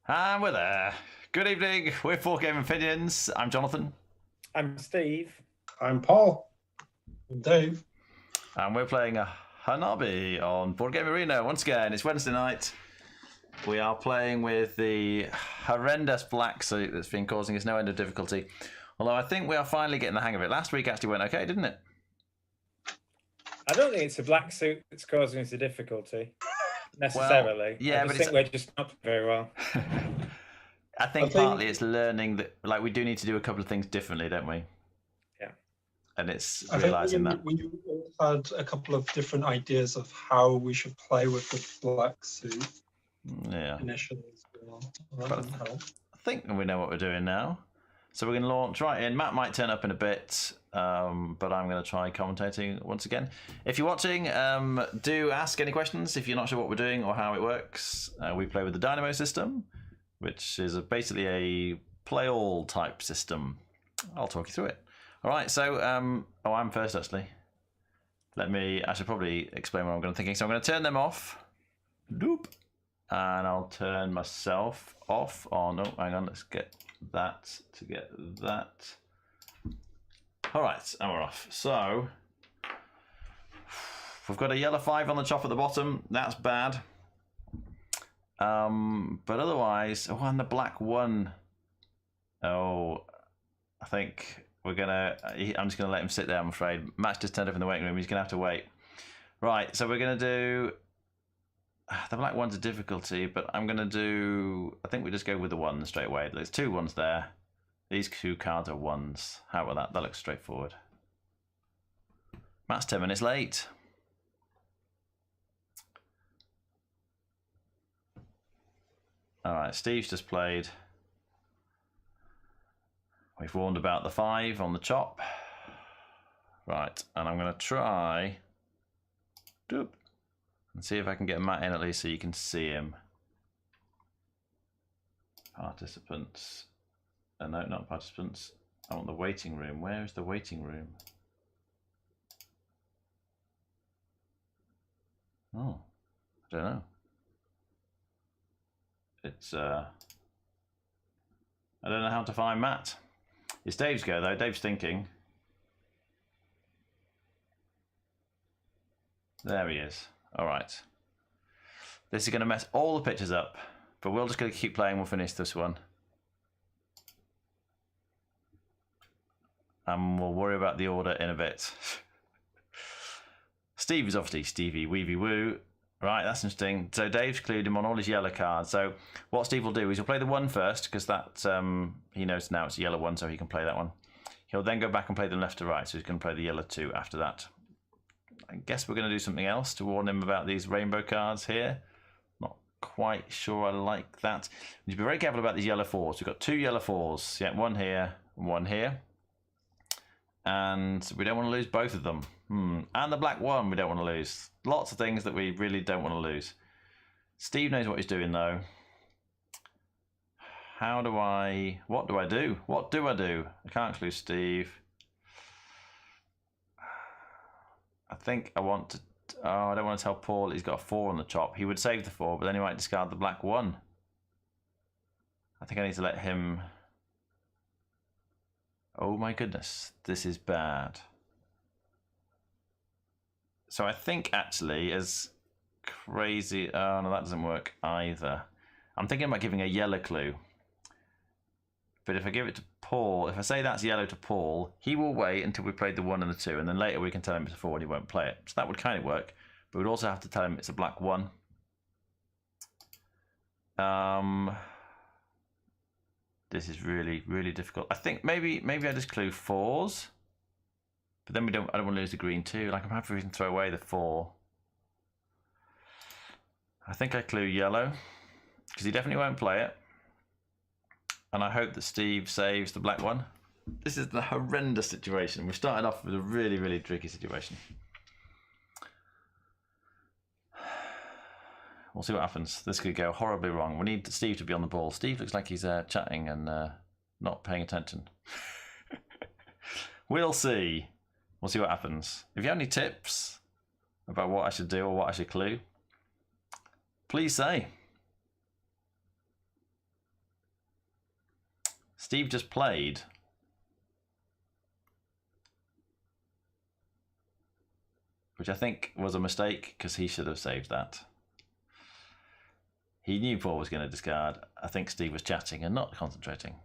And we're there. Good evening. We're Boardgame Opinions. I'm Jonathan. I'm Steve. I'm Paul. I'm Dave. And we're playing a Hanabi on Boardgame Arena. Once again, it's Wednesday night. We are playing with the horrendous black suit that's been causing us no end of difficulty. Although I think we are finally getting the hang of it. Last week actually went okay, didn't it? I don't think it's a black suit that's causing us the difficulty, necessarily. Well, yeah, I think we're just not very well. I think partly it's learning that, like, we do need to do a couple of things differently, don't we? Yeah. And it's realising that. We all had a couple of different ideas of how we should play with the black suit. Yeah. Initially as well. But I think we know what we're doing now. So we're going to launch right in. Matt might turn up in a bit, but I'm going to try commentating once again. If you're watching, do ask any questions if you're not sure what we're doing or how it works. We play with the Dynamo system, which is basically a play-all type system. I'll talk you through it. All right, so, I'm first, actually. I should probably explain what I'm going to thinking. So I'm going to turn them off. Doop. And I'll turn myself off. Oh, no, hang on, let's get that to get that. All right, and we're off. So we've got a yellow 5 on the top at the bottom. That's bad. But otherwise, oh, and the black 1. Oh, I think I'm just gonna let him sit there, I'm afraid. Matt's just turned up in the waiting room. He's gonna have to wait. Right, so we're gonna do the black 1's a difficulty, but I think we just go with the 1 straight away. There's 2 1s there. These 2 cards are 1s. How about that? That looks straightforward. Matt's 10 minutes late. All right, Steve's just played. We've warned about the 5 on the chop. Right, and I'm going to try and see if I can get Matt in at least so you can see him. Participants. No, not participants. I want the waiting room. Where is the waiting room? Oh, I don't know. It's I don't know how to find Matt. It's Dave's go though. Dave's thinking. There he is. All right. This is going to mess all the pictures up, but we're just going to keep playing. We'll finish this one. And we'll worry about the order in a bit. Steve is obviously Stevie Weevy Woo. Right, that's interesting. So Dave's clued him on all his yellow cards. So what Steve will do is he'll play the 1 first, because that he knows now it's a yellow 1, so he can play that one. He'll then go back and play them left to right, so he's going to play the yellow 2 after that. I guess we're going to do something else to warn him about these rainbow cards here. Not quite sure I like that. We need to be very careful about these yellow 4s. We've got 2 yellow 4s. Yeah, 1 here and 1 here. And we don't want to lose both of them. And the black 1 we don't want to lose. Lots of things that we really don't want to lose. Steve knows what he's doing though. What do I do? What do I do? I can't clue Steve. I think I want to... Oh, I don't want to tell Paul he's got a 4 on the top. He would save the 4, but then he might discard the black 1. I think I need to let him... Oh my goodness, this is bad. So I think actually, as crazy... Oh no, that doesn't work either. I'm thinking about giving a yellow clue. But if I give it to Paul, if I say that's yellow to Paul, he will wait until we played the 1 and the 2, and then later we can tell him it's a 4 and he won't play it. So that would kind of work. But we'd also have to tell him it's a black 1. This is really, really difficult. I think maybe I just clue 4s. But then I don't want to lose the green 2. Like, I'm happy we can throw away the 4. I think I clue yellow, because he definitely won't play it. And I hope that Steve saves the black 1. This is the horrendous situation. We started off with a really, really tricky situation. We'll see what happens. This could go horribly wrong. We need Steve to be on the ball. Steve looks like he's chatting and not paying attention. We'll see. We'll see what happens. If you have any tips about what I should do or what I should clue, please say. Steve just played. Which I think was a mistake, because he should have saved that. He knew Paul was going to discard. I think Steve was chatting and not concentrating.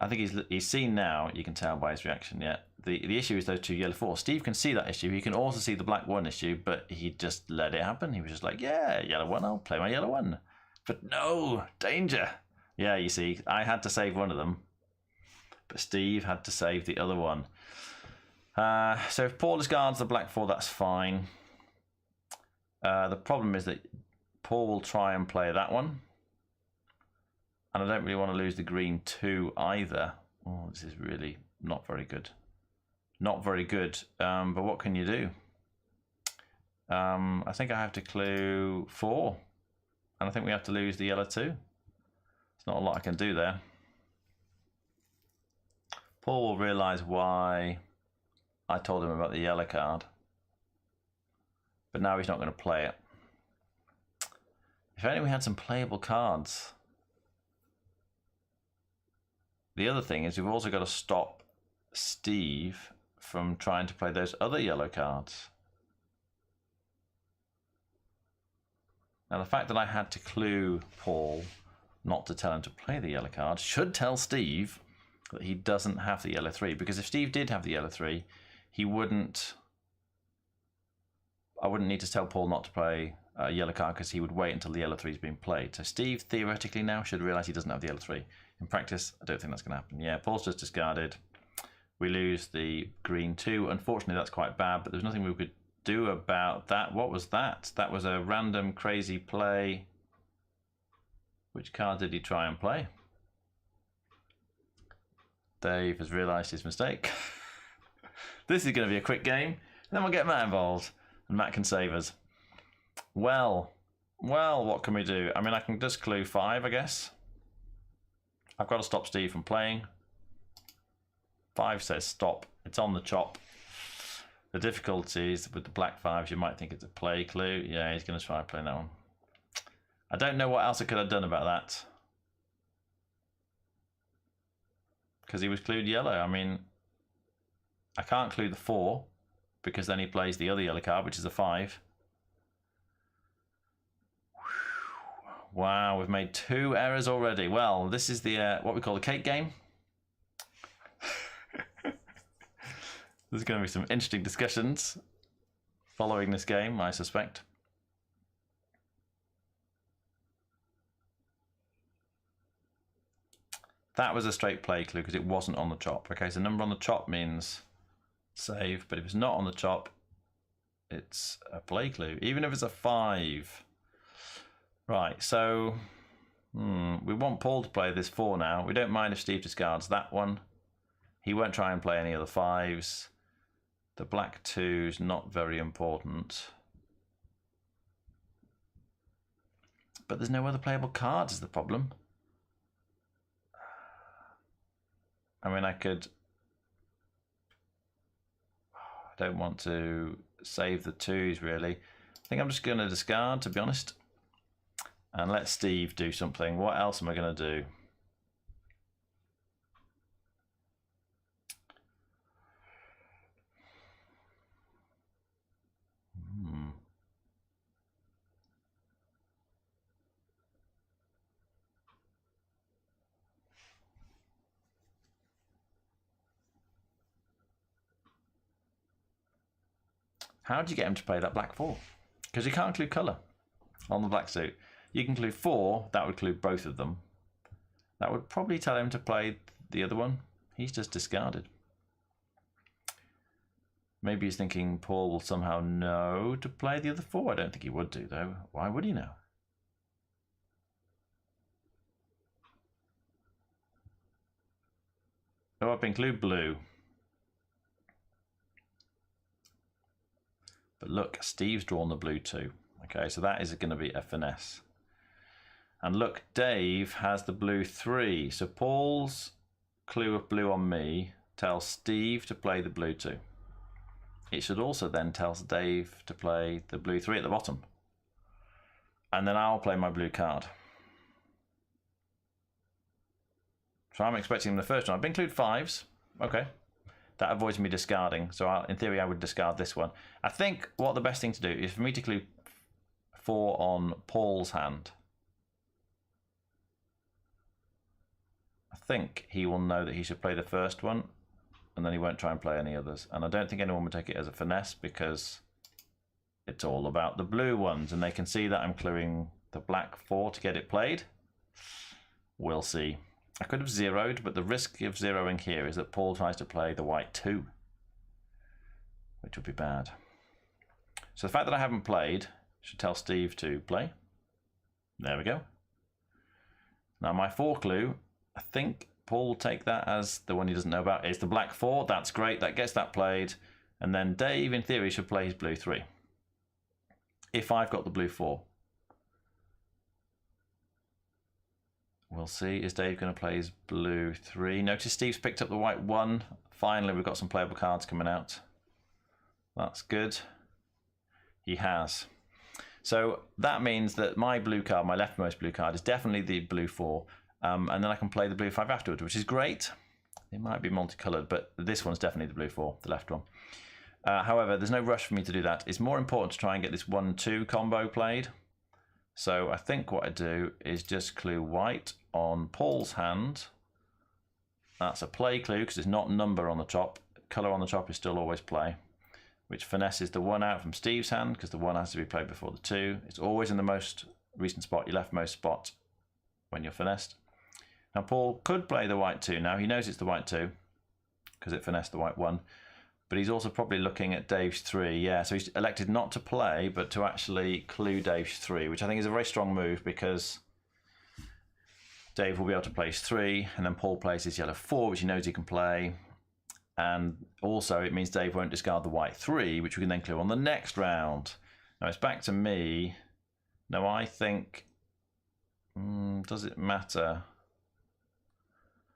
I think he's seen now, you can tell by his reaction, yeah. The issue is those two yellow 4. Steve can see that issue. He can also see the black 1 issue, but he just let it happen. He was just like, yeah, yellow 1, I'll play my yellow 1. But no, danger. Yeah, you see, I had to save one of them, but Steve had to save the other one. So if Paul discards the black 4, that's fine. The problem is that Paul will try and play that one. And I don't really want to lose the green 2 either. Oh, this is really not very good. Not very good. But what can you do? I think I have to clue 4. And I think we have to lose the yellow 2. There's not a lot I can do there. Paul will realise why I told him about the yellow card. But now he's not going to play it. If only we had some playable cards. The other thing is we've also got to stop Steve from trying to play those other yellow cards. Now the fact that I had to clue Paul not to tell him to play the yellow card should tell Steve that he doesn't have the yellow 3, because if Steve did have the yellow 3, he wouldn't... I wouldn't need to tell Paul not to play a yellow card, because he would wait until the yellow 3 has been played. So Steve theoretically now should realise he doesn't have the yellow 3. In practice, I don't think that's going to happen. Yeah, Paul's just discarded. We lose the green 2. Unfortunately, that's quite bad, but there's nothing we could do about that. What was that? That was a random crazy play. Which card did he try and play? Dave has realised his mistake. This is going to be a quick game, and then we'll get Matt involved, and Matt can save us. Well, what can we do? I mean, I can just clue 5, I guess. I've got to stop Steve from playing. 5 says stop. It's on the chop. The difficulties with the black 5s, you might think it's a play clue. Yeah, he's going to try playing that one. I don't know what else I could have done about that. Because he was clued yellow. I mean, I can't clue the 4, because then he plays the other yellow card, which is a 5. Wow, we've made 2 errors already. Well, this is the what we call the cake game. There's going to be some interesting discussions following this game, I suspect. That was a straight play clue because it wasn't on the chop. Okay, so number on the chop means save, but if it's not on the chop, it's a play clue, even if it's a 5. Right, so we want Paul to play this 4 now. We don't mind if Steve discards that one. He won't try and play any of the 5s. The black 2's not very important. But there's no other playable cards is the problem. I mean, I could... I don't want to save the 2s, really. I think I'm just going to discard, to be honest. And let Steve do something. What else am I going to do? How do you get him to play that black 4? Because you can't include colour on the black suit. You can include 4, that would include both of them. That would probably tell him to play the other one. He's just discarded. Maybe he's thinking Paul will somehow know to play the other 4. I don't think he would do, though. Why would he know? Oh, I've include blue. But look, Steve's drawn the blue 2. Okay, so that is going to be a finesse. And look, Dave has the blue 3. So Paul's clue of blue on me tells Steve to play the blue 2. It should also then tell Dave to play the blue 3 at the bottom. And then I'll play my blue card. So I'm expecting the first one. I've included 5s. Okay. That avoids me discarding. So in theory, I would discard this one. I think what the best thing to do is for me to clue 4 on Paul's hand. I think he will know that he should play the first one, and then he won't try and play any others. And I don't think anyone would take it as a finesse because it's all about the blue ones, and they can see that I'm cluing the black 4 to get it played. We'll see. I could have zeroed, but the risk of zeroing here is that Paul tries to play the white 2, which would be bad. So the fact that I haven't played should tell Steve to play. There we go. Now my 4 clue, I think Paul will take that as the one he doesn't know about. It's the black 4. That's great. That gets that played. And then Dave, in theory, should play his blue 3. If I've got the blue 4. We'll see. Is Dave going to play his blue 3? Notice Steve's picked up the white 1. Finally, we've got some playable cards coming out. That's good. He has. So that means that my blue card, my leftmost blue card, is definitely the blue 4. And then I can play the blue 5 afterwards, which is great. It might be multicolored, but this one's definitely the blue 4, the left one. However, there's no rush for me to do that. It's more important to try and get this 1-2 combo played. So I think what I do is just clue white on Paul's hand. That's a play clue because there's not number on the top. Colour on the top is still always play, which finesses the 1 out from Steve's hand because the 1 has to be played before the 2. It's always in the most recent spot, your leftmost spot when you're finessed. Now Paul could play the white 2 now. He knows it's the white 2 because it finessed the white 1. But he's also probably looking at Dave's 3. Yeah, so he's elected not to play, but to actually clue Dave's 3, which I think is a very strong move because Dave will be able to play his 3, and then Paul plays his yellow 4, which he knows he can play. And also it means Dave won't discard the white 3, which we can then clue on the next round. Now it's back to me. Now I think, does it matter?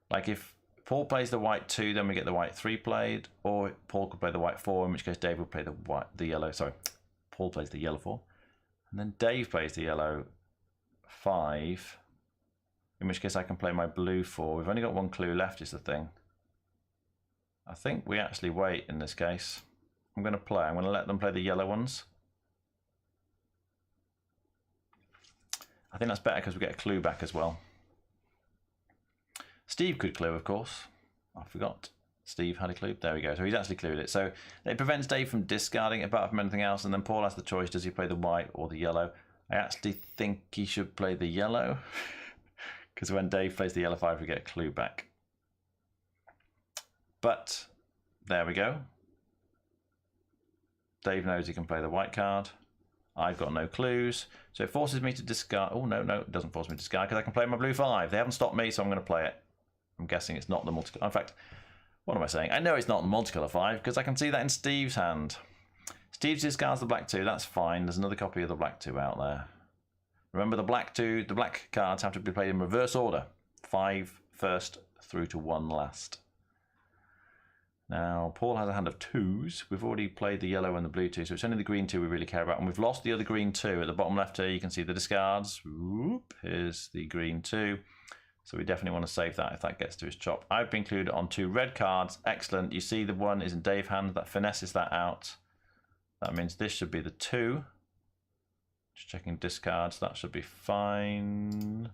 Like if Paul plays the white 2, then we get the white 3 played, or Paul could play the white 4, in which case Dave would play the yellow. Sorry, Paul plays the yellow 4, and then Dave plays the yellow 5, in which case I can play my blue 4. We've only got 1 clue left is the thing. I think we actually wait in this case. I'm going to let them play the yellow ones. I think that's better because we get a clue back as well. Steve could clue, of course. I forgot. Steve had a clue. There we go. So he's actually clued it. So it prevents Dave from discarding it apart from anything else. And then Paul has the choice. Does he play the white or the yellow? I actually think he should play the yellow. Because when Dave plays the yellow 5, we get a clue back. But there we go. Dave knows he can play the white card. I've got no clues. So it forces me to discard. Oh, no, it doesn't force me to discard because I can play my blue 5. They haven't stopped me, so I'm going to play it. I'm guessing it's not the multicolor. In fact, what am I saying? I know it's not the multicolor 5 because I can see that in Steve's hand. Steve discards the black 2. That's fine. There's another copy of the black 2 out there. Remember the black cards have to be played in reverse order. 5 first through to 1 last. Now, Paul has a hand of 2s. We've already played the yellow and the blue 2, so it's only the green 2 we really care about. And we've lost the other green 2. At the bottom left here, you can see the discards. Whoop, here's the green 2. So we definitely want to save that if that gets to his chop. I've been included on 2 red cards. Excellent. You see the 1 is in Dave's hand. That finesses that out. That means this should be the 2. Just checking discards. That should be fine.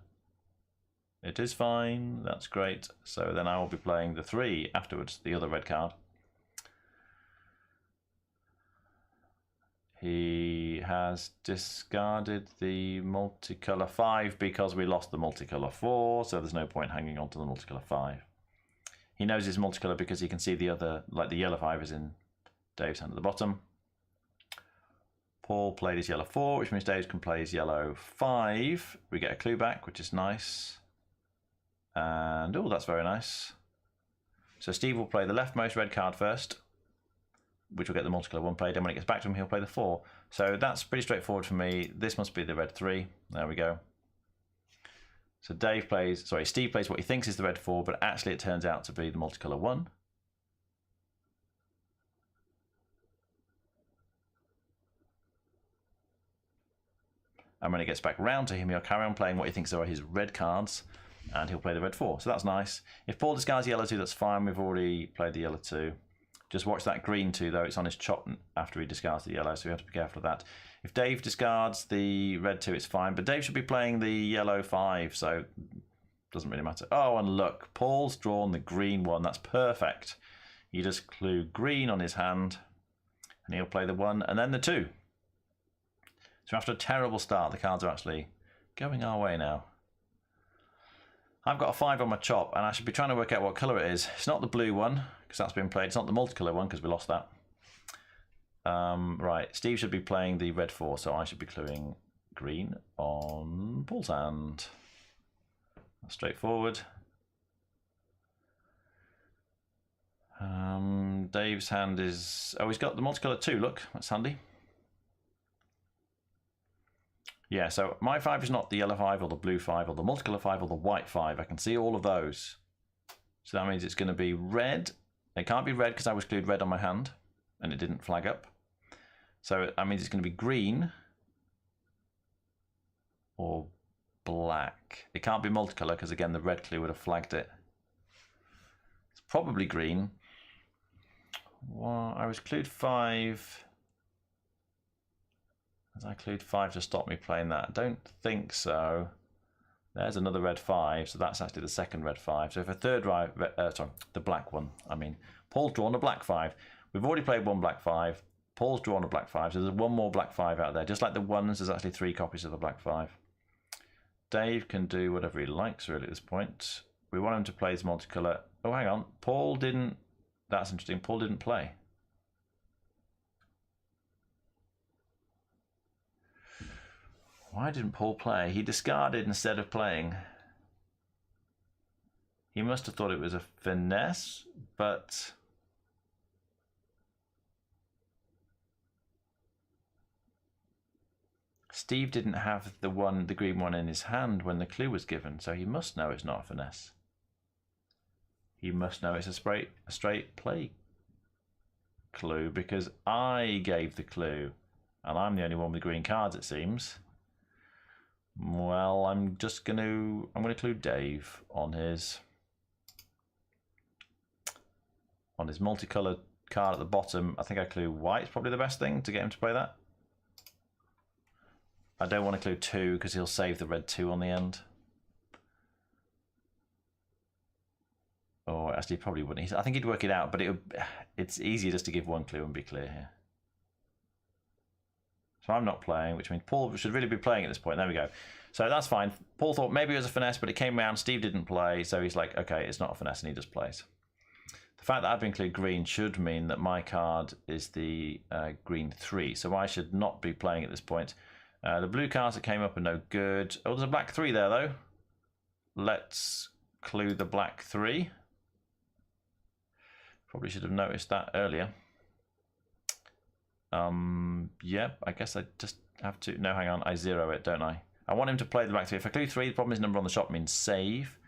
It is fine. That's great. So then I will be playing the 3 afterwards, the other red card. He has discarded the multicolor 5 because we lost the multicolor 4, so there's no point hanging on to the multicolor 5. He knows it's multicolor because he can see the other, like the yellow 5 is in Dave's hand at the bottom. Paul played his yellow 4, which means Dave can play his yellow 5. We get a clue back, which is nice. And, oh, that's very nice. So Steve will play the leftmost red card first, which will get the multicolor 1 played, and when it gets back to him, he'll play the 4. So that's pretty straightforward for me. This must be the red 3. There we go. So Steve plays what he thinks is the red 4, but actually it turns out to be the multicolor 1. And when it gets back round to him, he'll carry on playing what he thinks are his red cards, and he'll play the red 4. So that's nice. If Paul discards yellow 2, that's fine. We've already played the yellow 2. Just watch that green 2, though. It's on his chop after he discards the yellow, so we have to be careful of that. If Dave discards the red 2, it's fine. But Dave should be playing the yellow 5, so it doesn't really matter. Oh, and look, Paul's drawn the green 1. That's perfect. You just clue green on his hand, and he'll play the 1 and then the 2. So after a terrible start, the cards are actually going our way now. I've got a 5 on my chop, and I should be trying to work out what colour it is. It's not the blue one, because that's been played. It's not the multicolour one, because we lost that. Right, Steve should be playing the red 4, so I should be cluing green on Paul's hand. That's straightforward. Dave's hand is... Oh, he's got the multicolour too, look. That's handy. Yeah, so my 5 is not the yellow 5 or the blue 5 or the multicolour 5 or the white 5. I can see all of those. So that means it's going to be red. It can't be red because I was clued red on my hand and it didn't flag up. So that means it's going to be green or black. It can't be multicolour because, again, the red clue would have flagged it. It's probably green. Well, I was clued 5... As I clued 5 to stop me playing that. I don't think so. There's another red 5, so that's actually the second red 5. So if a third the black one, I mean, Paul's drawn a black 5. We've already played one black 5. Paul's drawn a black 5, so there's one more black 5 out there. Just like the ones, there's actually 3 copies of the black 5. Dave can do whatever he likes, really, at this point. We want him to play his multicolour. Oh, hang on. Paul didn't... That's interesting. Paul didn't play. Why didn't Paul play? He discarded instead of playing. He must have thought it was a finesse, but... Steve didn't have the green one in his hand when the clue was given, so he must know it's not a finesse. He must know it's a straight play clue, because I gave the clue, and I'm the only one with green cards, it seems. Well, I'm gonna clue Dave on his multicolored card at the bottom. I think I clue white's probably the best thing to get him to play that. I don't want to clue 2 because he'll save the red 2 on the end. Or actually, he probably wouldn't. I think he'd work it out, but it's easier just to give one clue and be clear here. So I'm not playing, which means Paul should really be playing at this point. There we go. So that's fine. Paul thought maybe it was a finesse, but it came round. Steve didn't play, so he's like, okay, it's not a finesse, and he just plays. The fact that I've been clued green should mean that my card is the green 3, so I should not be playing at this point. The blue cards that came up are no good. Oh, there's a black 3 there, though. Let's clue the black 3. Probably should have noticed that earlier. Yep, I guess I just have to... No, hang on, I 0 it, don't I? I want him to play the black 3. If I clue 3, the problem is number on the shop means save.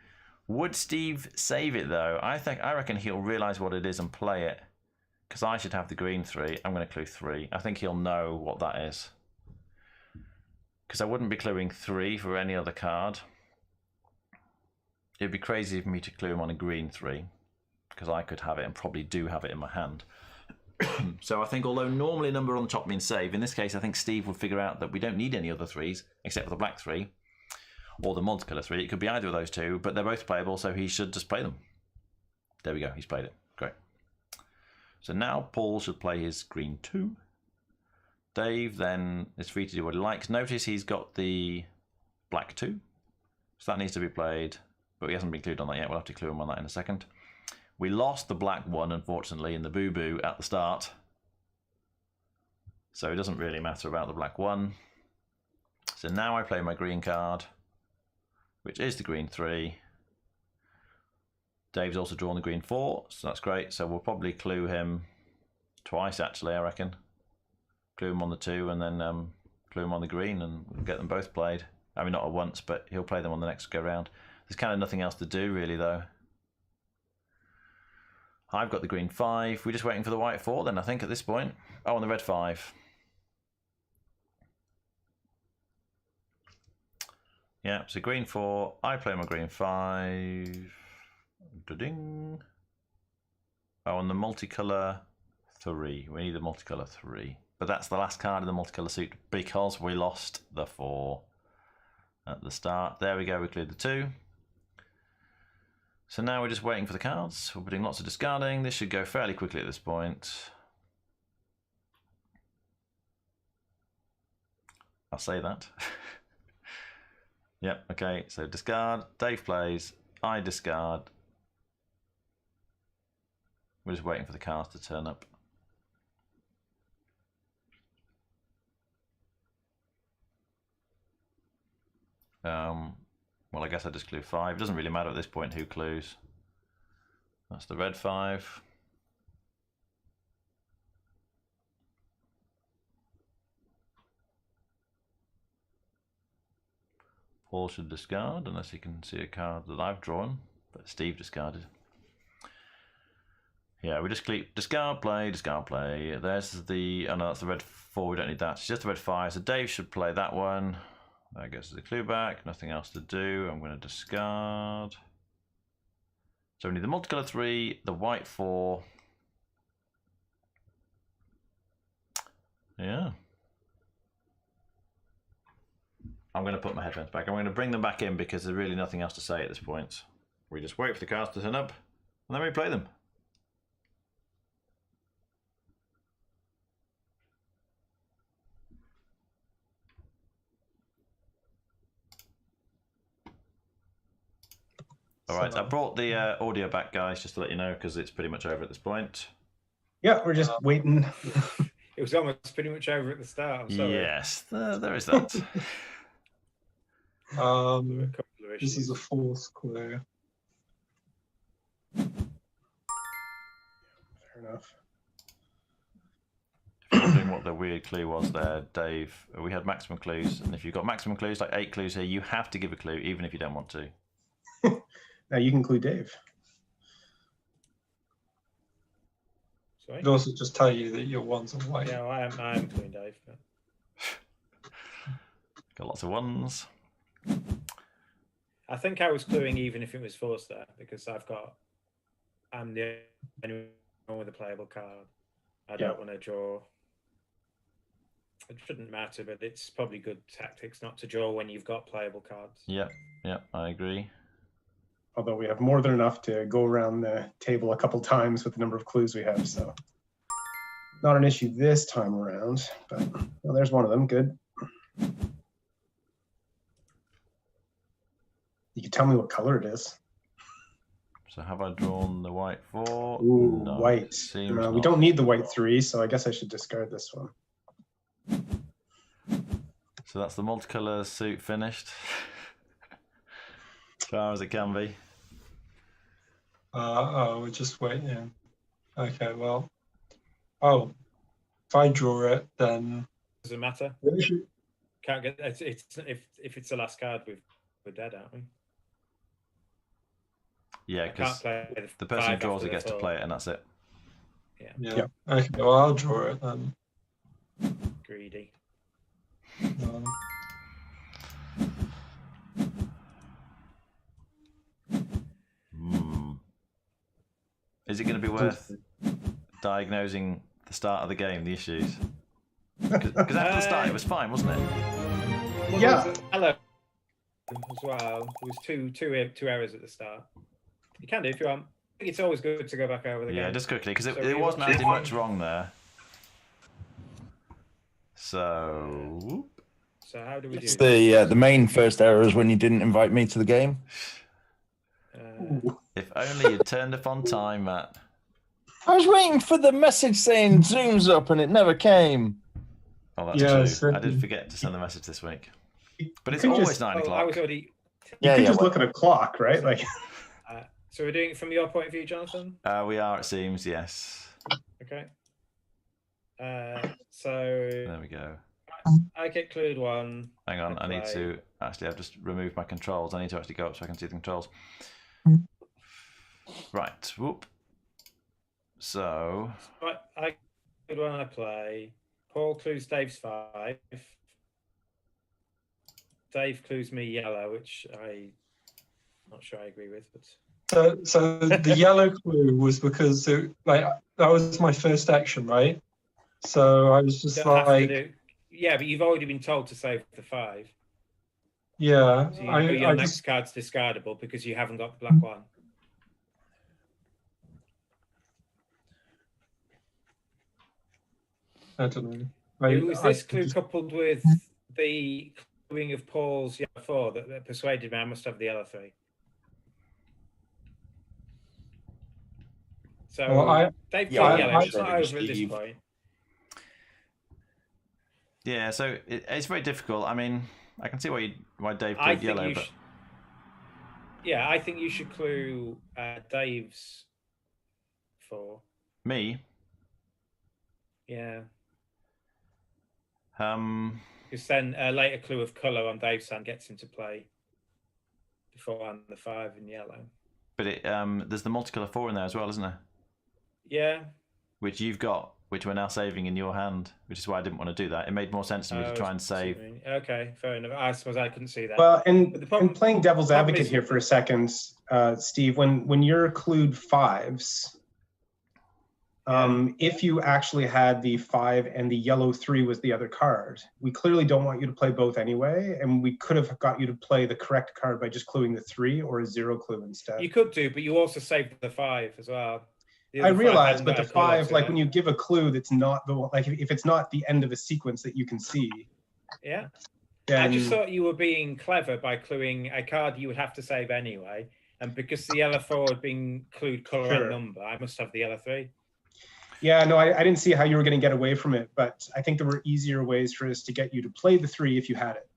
Would Steve save it, though? I reckon he'll realise what it is and play it. Because I should have the green 3. I'm going to clue 3. I think he'll know what that is. Because I wouldn't be cluing 3 for any other card. It'd be crazy for me to clue him on a green 3. Because I could have it and probably do have it in my hand. So I think although normally a number on the top means save, in this case I think Steve would figure out that we don't need any other 3s except for the black 3 or the multicolour 3. It could be either of those two, but they're both playable, so he should just play them. There we go, he's played it. Great. So now Paul should play his green 2. Dave then is free to do what he likes. Notice he's got the black 2, so that needs to be played, but he hasn't been clued on that yet. We'll have to clue him on that in a second. We lost the black 1, unfortunately, in the boo-boo at the start. So it doesn't really matter about the black 1. So now I play my green card, which is the green 3. Dave's also drawn the green 4, so that's great. So we'll probably clue him twice, actually, I reckon. Clue him on the 2 and then clue him on the green and we'll get them both played. I mean, not at once, but he'll play them on the next go round. There's kind of nothing else to do, really, though. I've got the green 5. We're just waiting for the white 4 then, I think, at this point. Oh, and the red 5. Yeah, so green 4. I play my green 5. Da-ding. Oh, and the multicolour 3. We need the multicolour 3. But that's the last card in the multicolour suit because we lost the 4 at the start. There we go, we cleared the 2. So now we're just waiting for the cards. We're putting lots of discarding. This should go fairly quickly at this point. I'll say that. Yep, okay, so discard. Dave plays. I discard. We're just waiting for the cards to turn up. Well, I guess I just clue 5. It doesn't really matter at this point who clues. That's the red 5. Paul should discard unless he can see a card that I've drawn, but Steve discarded. Yeah, we just click discard, play, discard, play. There's the, oh no, that's the red 4, we don't need that. It's just the red 5, so Dave should play that one. There goes the clue back, nothing else to do. I'm going to discard. So we need the multicolour 3, the white 4. Yeah. I'm going to put my headphones back. I'm going to bring them back in because there's really nothing else to say at this point. We just wait for the cards to turn up and then we play them. All right, I brought the audio back, guys, just to let you know, because it's pretty much over at this point. Yeah, we're just waiting. It was almost pretty much over at the start. I'm sorry. Yes, there is that. There were a couple of This issues. is a 4th clue. Fair enough. If you're wondering what the weird clue was there, Dave, we had maximum clues, and if you've got maximum clues, like 8 clues here, you have to give a clue, even if you don't want to. Now you can clue Dave. Sorry? It also just tell you that your ones are white. Yeah, I am Queen Dave. But... Got lots of ones. I think I was cluing even if it was forced there because I'm the only one with a playable card. I don't want to draw. It shouldn't matter, but it's probably good tactics not to draw when you've got playable cards. Yep, I agree. Although we have more than enough to go around the table a couple times with the number of clues we have, so not an issue this time around. But well, there's one of them. Good. You can tell me what color it is. So have I drawn the white 4? Ooh, No, white. seems We not. don't need the white 3, so I guess I should discard this one. So that's the multicolour suit finished. As far as it can be. We're just waiting. Okay, well. Oh, if I draw it, then. Does it matter? Can't get it's if it's the last card, we're dead, aren't we? Yeah, I can't because play the person who 5 draws after it the gets to 4. play it, and that's it. Yeah. Okay, well, I'll draw it then. Greedy. Um, Is it going to be worth diagnosing the start of the game, the issues? Because after the start it was fine, wasn't it? Well, Yeah. there was hello as well. There was two errors at the start. You can do if you want. I think it's always good to go back over the game. Yeah, just quickly, because So it we wasn't watched actually it. much wrong there. So... So how do we do It's this? the main first error is when you didn't invite me to the game. If only you'd turned up on time, Matt. I was waiting for the message saying Zoom's up and it never came. Oh, that's Yeah, true. I certainly. did forget to send the message this week. But it's You can always just- 9 I o'clock. was already. You can just look at a clock, right? Like, So we're doing it from your point of view, Jonathan. We are, it seems, yes. Okay. So There we go. I get clued 1. Hang on, I need Apply. to... Actually, I've just removed my controls. I need to actually go up so I can see the controls. Right, whoop. So... Right, I clued 1. I play. Paul clues Dave's 5. Dave clues me yellow, which I'm not sure I agree with, but So the yellow clue was because like that was my first action, right? So I was you just don't have to like, do. Yeah, but you've already been told to save the 5. yeah, So you know your I next just card's discardable because you haven't got the black one. I don't know. Was this clue just- coupled with the cluing of Paul's yellow 4 that persuaded me I must have the yellow 3? So Well, Dave yeah, clued I- yellow. I- It's not over at this Steve. point. Yeah, so it's very difficult. I mean, I can see why Dave I clued think yellow, you but should. Yeah, I think you should clue Dave's 4. me, Yeah, but because then a later clue of colour on Dave's hand gets him to play the 4 and the 5 in yellow. there's the multicolour 4 in there as well, isn't there? Yeah. Which you've got, which we're now saving in your hand, which is why I didn't want to do that. It made more sense to me to try and save. Okay, fair enough. I suppose I couldn't see that. Well, But the problem- and playing devil's problem advocate is- here for a second, Steve, when you're clued 5s, if you actually had the 5 and the yellow 3 was the other card, we clearly don't want you to play both anyway, and we could have got you to play the correct card by just cluing the 3 or a 0 clue instead. You could do, but you also saved the 5 as well. The I other 5 realize, hadn't but got the a colour 5, to like it. when you give a clue that's not the one, like if it's not the end of a sequence that you can see, Yeah. then I just thought you were being clever by cluing a card you would have to save anyway. And because the yellow 4 had been clued colour Sure. and number, I must have the yellow 3. yeah, no, I didn't see how you were going to get away from it, but I think there were easier ways for us to get you to play the 3 if you had it.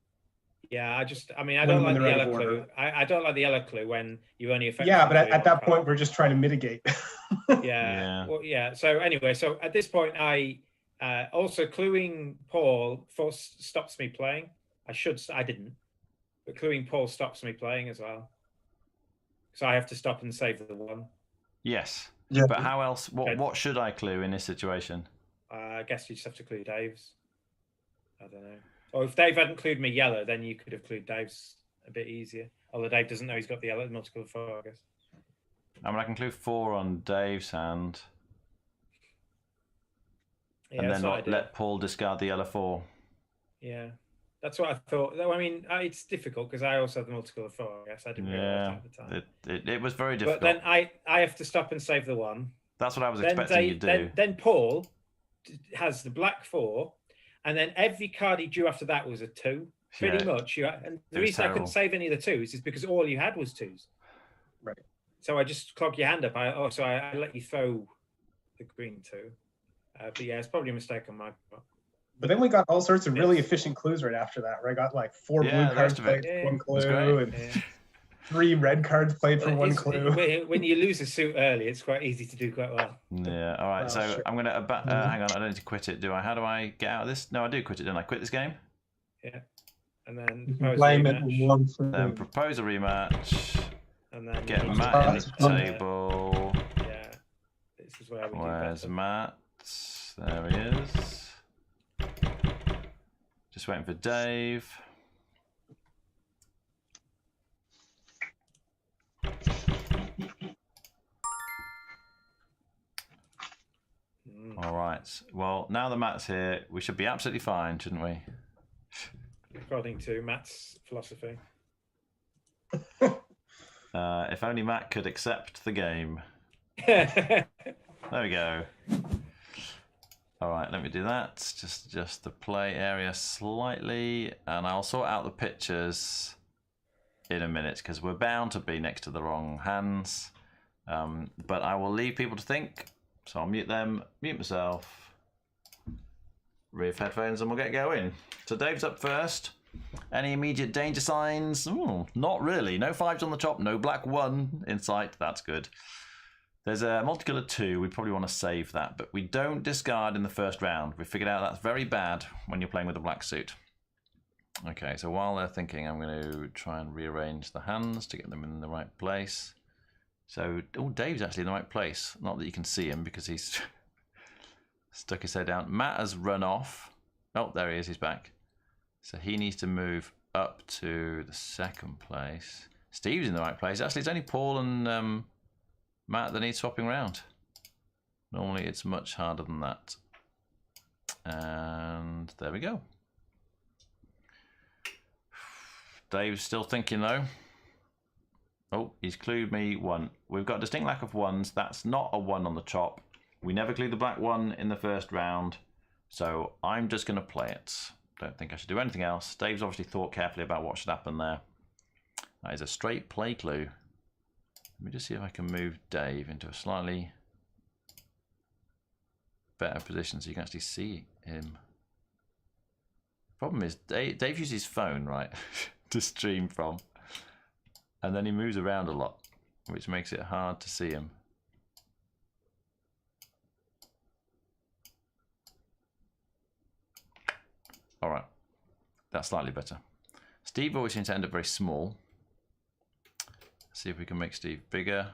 Yeah, I don't When like the they're out yellow of clue. order. I don't like the yellow clue when you only affect. Yeah, but at that point, we're just trying to mitigate. Yeah. Yeah. Well, yeah. So anyway, so at this point, I also cluing Paul stops me playing. I didn't, but cluing Paul stops me playing as well. So I have to stop and save the 1. Yes. Yeah. But how else? Okay. What should I clue in this situation? I guess you just have to clue Dave's. I don't know. Or if Dave hadn't clued me yellow, then you could have clued Dave's a bit easier. Although Dave doesn't know he's got the yellow multicolour 4, I guess. I mean, I can clue 4 on Dave's hand, Yeah, and that's then what I not did. let Paul discard the yellow 4. Yeah, that's what I thought. Though I mean, it's difficult because I also have the multicolour 4. I guess I didn't realise Yeah, that at the time. it was very difficult. But then I have to stop and save the 1. That's what I was Then expecting you to do. then Paul has the black 4, and then every card he drew after that was a 2. Pretty Yeah. much. And the It was reason I couldn't terrible. save any of the 2s is because all you had was 2s. Right. So I just clogged your hand up. I let you throw the green 2. But yeah, it's probably a mistake on my part. But then we got all sorts of really Yes. efficient clues right after that, right? I got like 4 Yeah, blue the cards rest of it played for Yeah, one was great. clue, and Yeah. 3 red cards played for But one it's- clue. when you lose a suit early, it's quite easy to do quite well. Yeah. All right. Oh, so sure. I'm gonna hang on. I don't need to quit it, do I? How do I get out of this? No, I do quit it. Don't I? Quit this game. And then You can propose a blame it rematch, on one thing. Then propose a rematch. and then Get you- Matt in That's the fun. table. Yeah, this is where we do Where's better. Matt? There he is. Just waiting for Dave. Mm. All right. Well, now that Matt's here, we should be absolutely fine, shouldn't we? According to Matt's philosophy. If only Matt could accept the game. Yeah, There we go. All right, let me do that. Just the play area slightly, and I'll sort out the pictures in a minute because we're bound to be next to the wrong hands. But I will leave people to think. So I'll mute them, mute myself, remove headphones, and we'll get going. So Dave's up first. Any immediate danger signs? Ooh, not really. No 5s on the top, no black 1 in sight. That's good. There's a multicolour 2. We probably want to save that, but we don't discard in the first round. We figured out that's very bad when you're playing with a black suit. Okay, so while they're thinking, I'm going to try and rearrange the hands to get them in the right place. So, oh, Dave's actually in the right place. Not that you can see him because he's stuck his head down. Matt has run off. Oh, there he is. He's back. So he needs to move up to the second place. Steve's in the right place. Actually, it's only Paul and Matt that need swapping around. Normally, it's much harder than that. And there we go. Dave's still thinking though. Oh, he's clued me 1. We've got a distinct lack of 1s. That's not a 1 on the chop. We never clued the black 1 in the first round. So I'm just going to play it. Don't think I should do anything else. Dave's obviously thought carefully about what should happen there. That is a straight play clue. Let me just see if I can move Dave into a slightly better position so you can actually see him. Problem is, Dave uses his phone, right, to stream from. And then he moves around a lot, which makes it hard to see him. All right, that's slightly better. Steve always seems to end up very small. Let's see if we can make Steve bigger.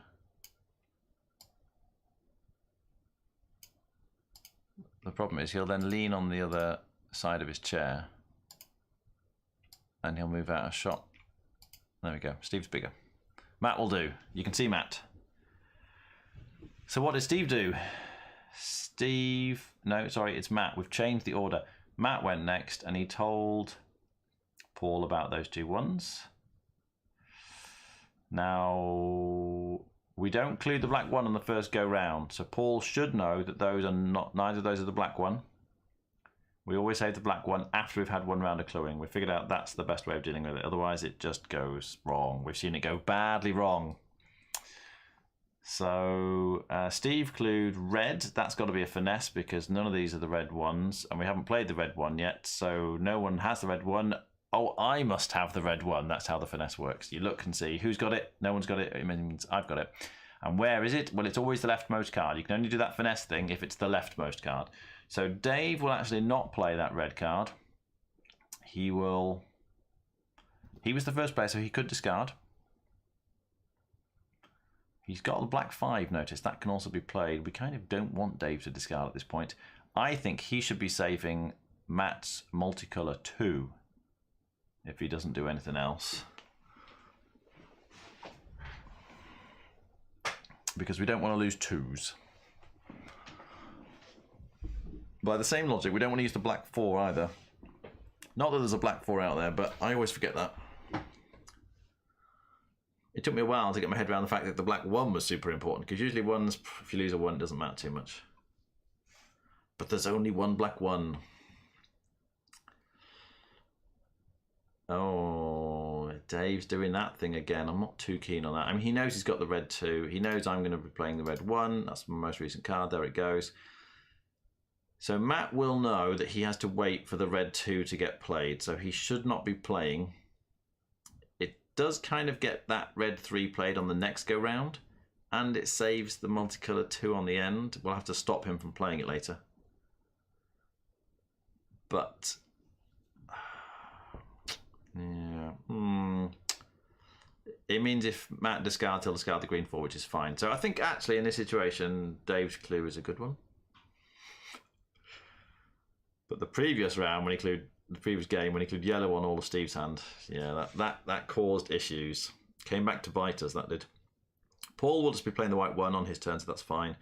The problem is he'll then lean on the other side of his chair and he'll move out of shot. There we go, Steve's bigger. Matt will do. You can see Matt. So what did Steve do? Steve, no, sorry, it's Matt. We've changed the order. Matt went next and he told Paul about those 2 1s. Now, we don't include the black 1 on the first go round, so Paul should know that those are not, neither of those are the black 1. We always save the black 1 after we've had 1 round of cluing. We figured out that's the best way of dealing with it, otherwise it just goes wrong. We've seen it go badly wrong. So Steve clued red. That's got to be a finesse because none of these are the red ones and we haven't played the red 1 yet, so no one has the red 1. Oh, I must have the red 1. That's how the finesse works. You look and see who's got it. No one's got it. It means I've got it. And where is it? Well, it's always the leftmost card. You can only do that finesse thing if it's the leftmost card. So Dave will actually not play that red card. He will... He was the first player, so he could discard. He's got the black 5, notice. That can also be played. We kind of don't want Dave to discard at this point. I think he should be saving Matt's multicolour 2 if he doesn't do anything else. Because we don't want to lose 2s. By the same logic, we don't want to use the black 4 either. Not that there's a black 4 out there, but I always forget that. It took me a while to get my head around the fact that the black 1 was super important, because usually 1s, if you lose a 1, it doesn't matter too much. But there's only 1 black 1. Oh, Dave's doing that thing again. I'm not too keen on that. I mean, he knows he's got the red 2. He knows I'm going to be playing the red 1. That's my most recent card. There it goes. So Matt will know that he has to wait for the red 2 to get played. So he should not be playing. It does kind of get that red 3 played on the next go round. And it saves the multicolour 2 on the end. We'll have to stop him from playing it later. But... yeah. It means if Matt discards, he'll discard the green 4, which is fine. So I think actually in this situation, Dave's clue is a good one. But the previous round, when he clued the previous game, when he clued yellow on all of Steve's hand, yeah, that caused issues. Came back to bite us, that did. Paul will just be playing the white 1 on his turn, so that's fine.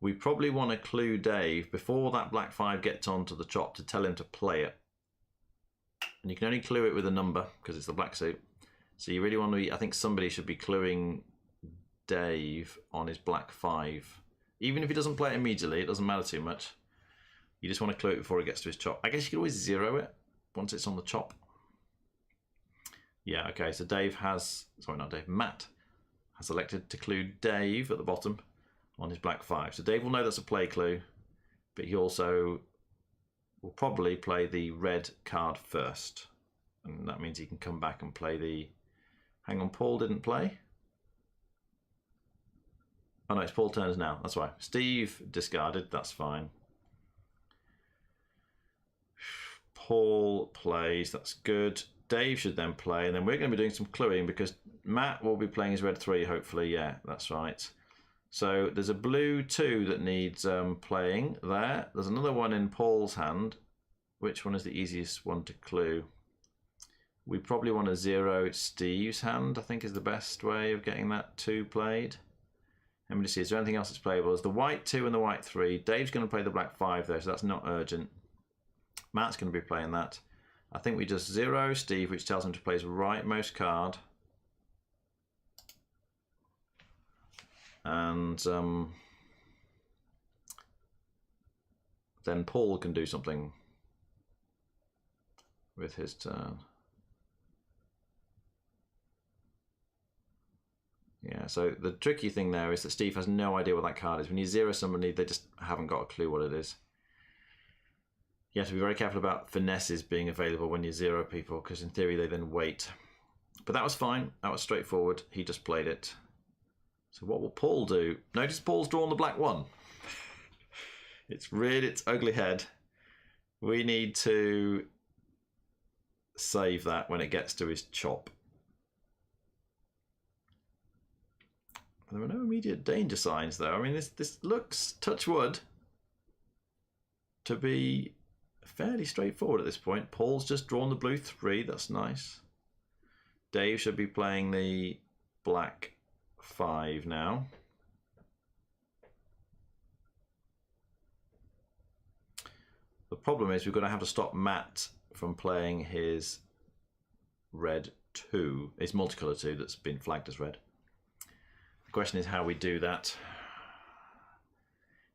We probably want to clue Dave before that black 5 gets onto the chop to tell him to play it. And you can only clue it with a number because it's the black suit. So you really want to be, I think somebody should be cluing Dave on his black 5. Even if he doesn't play it immediately, it doesn't matter too much. You just want to clue it before it gets to his chop. I guess you could always 0 it once it's on the chop. Yeah, okay, so Dave has, sorry, not Dave, Matt has elected to clue Dave at the bottom on his black 5. So Dave will know that's a play clue, but he also will probably play the red card first. And that means he can come back and play the... Hang on, Paul didn't play? Oh no, it's Paul's turn now, that's why. Steve discarded, that's fine. Paul plays, that's good. Dave should then play, and then we're going to be doing some cluing because Matt will be playing his red 3, hopefully. Yeah, that's right. So there's a blue 2 that needs playing there. There's another one in Paul's hand. Which one is the easiest one to clue? We probably want to zero Steve's hand, I think is the best way of getting that 2 played. Let me just see, is there anything else that's playable? There's the white 2 and the white 3. Dave's going to play the black 5 though, so that's not urgent. Matt's going to be playing that. I think we just zero Steve, which tells him to play his rightmost card. And then Paul can do something with his turn. Yeah, so the tricky thing there is that Steve has no idea what that card is. When you zero somebody, they just haven't got a clue what it is. You have to be very careful about finesses being available when you zero people, because in theory they then wait. But that was fine. That was straightforward. He just played it. So what will Paul do? Notice Paul's drawn the black 1. It's reared its ugly head. We need to save that when it gets to his chop. There are no immediate danger signs though. I mean, this looks, touch wood, to be fairly straightforward at this point. Paul's just drawn the blue 3, that's nice. Dave should be playing the black 5 now. The problem is we're going to have to stop Matt from playing his red 2, his multicolour 2 that's been flagged as red. The question is how we do that.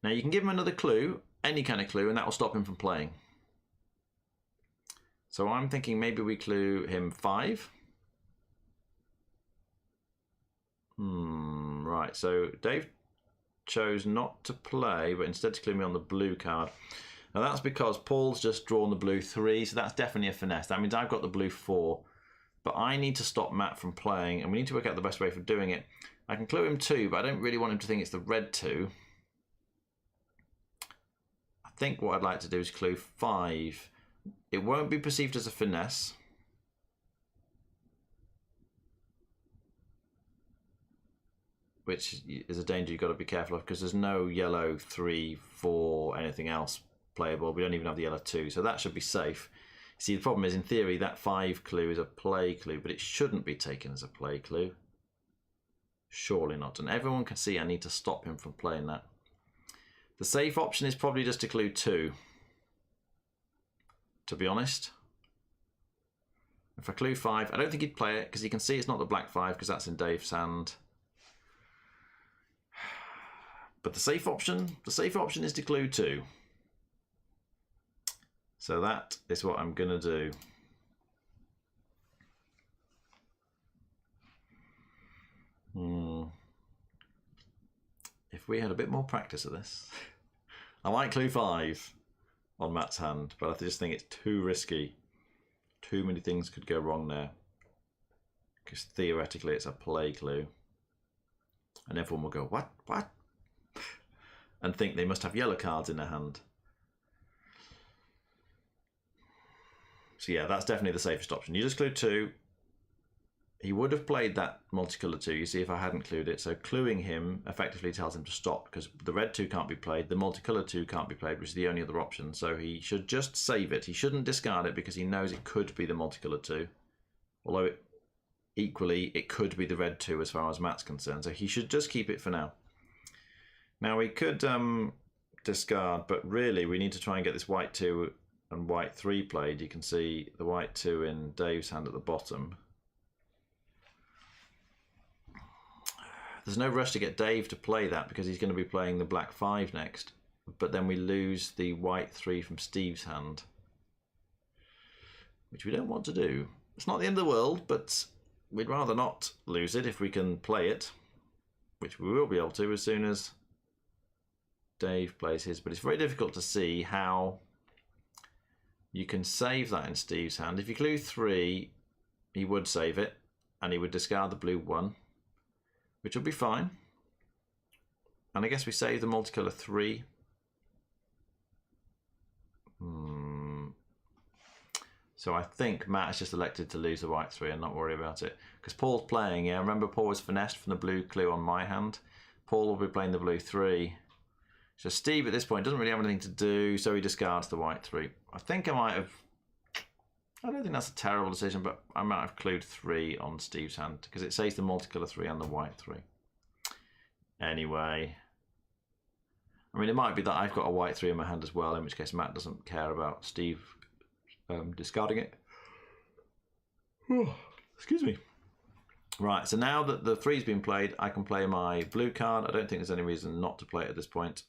Now you can give him another clue, any kind of clue, and that will stop him from playing. So I'm thinking maybe we clue him 5. Right, so Dave chose not to play, but instead to clue me on the blue card. Now that's because Paul's just drawn the blue 3, so that's definitely a finesse. That means I've got the blue 4, but I need to stop Matt from playing, and we need to work out the best way for doing it. I can clue him 2, but I don't really want him to think it's the red 2. I think what I'd like to do is clue 5. It won't be perceived as a finesse. Which is a danger you've got to be careful of, because there's no yellow 3, 4, anything else playable. We don't even have the yellow 2, so that should be safe. See, the problem is, in theory, that 5 clue is a play clue, but it shouldn't be taken as a play clue. Surely not. And everyone can see I need to stop him from playing that. The safe option is probably just to clue 2. To be honest. If I clue 5, I don't think he'd play it, because he can see it's not the black 5, because that's in Dave's hand. But the safe option is to clue 2. So that is what I'm going to do. If we had a bit more practice of this, I might clue 5 on Matt's hand, but I just think it's too risky. Too many things could go wrong there. Because theoretically it's a play clue. And everyone will go, what? And think they must have yellow cards in their hand. So yeah, that's definitely the safest option. You just clue 2. He would have played that multicolour 2, you see, if I hadn't clued it. So cluing him effectively tells him to stop, because the red 2 can't be played, the multicolour 2 can't be played, which is the only other option. So he should just save it. He shouldn't discard it, because he knows it could be the multicolour 2. Although equally, it could be the red 2 as far as Matt's concerned. So he should just keep it for now. Now we could discard, but really we need to try and get this white 2 and white 3 played. You can see the white 2 in Dave's hand at the bottom. There's no rush to get Dave to play that, because he's going to be playing the black 5 next. But then we lose the white 3 from Steve's hand, which we don't want to do. It's not the end of the world, but we'd rather not lose it if we can play it, which we will be able to as soon as Dave plays his. But it's very difficult to see how you can save that in Steve's hand. If you clue 3, he would save it, and he would discard the blue 1, which will be fine. And I guess we save the multicolour 3. So I think Matt has just elected to lose the white 3 and not worry about it. Because Paul's playing, yeah, remember Paul was finessed from the blue clue on my hand. Paul will be playing the blue 3. So Steve at this point doesn't really have anything to do, so he discards the white 3. I think I might have I don't think that's a terrible decision, but I might have clued 3 on Steve's hand because it says the multicolour 3 and the white 3. Anyway, I mean, it might be that I've got a white 3 in my hand as well, in which case Matt doesn't care about Steve discarding it. Excuse me. Right, so now that the 3's been played, I can play my blue card. I don't think there's any reason not to play it at this point.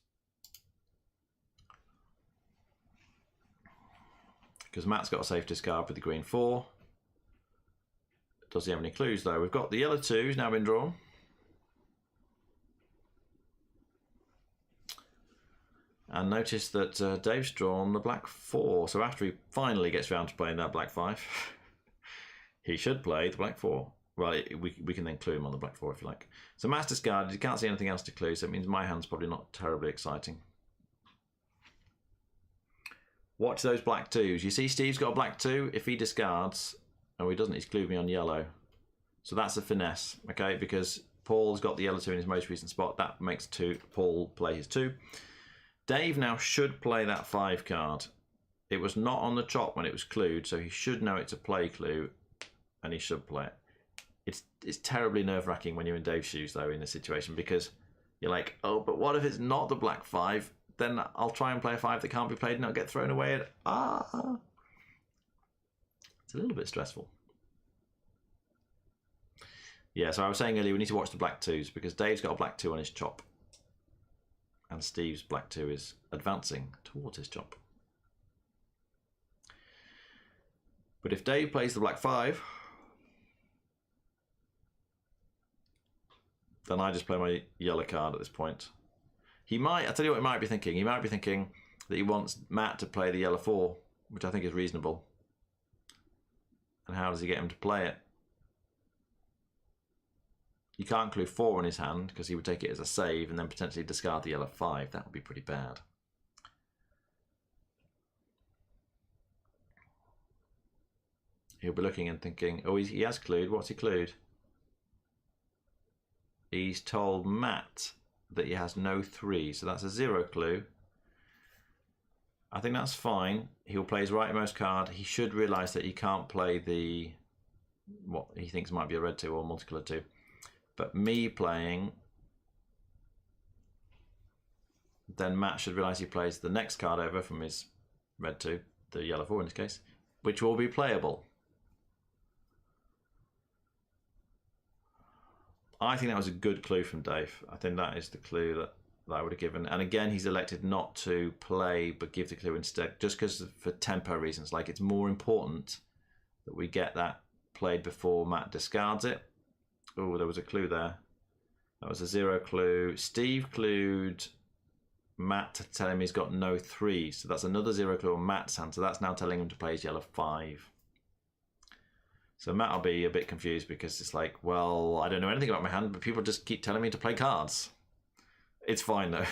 Because Matt's got a safe discard with the green 4. Does he have any clues though? We've got the yellow 2 who's now been drawn. And notice that Dave's drawn the black 4. So after he finally gets round to playing that black 5, he should play the black 4. Well, we can then clue him on the black 4 if you like. So Matt's discarded. You can't see anything else to clue, so it means my hand's probably not terribly exciting. Watch those black 2s. You see Steve's got a black 2. If he discards, oh, he doesn't, he's clued me on yellow. So that's a finesse, okay? Because Paul's got the yellow 2 in his most recent spot. That makes Paul play his 2. Dave now should play that 5 card. It was not on the chop when it was clued, so he should know it's a play clue, and he should play it. It's terribly nerve-wracking when you're in Dave's shoes, though, in this situation, because you're like, oh, but what if it's not the black 5? Then I'll try and play a 5 that can't be played and it'll get thrown away. It's a little bit stressful. Yeah, so I was saying earlier, we need to watch the black 2s because Dave's got a black 2 on his chop. And Steve's black 2 is advancing towards his chop. But if Dave plays the black 5, then I just play my yellow card at this point. He might, I'll tell you what he might be thinking. He might be thinking that he wants Matt to play the yellow 4, which I think is reasonable. And how does he get him to play it? You can't clue 4 on his hand because he would take it as a save and then potentially discard the yellow 5. That would be pretty bad. He'll be looking and thinking, oh, he has clued. What's he clued? He's told Matt that he has no 3, so that's a 0 clue. I think that's fine. He'll play his rightmost card. He should realise that he can't play the what he thinks might be a red 2 or multicolour 2. But me playing, then Matt should realise he plays the next card over from his red 2, the yellow 4 in this case, which will be playable. I think that was a good clue from Dave. I think that is the clue that I would have given. And again, he's elected not to play, but give the clue instead, just because for tempo reasons. Like, it's more important that we get that played before Matt discards it. Oh, there was a clue there. That was a 0 clue. Steve clued Matt to tell him he's got no 3. So that's another 0 clue on Matt's hand. So that's now telling him to play his yellow 5. So Matt will be a bit confused because it's like, well, I don't know anything about my hand, but people just keep telling me to play cards. It's fine though.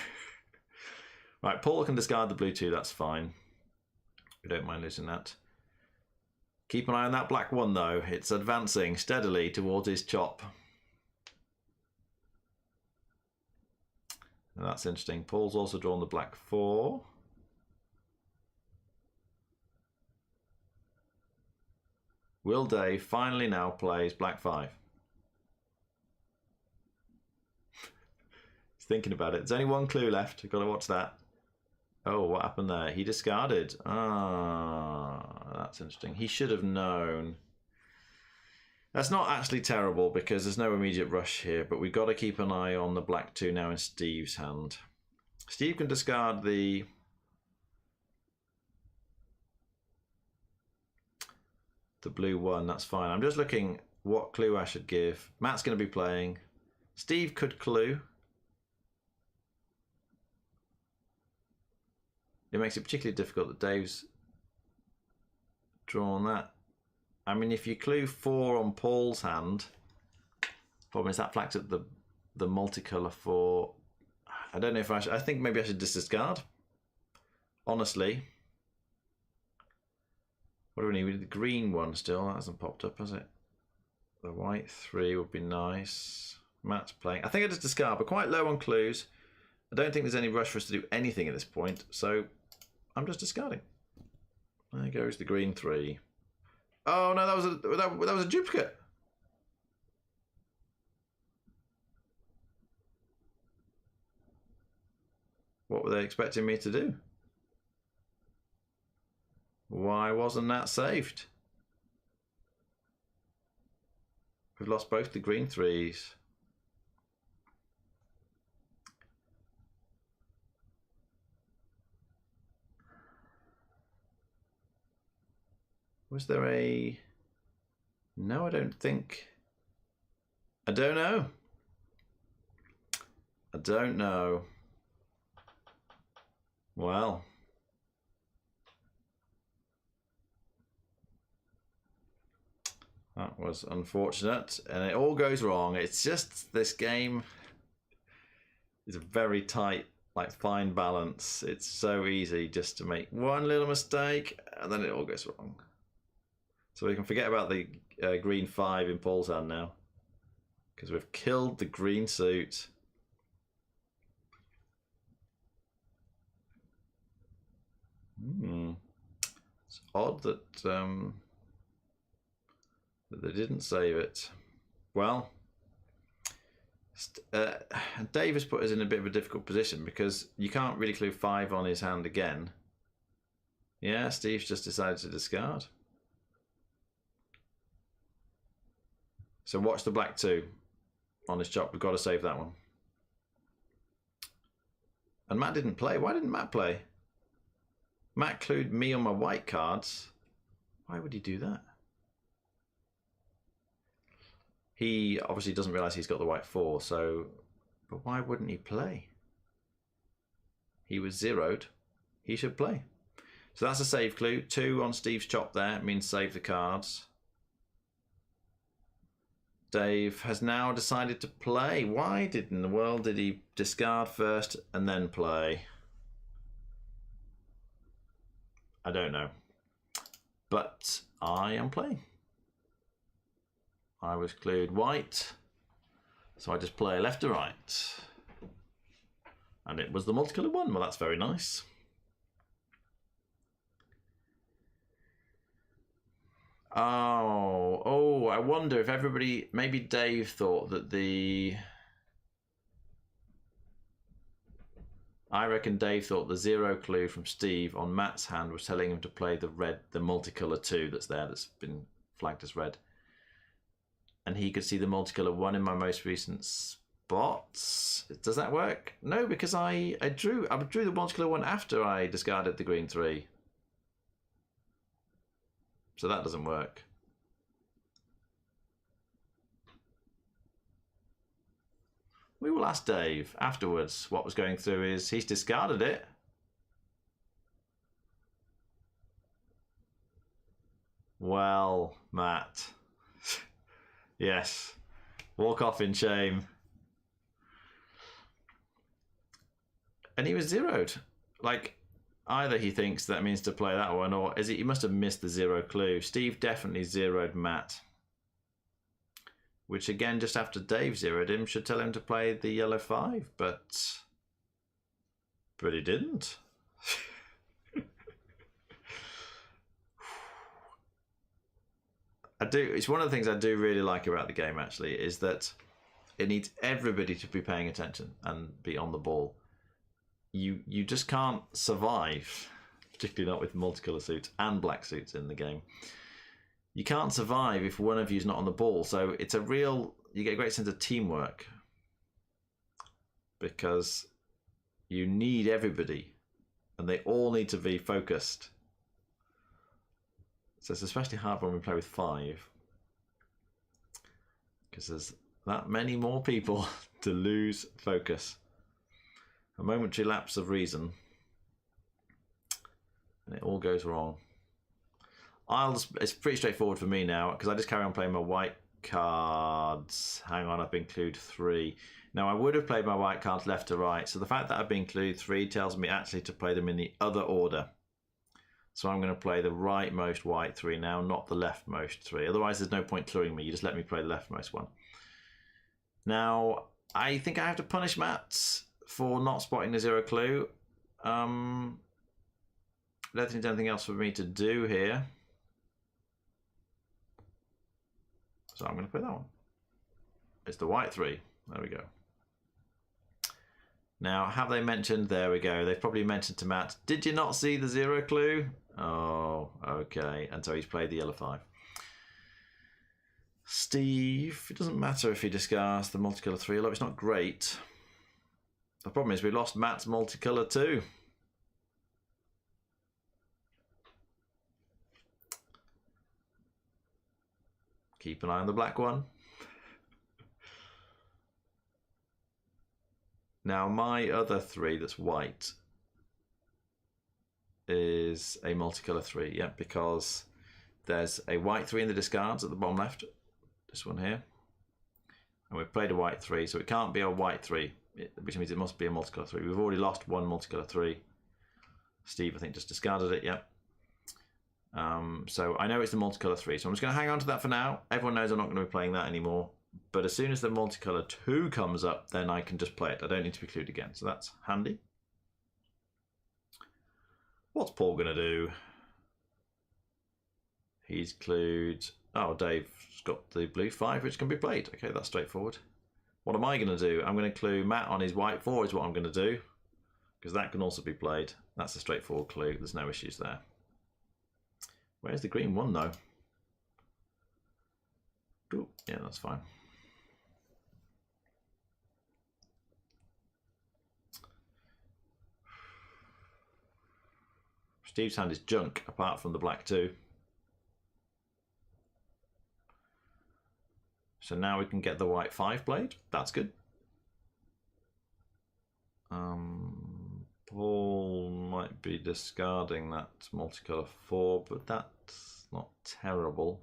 Right, Paul can discard the blue 2, that's fine. We don't mind losing that. Keep an eye on that black 1 though. It's advancing steadily towards his chop. And that's interesting. Paul's also drawn the black 4. Will Dave finally now plays black 5? He's thinking about it. There's only 1 clue left. We've got to watch that. Oh, what happened there? He discarded. Ah, that's interesting. He should have known. That's not actually terrible because there's no immediate rush here, but we've got to keep an eye on the black 2 now in Steve's hand. Steve can discard the blue 1, that's fine. I'm just looking what clue I should give. Matt's going to be playing. Steve could clue. It makes it particularly difficult that Dave's drawn that. I mean, if you clue 4 on Paul's hand, problem is that flags up the multicolour 4. I don't know if I should. I think maybe I should just discard. Honestly. What do we need? We need the green 1 still. That hasn't popped up, has it? The white 3 would be nice. Matt's playing. I think I just discard, but quite low on clues. I don't think there's any rush for us to do anything at this point, so I'm just discarding. There goes the green 3. Oh no, that was a duplicate. What were they expecting me to do? Why wasn't that saved? We've lost both the green 3s. Was there a... No, I don't think... I don't know. I don't know. Well... That was unfortunate, and it all goes wrong. It's just this game is a very tight, like fine balance. It's so easy just to make one little mistake, and then it all goes wrong. So we can forget about the green 5 in Paul's hand now, because we've killed the green suit. It's odd that they didn't save it. Well, Dave has put us in a bit of a difficult position because you can't really clue 5 on his hand again. Yeah, Steve's just decided to discard. So watch the black 2 on his chop. We've got to save that one. And Matt didn't play. Why didn't Matt play? Matt clued me on my white cards. Why would he do that? He obviously doesn't realise he's got the white 4, so... But why wouldn't he play? He was zeroed. He should play. So that's a save clue. 2 on Steve's chop there. It means save the cards. Dave has now decided to play. Why in the world did he discard first and then play? I don't know. But I am playing. I was clued white, so I just play left to right. And it was the multicoloured one. Well, that's very nice. Oh, I wonder if everybody, maybe Dave thought that I reckon Dave thought the 0 clue from Steve on Matt's hand was telling him to play the red, the multicolour 2 that's there, that's been flagged as red. And he could see the multicolour 1 in my most recent spots. Does that work? No, because I drew the multicolour 1 after I discarded the green 3. So that doesn't work. We will ask Dave afterwards what was going through his... He's discarded it. Well, Matt. Yes. Walk off in shame. And he was zeroed. Like, either he thinks that means to play that one, or is it he must have missed the 0 clue. Steve definitely zeroed Matt. Which again, just after Dave zeroed him, should tell him to play the yellow 5, but he didn't. It's one of the things I do really like about the game, actually, is that it needs everybody to be paying attention and be on the ball. You just can't survive, particularly not with multicolour suits and black suits in the game. You can't survive if one of you is not on the ball. So it's you get a great sense of teamwork because you need everybody and they all need to be focused. So it's especially hard when we play with 5 because there's that many more people to lose focus. A momentary lapse of reason and it all goes wrong. It's pretty straightforward for me now because I just carry on playing my white cards. Hang on, I've been clued 3. Now I would have played my white cards left to right, so the fact that I've been clued 3 tells me actually to play them in the other order. So I'm going to play the rightmost white 3 now, not the leftmost 3. Otherwise there's no point cluing me, you just let me play the leftmost one. Now, I think I have to punish Matt for not spotting the 0 clue. I don't think there's anything else for me to do here. So I'm going to play that one. It's the white 3. There we go. Now, have they mentioned? There we go. They've probably mentioned to Matt, did you not see the 0 clue? Oh, okay. And so he's played the yellow 5. Steve, it doesn't matter if he discards the multicolour 3, although it's not great. The problem is we lost Matt's multicolour too. Keep an eye on the black one. Now my other 3 that's white is a multicolour 3, yeah, because there's a white 3 in the discards at the bottom left, this one here, and we've played a white 3, so it can't be a white 3, which means it must be a multicolour 3. We've already lost one multicolour 3. Steve, I think, just discarded it, yeah. So I know it's the multicolour 3, so I'm just going to hang on to that for now. Everyone knows I'm not going to be playing that anymore. But as soon as the multicolour 2 comes up, then I can just play it. I don't need to be clued again, so that's handy. What's Paul going to do? He's clued... Oh, Dave's got the blue 5, which can be played. Okay, that's straightforward. What am I going to do? I'm going to clue Matt on his white 4 is what I'm going to do, because that can also be played. That's a straightforward clue. There's no issues there. Where's the green 1, though? Ooh, yeah, that's fine. Steve's hand is junk, apart from the black 2. So now we can get the white 5 played. That's good. Paul might be discarding that multicolour 4, but that's not terrible.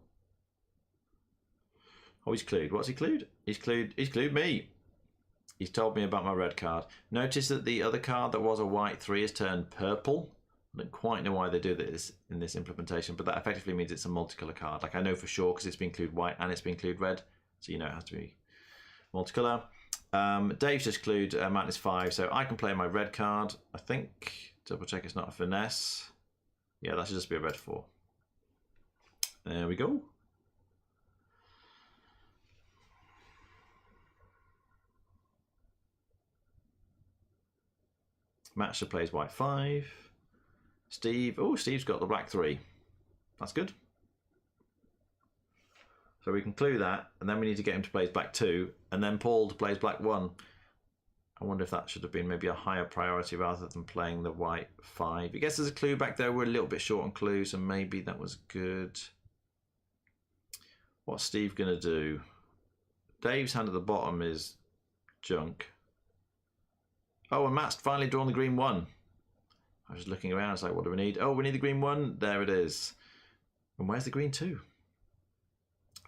Oh, he's clued. What's he clued? He's clued me. He's told me about my red card. Notice that the other card that was a white 3 has turned purple. I don't quite know why they do this in this implementation, but that effectively means it's a multicolour card. Like, I know for sure because it's been clued white and it's been clued red, so you know it has to be multicolour. Dave's just clued Matt 5, so I can play my red card. I think, double check it's not a finesse. Yeah, that should just be a red 4. There we go. Matt should play his white 5. Steve, oh, Steve's got the black 3. That's good. So we can clue that, and then we need to get him to play his black 2, and then Paul to play his black 1. I wonder if that should have been maybe a higher priority rather than playing the white 5. I guess there's a clue back there. We're a little bit short on clues, so maybe that was good. What's Steve going to do? Dave's hand at the bottom is junk. Oh, and Matt's finally drawn the green 1. I was looking around, it's like, what do we need? Oh, we need the green 1. There it is. And where's the green 2?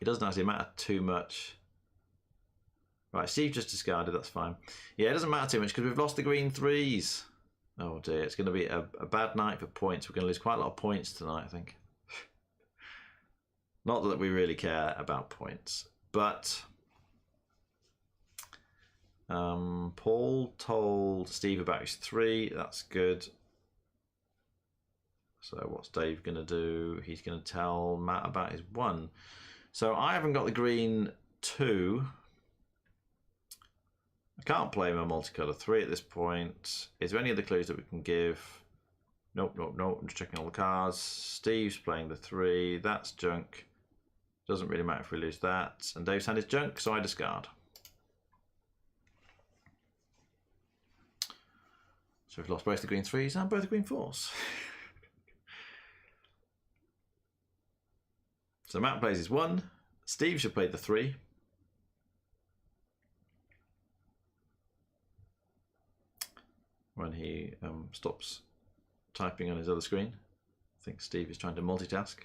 It doesn't actually matter too much. Right, Steve just discarded, that's fine. Yeah, it doesn't matter too much because we've lost the green 3s. Oh dear, it's going to be a bad night for points. We're going to lose quite a lot of points tonight, I think. Not that we really care about points, but Paul told Steve about his 3. That's good. So what's Dave going to do? He's going to tell Matt about his 1. So I haven't got the green 2. I can't play my multicolour 3 at this point. Is there any other clues that we can give? Nope, nope, nope. I'm just checking all the cards. Steve's playing the 3. That's junk. Doesn't really matter if we lose that. And Dave's hand is junk, so I discard. So we've lost both the green 3s and both the green 4s. So Matt plays his 1. Steve should play the 3. When he stops typing on his other screen. I think Steve is trying to multitask.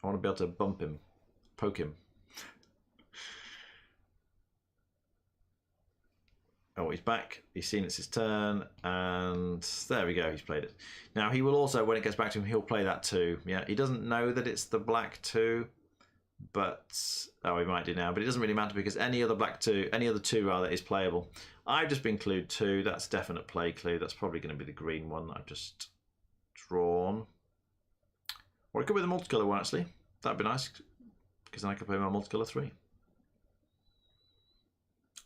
I want to be able to bump him, poke him. Oh, he's back. He's seen it's his turn, and there we go. He's played it. Now he will also, when it gets back to him, he'll play that 2. Yeah, he doesn't know that it's the black 2, but oh, he might do now. But it doesn't really matter because any other black 2, any other 2 rather, is playable. I've just been clued 2. That's definite play clue. That's probably going to be the green 1 that I've just drawn, or it could be the multicolour one actually. That'd be nice, because then I could play my multicolour 3.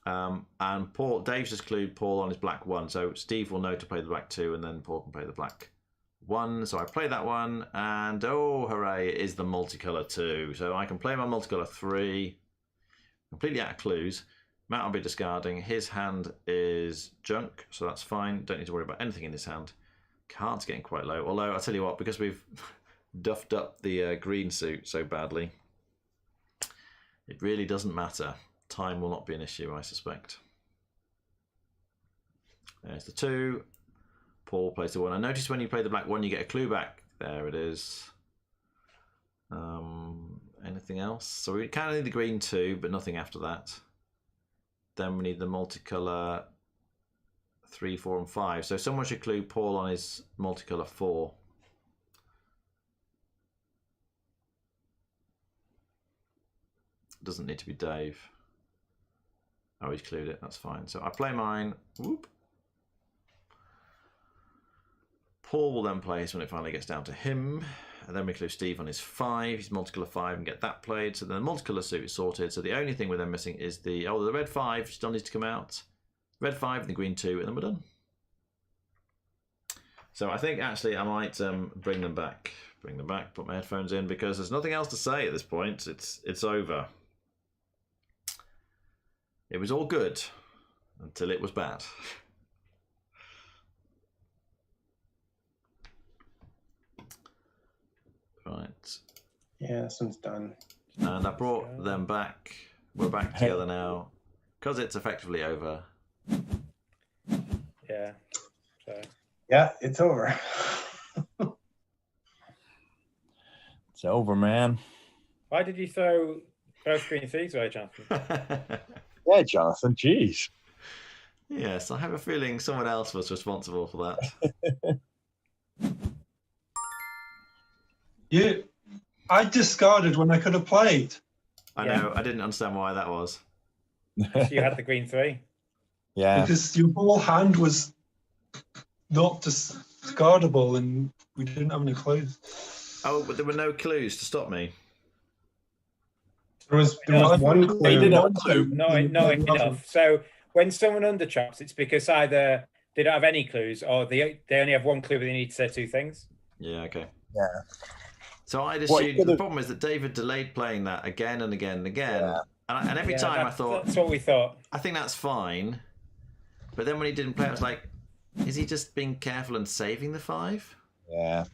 And Paul, Dave's just clued Paul on his black 1, so Steve will know to play the black 2, and then Paul can play the black 1. So I play that one, and oh hooray, it is the multicolour 2. So I can play my multicolour 3, completely out of clues. Matt will be discarding. His hand is junk, so that's fine. Don't need to worry about anything in his hand. Card's getting quite low, although I'll tell you what, because we've duffed up the green suit so badly, it really doesn't matter. Time will not be an issue, I suspect. There's the 2. Paul plays the 1. I noticed when you play the black 1, you get a clue back. There it is. Anything else? So we kind of need the green 2, but nothing after that. Then we need the multicolour 3, 4, and 5. So someone should clue Paul on his multicolour 4. Doesn't need to be Dave. Oh, he's clued it. That's fine. So I play mine. Whoop. Paul will then play his when it finally gets down to him. And then we clue Steve on his 5. He's multicolour 5 and get that played. So then the multicolour suit is sorted. So the only thing we're then missing is the red 5 still needs to come out. Red 5 and the green 2, and then we're done. So I think actually I might bring them back. Put my headphones in, because there's nothing else to say at this point. It's over. It was all good until it was bad. Right. Yeah, this one's done. And I brought them back. We're back together now, because it's effectively over. Yeah. So. Yeah, it's over. It's over, man. Why did you throw both green thieves away, Jonathan? Yeah, Jonathan. Jeez. Yes, I have a feeling someone else was responsible for that. I discarded when I could have played. I know. I didn't understand why that was. So you had the green 3. Yeah. Because your whole hand was not discardable and we didn't have any clues. Oh, but there were no clues to stop me. There was one clue. He did have a clue. Not enough. So when someone underchops, it's because either they don't have any clues or they only have one clue, but they need to say 2 things. Yeah, okay. Yeah. So I'd Well, assumed the problem is that David delayed playing that again and again and again. Yeah. And every time I thought, that's what we thought. I think that's fine. But then when he didn't play, I was like, is he just being careful and saving the 5? Yeah.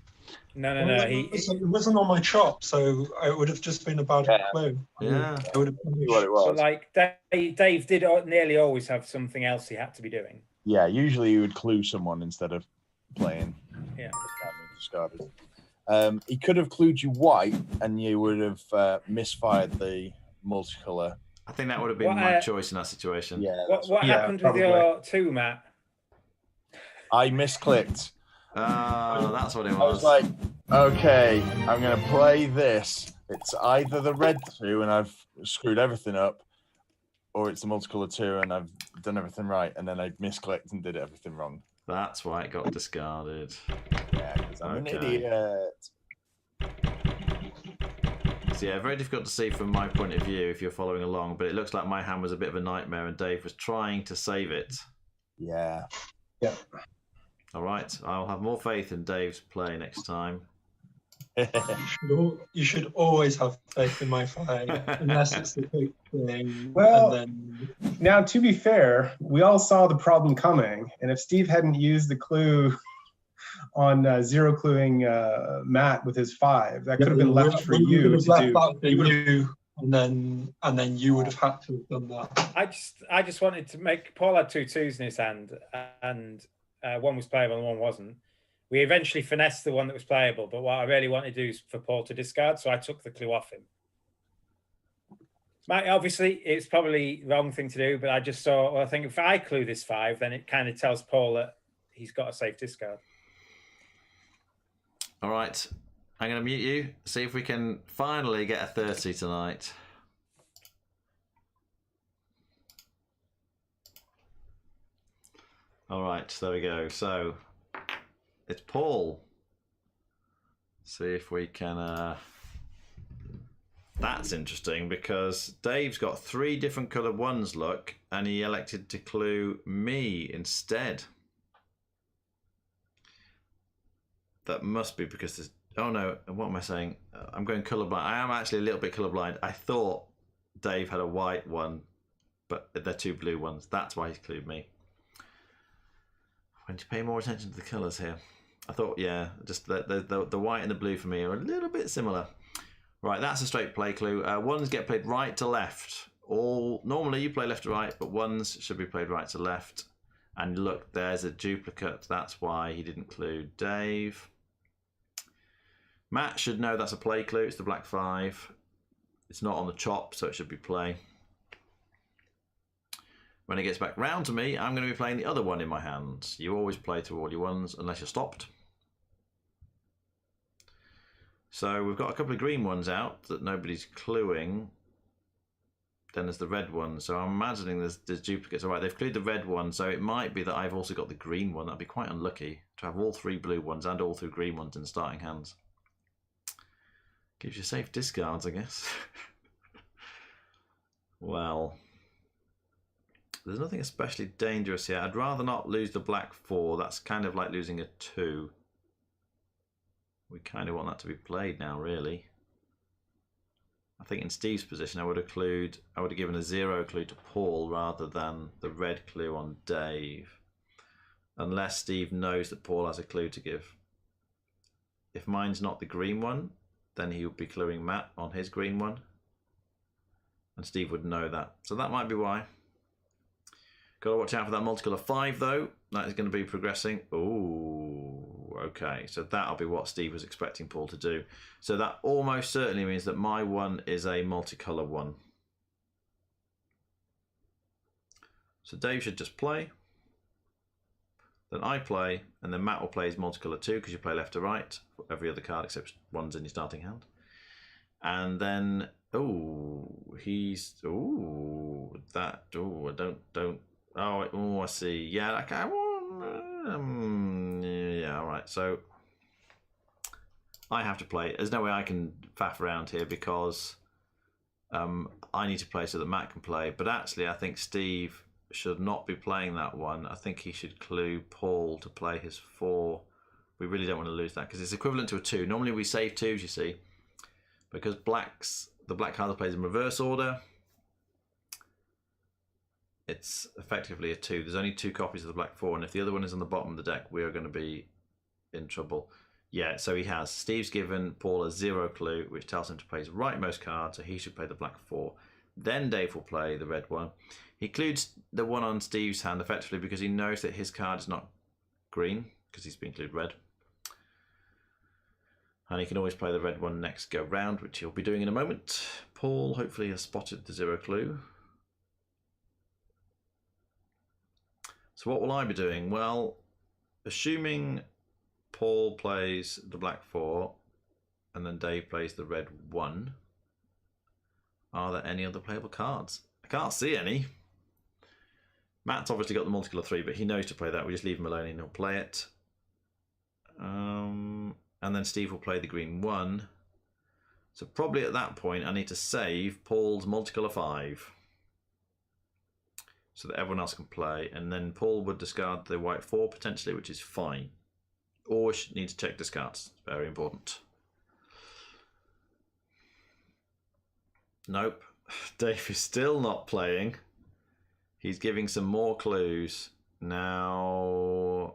No. It wasn't on my chop, so it would have just been a bad clue. Yeah. I would have What it was. But like Dave did nearly always have something else he had to be doing. Yeah, usually you would clue someone instead of playing. Yeah. Discarded. He could have clued you white, and you would have misfired the multicolour. I think that would have been my choice in that situation. Yeah. What happened with your 2, Matt? I misclicked. That's what it was. I was like, okay, I'm going to play this. It's either the red 2 and I've screwed everything up, or it's the multicolour 2 and I've done everything right, and then I misclicked and did everything wrong. That's why it got discarded. Yeah, because I'm an idiot. So yeah, very difficult to see from my point of view if you're following along, but it looks like my hand was a bit of a nightmare and Dave was trying to save it. Yeah. Yeah. All right, I'll have more faith in Dave's play next time. You should always have faith in my 5, unless it's the quick thing. Well, and then... now, to be fair, we all saw the problem coming, and if Steve hadn't used the clue on zero cluing Matt with his 5, that could have been left for you to do. And then you would have had to have done that. I just wanted to make Paul had 2 2s in his hand, and one was playable and one wasn't. We eventually finessed the one that was playable, but what I really wanted to do is for Paul to discard, so I took the clue off him. Obviously, it's probably the wrong thing to do, but I just thought, well, I think if I clue this 5, then it kind of tells Paul that he's got a safe discard. All right, I'm going to mute you, see if we can finally get a 30 tonight. All right, there we go. So it's Paul. See if we can That's interesting because Dave's got 3 different coloured ones, look, and he elected to clue me instead. That must be because there's... Oh no, what am I saying? I'm going colourblind. I am actually a little bit colourblind. I thought Dave had a white one, but they're 2 blue ones. That's why he's clued me. When you pay more attention to the colours here. I thought, yeah, just the white and the blue for me are a little bit similar. Right, that's a straight play clue. Ones get played right to left. Normally you play left to right, but ones should be played right to left. And look, there's a duplicate. That's why he didn't clue Dave. Matt should know that's a play clue. It's the black 5. It's not on the chop, so it should be play. When it gets back round to me, I'm going to be playing the other one in my hand. You always play to all your ones unless you're stopped. So we've got a couple of green ones out that nobody's cluing. Then there's the red one. So I'm imagining there's duplicates. All right, they've clued the red one, so it might be that I've also got the green one. That'd be quite unlucky to have all 3 blue ones and all 3 green ones in starting hands. Gives you safe discards, I guess. Well, there's nothing especially dangerous here. I'd rather not lose the black 4. That's kind of like losing a 2. We kind of want that to be played now, really. I think in Steve's position, I would have given a 0 clue to Paul rather than the red clue on Dave. Unless Steve knows that Paul has a clue to give. If mine's not the green one, then he would be cluing Matt on his green one. And Steve would know that. So that might be why. Got to watch out for that multicolour 5 though. That is going to be progressing. Ooh, okay. So that'll be what Steve was expecting Paul to do. So that almost certainly means that my one is a multicolour 1. So Dave should just play. Then I play, and then Matt will play his multicolour 2 because you play left to right for every other card except ones in your starting hand. And then, I see. Yeah, okay. Yeah, all right. So I have to play. There's no way I can faff around here because I need to play so that Matt can play. But actually, I think Steve should not be playing that one. I think he should clue Paul to play his 4. We really don't want to lose that because it's equivalent to a 2. Normally we save 2s, you see, because the black card plays in reverse order. It's effectively a 2. There's only 2 copies of the black 4, and if the other one is on the bottom of the deck, we are going to be in trouble. Yeah, so he has. Steve's given Paul a 0 clue, which tells him to play his rightmost card, so he should play the black 4. Then Dave will play the red one. He clues the one on Steve's hand effectively because he knows that his card is not green because he's been clued red. And he can always play the red one next go round, which he'll be doing in a moment. Paul hopefully has spotted the 0 clue. So what will I be doing? Well, assuming Paul plays the black 4 and then Dave plays the red 1, are there any other playable cards? I can't see any. Matt's obviously got the multicolour 3, but he knows to play that. We just leave him alone and he'll play it. And then Steve will play the green 1. So probably at that point I need to save Paul's multicolour 5 so that everyone else can play. And then Paul would discard the white 4 potentially, which is fine. Always need to check discards. It's very important. Nope. Dave is still not playing. He's giving some more clues. Now,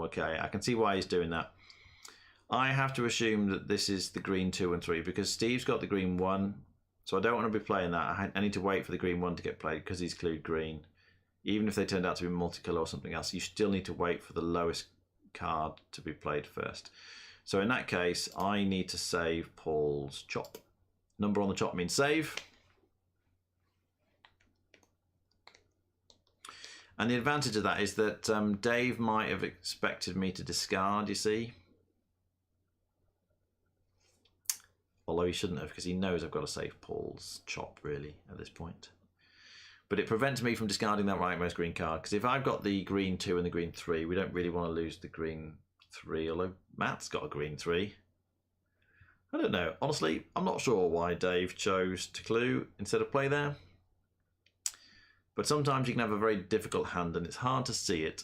okay, I can see why he's doing that. I have to assume that this is the green 2 and 3 because Steve's got the green 1, so I don't want to be playing that. I need to wait for the green 1 to get played because he's clued green. Even if they turned out to be multicolour or something else, you still need to wait for the lowest card to be played first. So in that case, I need to save Paul's chop. Number on the chop means save. And the advantage of that is that Dave might have expected me to discard, you see. Although he shouldn't have, because he knows I've got to save Paul's chop, really, at this point. But it prevents me from discarding that rightmost green card, because if I've got the green 2 and the green 3, we don't really want to lose the green 3, although Matt's got a green 3. I don't know. Honestly, I'm not sure why Dave chose to clue instead of play there. But sometimes you can have a very difficult hand and it's hard to see it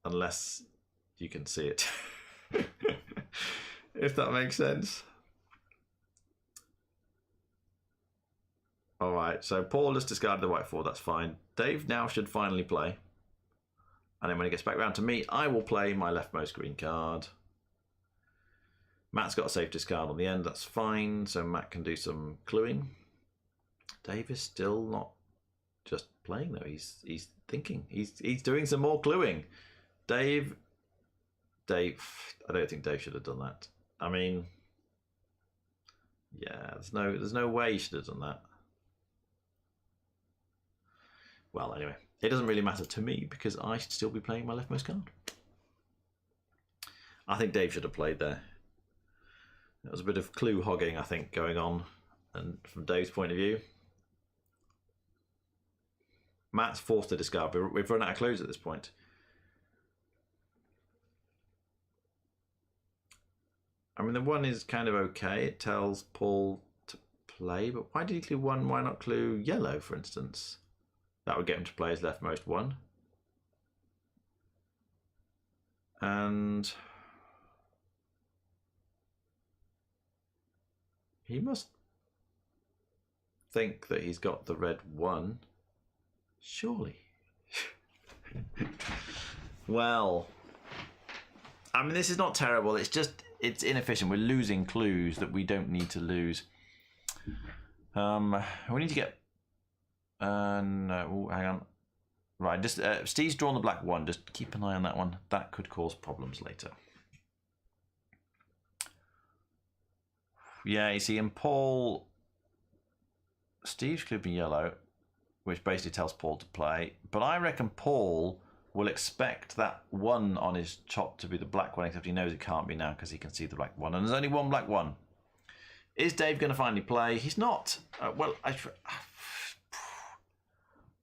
unless you can see it. If that makes sense. Alright, so Paul has discarded the white 4, that's fine. Dave now should finally play. And then when he gets back round to me, I will play my leftmost green card. Matt's got a safe discard on the end, that's fine. So Matt can do some cluing. Dave is still not just playing though, he's thinking. He's doing some more cluing. Dave, I don't think Dave should have done that. I mean, yeah, there's no way he should have done that. Well, anyway, it doesn't really matter to me because I should still be playing my leftmost card. I think Dave should have played there. There was a bit of clue hogging, I think, going on, and from Dave's point of view. Matt's forced to discard. We've run out of clues at this point. I mean, the 1 is kind of okay. It tells Paul to play, but why did he clue 1? Why not clue yellow, for instance? That would get him to play his leftmost 1. And he must think that he's got the red 1. Surely. Well, I mean, this is not terrible. It's just, it's inefficient. We're losing clues that we don't need to lose. We need to get... no, hang on. Right, just Steve's drawn the black 1. Just keep an eye on that one. That could cause problems later. Yeah, you see, in Paul... Steve's clued me yellow, which basically tells Paul to play. But I reckon Paul will expect that 1 on his chop to be the black 1, except he knows it can't be now because he can see the black 1. And there's only 1 black 1. Is Dave going to finally play? He's not. Well,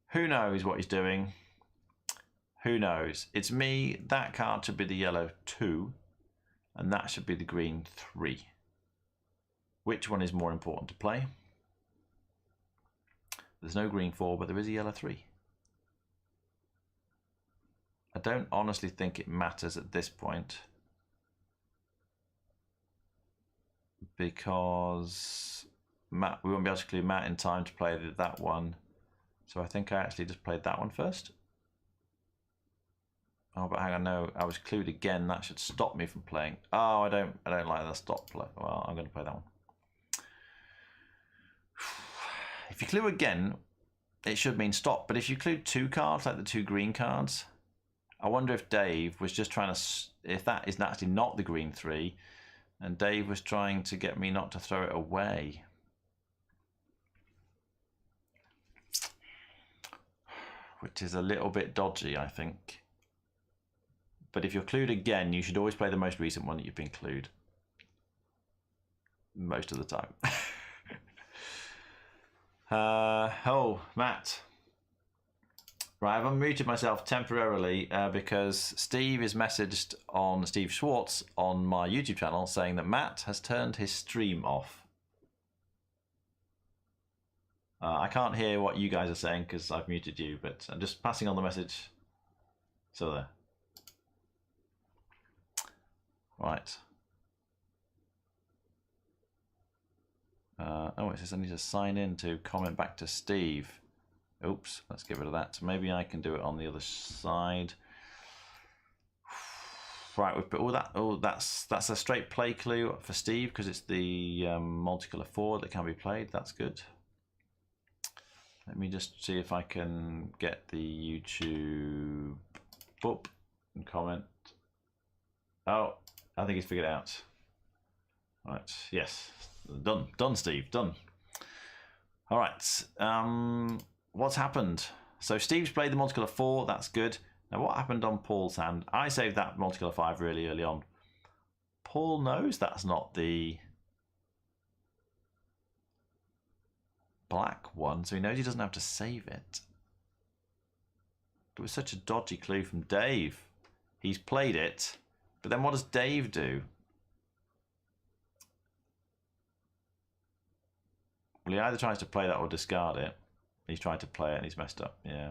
who knows what he's doing? Who knows? It's me. That card should be the yellow 2, and that should be the green 3. Which one is more important to play? There's no green 4, but there is a yellow 3. I don't honestly think it matters at this point, because Matt, we won't be able to clue Matt in time to play that 1. So I think I actually just played that 1 first. Oh, but hang on, no, I was clued again. That should stop me from playing. Oh, I don't like that stop play. Well, I'm going to play that 1. If you clue again, it should mean stop. But if you clue 2 cards, like the 2 green cards, I wonder if Dave was just trying to, if that is actually not the green 3, and Dave was trying to get me not to throw it away. Which is a little bit dodgy, I think. But if you're clued again, you should always play the most recent one that you've been clued. Most of the time. Oh, Matt. Right, I've unmuted myself temporarily because Steve is messaged on Steve Schwartz on my YouTube channel saying that Matt has turned his stream off. I can't hear what you guys are saying because I've muted you, but I'm just passing on the message. So there. Right. Oh, it says I need to sign in to comment back to Steve. Oops, let's get rid of that. Maybe I can do it on the other side. Right, we've put all that. Oh, that's a straight play clue for Steve because it's the multicolour 4 that can be played. That's good. Let me just see if I can get the YouTube up and comment. Oh, I think he's figured it out. Right, yes, done, Steve, done. All right, what's happened? So Steve's played the multicolour 4, that's good. Now what happened on Paul's hand? I saved that multicolour 5 really early on. Paul knows that's not the black one, so he knows he doesn't have to save it. It was such a dodgy clue from Dave. He's played it, but then what does Dave do? Well, he either tries to play that or discard it. He's tried to play it and he's messed up. Yeah.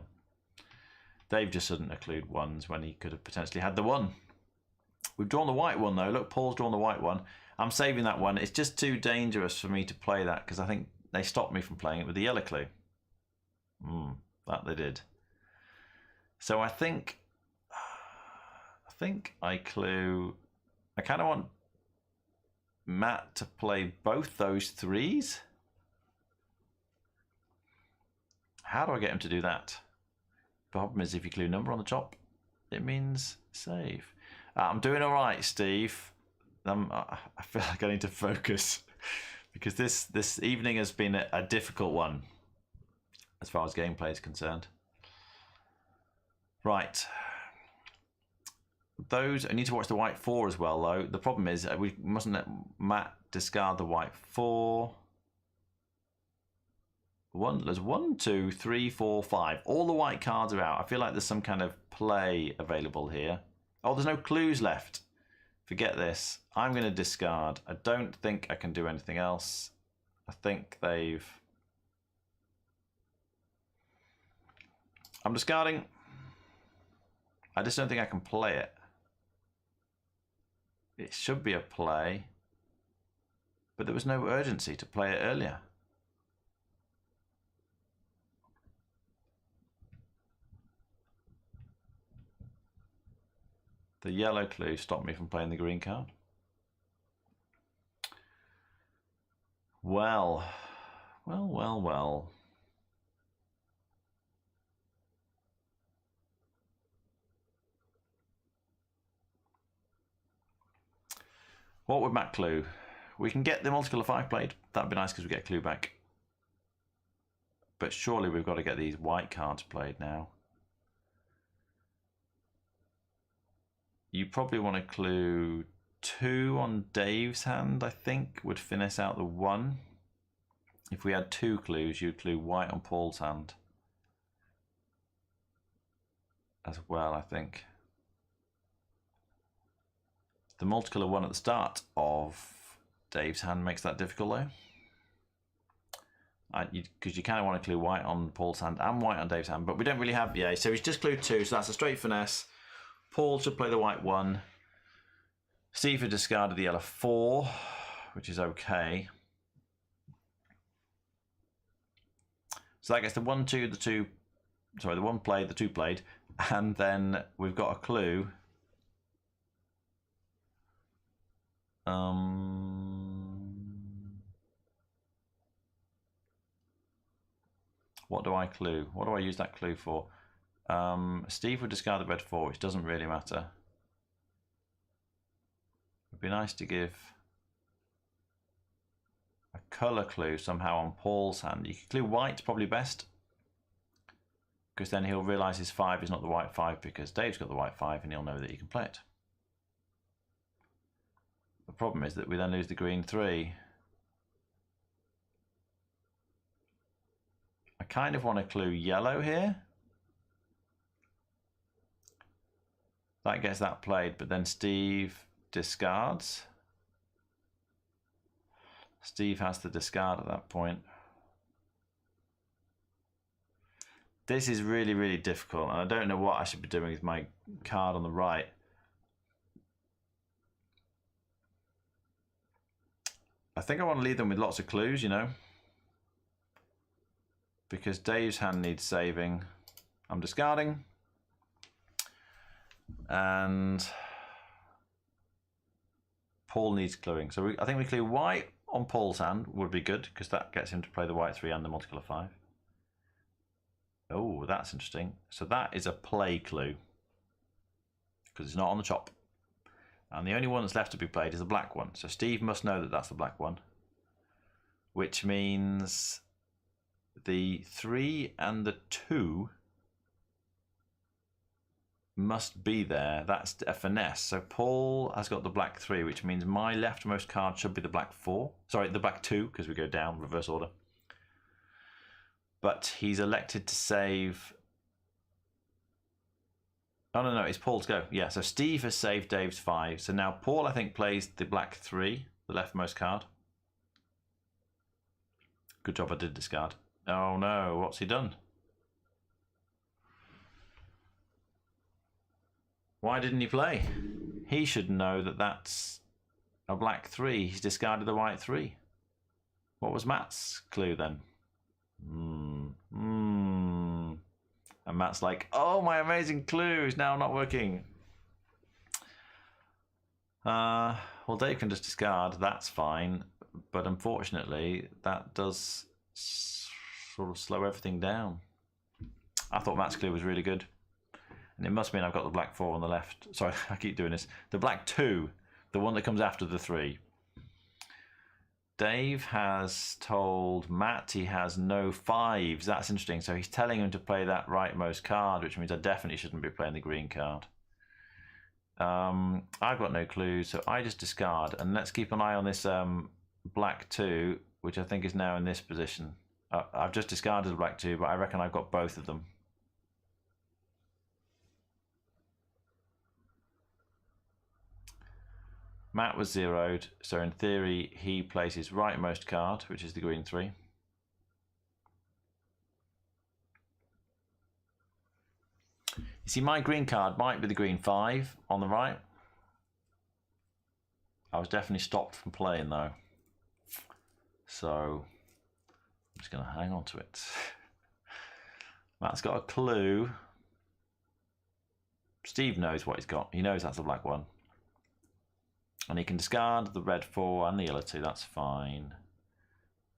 Dave just didn't include ones when he could have potentially had the one. We've drawn the white one though. Look, Paul's drawn the white one. I'm saving that one. It's just too dangerous for me to play that because I think they stopped me from playing it with the yellow clue. That they did. So I think I clue. I kind of want Matt to play both those threes. How do I get him to do that? The problem is if you clue number on the top, it means save. I'm doing all right, Steve. I feel like I need to focus because this evening has been a difficult one as far as gameplay is concerned. Right. I need to watch the white 4 as well, though. The problem is we mustn't let Matt discard the white 4. There's 1, 2, 3, 4, 5. All the white cards are out. I feel like there's some kind of play available here. Oh, there's no clues left. Forget this. I'm going to discard. I don't think I can do anything else. I think they've... I'm discarding. I just don't think I can play it. It should be a play. But there was no urgency to play it earlier. The yellow clue stopped me from playing the green card. Well. What would Matt clue? We can get the multicolour 5 played. That'd be nice because we get a clue back. But surely we've got to get these white cards played now. You probably want to clue 2 on Dave's hand, I think, would finish out the 1. If we had 2 clues, you'd clue white on Paul's hand as well, I think. The multicolour 1 at the start of Dave's hand makes that difficult, though. Because you kind of want to clue white on Paul's hand and white on Dave's hand, but we don't really have, yeah, so he's just clued 2, so that's a straight finesse. Paul should play the white 1. Steve had discarded the yellow 4, which is okay. So that gets the 1, 2, the 2, sorry, the 1 played, the 2 played, and then we've got a clue. What do I clue? What do I use that clue for? Steve would discard the red 4, which doesn't really matter. It'd be nice to give a colour clue somehow on Paul's hand. You could clue white, probably best, because then he'll realise his 5 is not the white 5 because Dave's got the white 5 and he'll know that he can play it. The problem is that we then lose the green 3. I kind of want to clue yellow here. That gets that played, but then Steve discards. Steve has to discard at that point. This is really, really difficult, and I don't know what I should be doing with my card on the right. I think I want to leave them with lots of clues, you know, because Dave's hand needs saving. I'm discarding. And Paul needs cluing. So I think we clue white on Paul's hand would be good because that gets him to play the white 3 and the multicolour 5. Oh, that's interesting. So that is a play clue because it's not on the top. And the only one that's left to be played is the black one. So Steve must know that that's the black one, which means the 3 and the 2 must be there. That's a finesse. So Paul has got the black 3, which means my leftmost card should be the black 4. Sorry, the black 2, because we go down, reverse order. But he's elected to save... Oh, no, it's Paul's go. Yeah, so Steve has saved Dave's 5. So now Paul, I think, plays the black 3, the leftmost card. Good job I did discard. Oh no, what's he done? Why didn't he play? He should know that that's a black 3. He's discarded the white 3. What was Matt's clue then? And Matt's like, oh, my amazing clue is now not working. Well, Dave can just discard. That's fine. But unfortunately, that does sort of slow everything down. I thought Matt's clue was really good. And it must mean I've got the black 4 on the left. Sorry, I keep doing this. The black 2, the one that comes after the 3. Dave has told Matt he has no 5s. That's interesting. So he's telling him to play that rightmost card, which means I definitely shouldn't be playing the green card. I've got no clue, so I just discard. And let's keep an eye on this black 2, which I think is now in this position. I've just discarded the black 2, but I reckon I've got both of them. Matt was zeroed, so in theory he plays his rightmost card, which is the green 3. You see, my green card might be the green 5 on the right. I was definitely stopped from playing though, so I'm just going to hang on to it. Matt's got a clue. Steve knows what he's got. He knows that's a black 1. And he can discard the red 4 and the yellow 2, that's fine.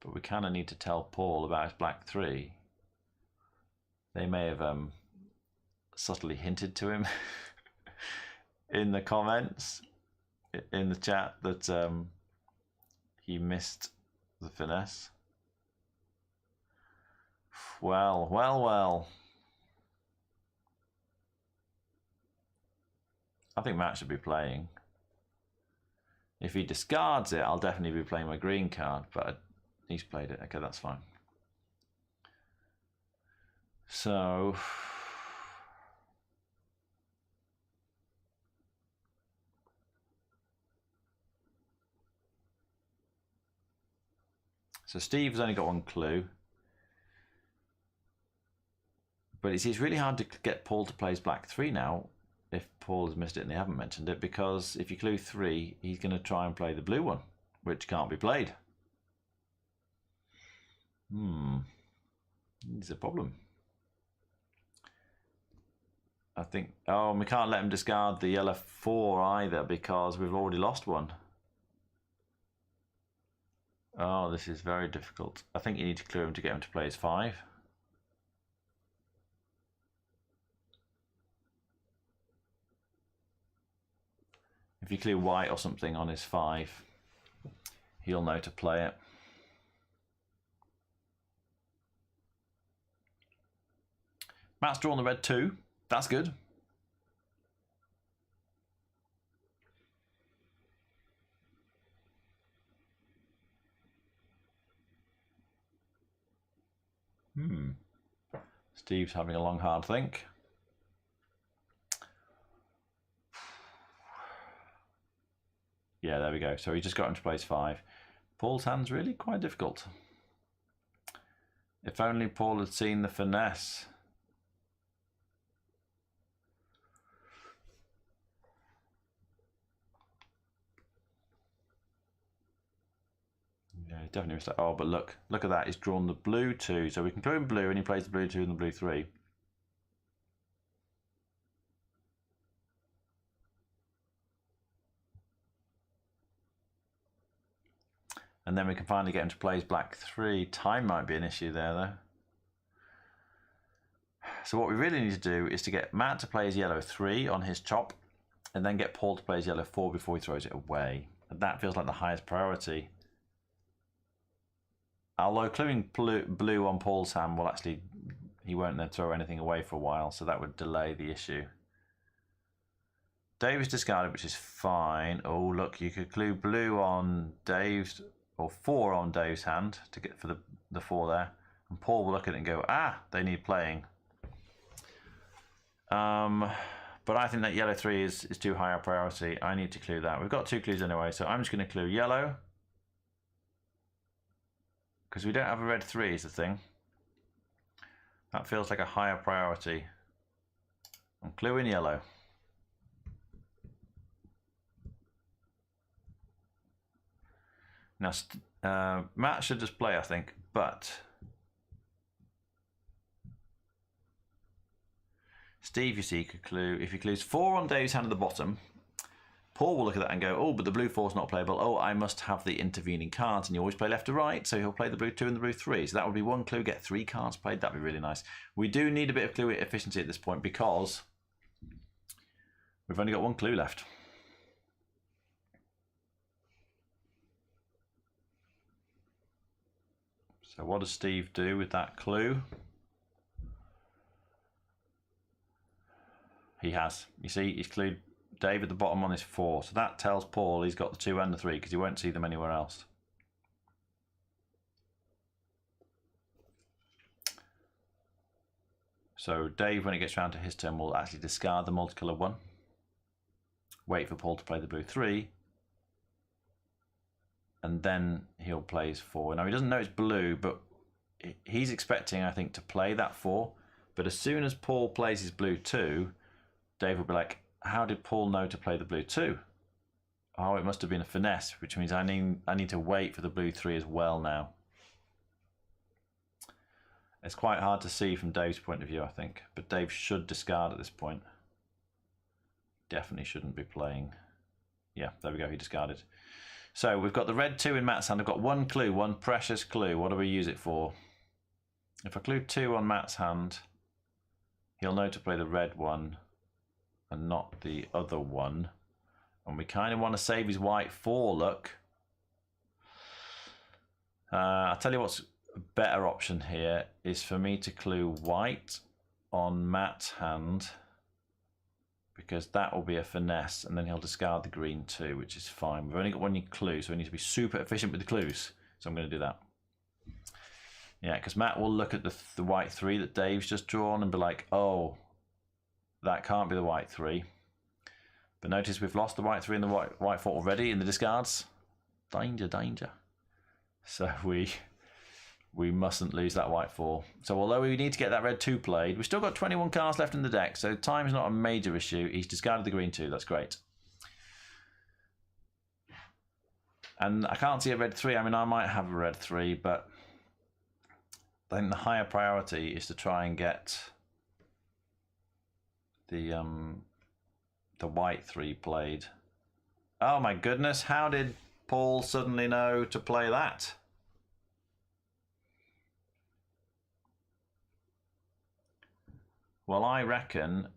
But we kind of need to tell Paul about his black 3. They may have subtly hinted to him in the comments, in the chat, that he missed the finesse. Well, well, well. I think Matt should be playing. If he discards it, I'll definitely be playing my green card, but he's played it. Okay, that's fine. So Steve's only got 1 clue. But it's really hard to get Paul to play his black 3 now, if Paul has missed it and they haven't mentioned it, because if you clue 3, he's going to try and play the blue 1, which can't be played. It's a problem. I think, oh, we can't let him discard the yellow 4 either, because we've already lost 1. Oh, this is very difficult. I think you need to clue him to get him to play his 5. If you clue white or something on his 5, he'll know to play it. Matt's drawn the red 2. That's good. Steve's having a long, hard think. Yeah, there we go. So he just got him to play his 5. Paul's hand's really quite difficult. If only Paul had seen the finesse. Yeah, he definitely missed that. Oh, but look at that. He's drawn the blue 2. So we can clue him blue and he plays the blue 2 and the blue 3. And then we can finally get him to play his black 3. Time might be an issue there, though. So what we really need to do is to get Matt to play his yellow 3 on his chop, and then get Paul to play his yellow 4 before he throws it away. And that feels like the highest priority. Although cluing blue on Paul's hand will actually, he won't then throw anything away for a while, so that would delay the issue. Dave's discarded, which is fine. Oh, look, you could clue blue on Dave's, or 4 on Dave's hand to get for the 4 there. And Paul will look at it and go, ah, they need playing. But I think that yellow 3 is too high a priority. I need to clue that. We've got 2 clues anyway, so I'm just going to clue yellow. Because we don't have a red 3 is the thing. That feels like a higher priority. And clue in yellow. Now, Matt should just play, I think, but Steve, you see, could clue. If he clues 4 on Dave's hand at the bottom, Paul will look at that and go, oh, but the blue 4 is not playable. Oh, I must have the intervening cards, and you always play left to right, so he'll play the blue 2 and the blue 3. So that would be 1 clue, get 3 cards played. That'd be really nice. We do need a bit of clue efficiency at this point because we've only got 1 clue left. So what does Steve do with that clue? He has. You see, he's clued Dave at the bottom on his 4. So that tells Paul he's got the 2 and the 3 because he won't see them anywhere else. So Dave, when it gets round to his turn, will actually discard the multicolour 1. Wait for Paul to play the blue 3. And then he'll play his 4. Now he doesn't know it's blue, but he's expecting, I think, to play that 4. But as soon as Paul plays his blue 2, Dave will be like, how did Paul know to play the blue 2? Oh, it must have been a finesse, which means I need to wait for the blue 3 as well now. It's quite hard to see from Dave's point of view, I think. But Dave should discard at this point. Definitely shouldn't be playing. Yeah, there we go, he discarded. So we've got the red 2 in Matt's hand. I've got 1 clue, 1 precious clue. What do we use it for? If I clue 2 on Matt's hand, he'll know to play the red 1 and not the other 1. And we kind of want to save his white 4 look. I'll tell you what's a better option here is for me to clue white on Matt's hand, because that will be a finesse, and then he'll discard the green 2, which is fine. We've only got 1 clue, so we need to be super efficient with the clues. So I'm going to do that. Yeah, because Matt will look at the white 3 that Dave's just drawn and be like, oh, that can't be the white 3. But notice we've lost the white 3 and the white 4 already in the discards. Danger, danger. So we mustn't lose that white 4. So although we need to get that red 2 played, we've still got 21 cards left in the deck, so time's not a major issue. He's discarded the green 2, that's great. And I can't see a red 3. I mean, I might have a red 3, but I think the higher priority is to try and get the white 3 played. Oh my goodness, how did Paul suddenly know to play that? Well, I reckon,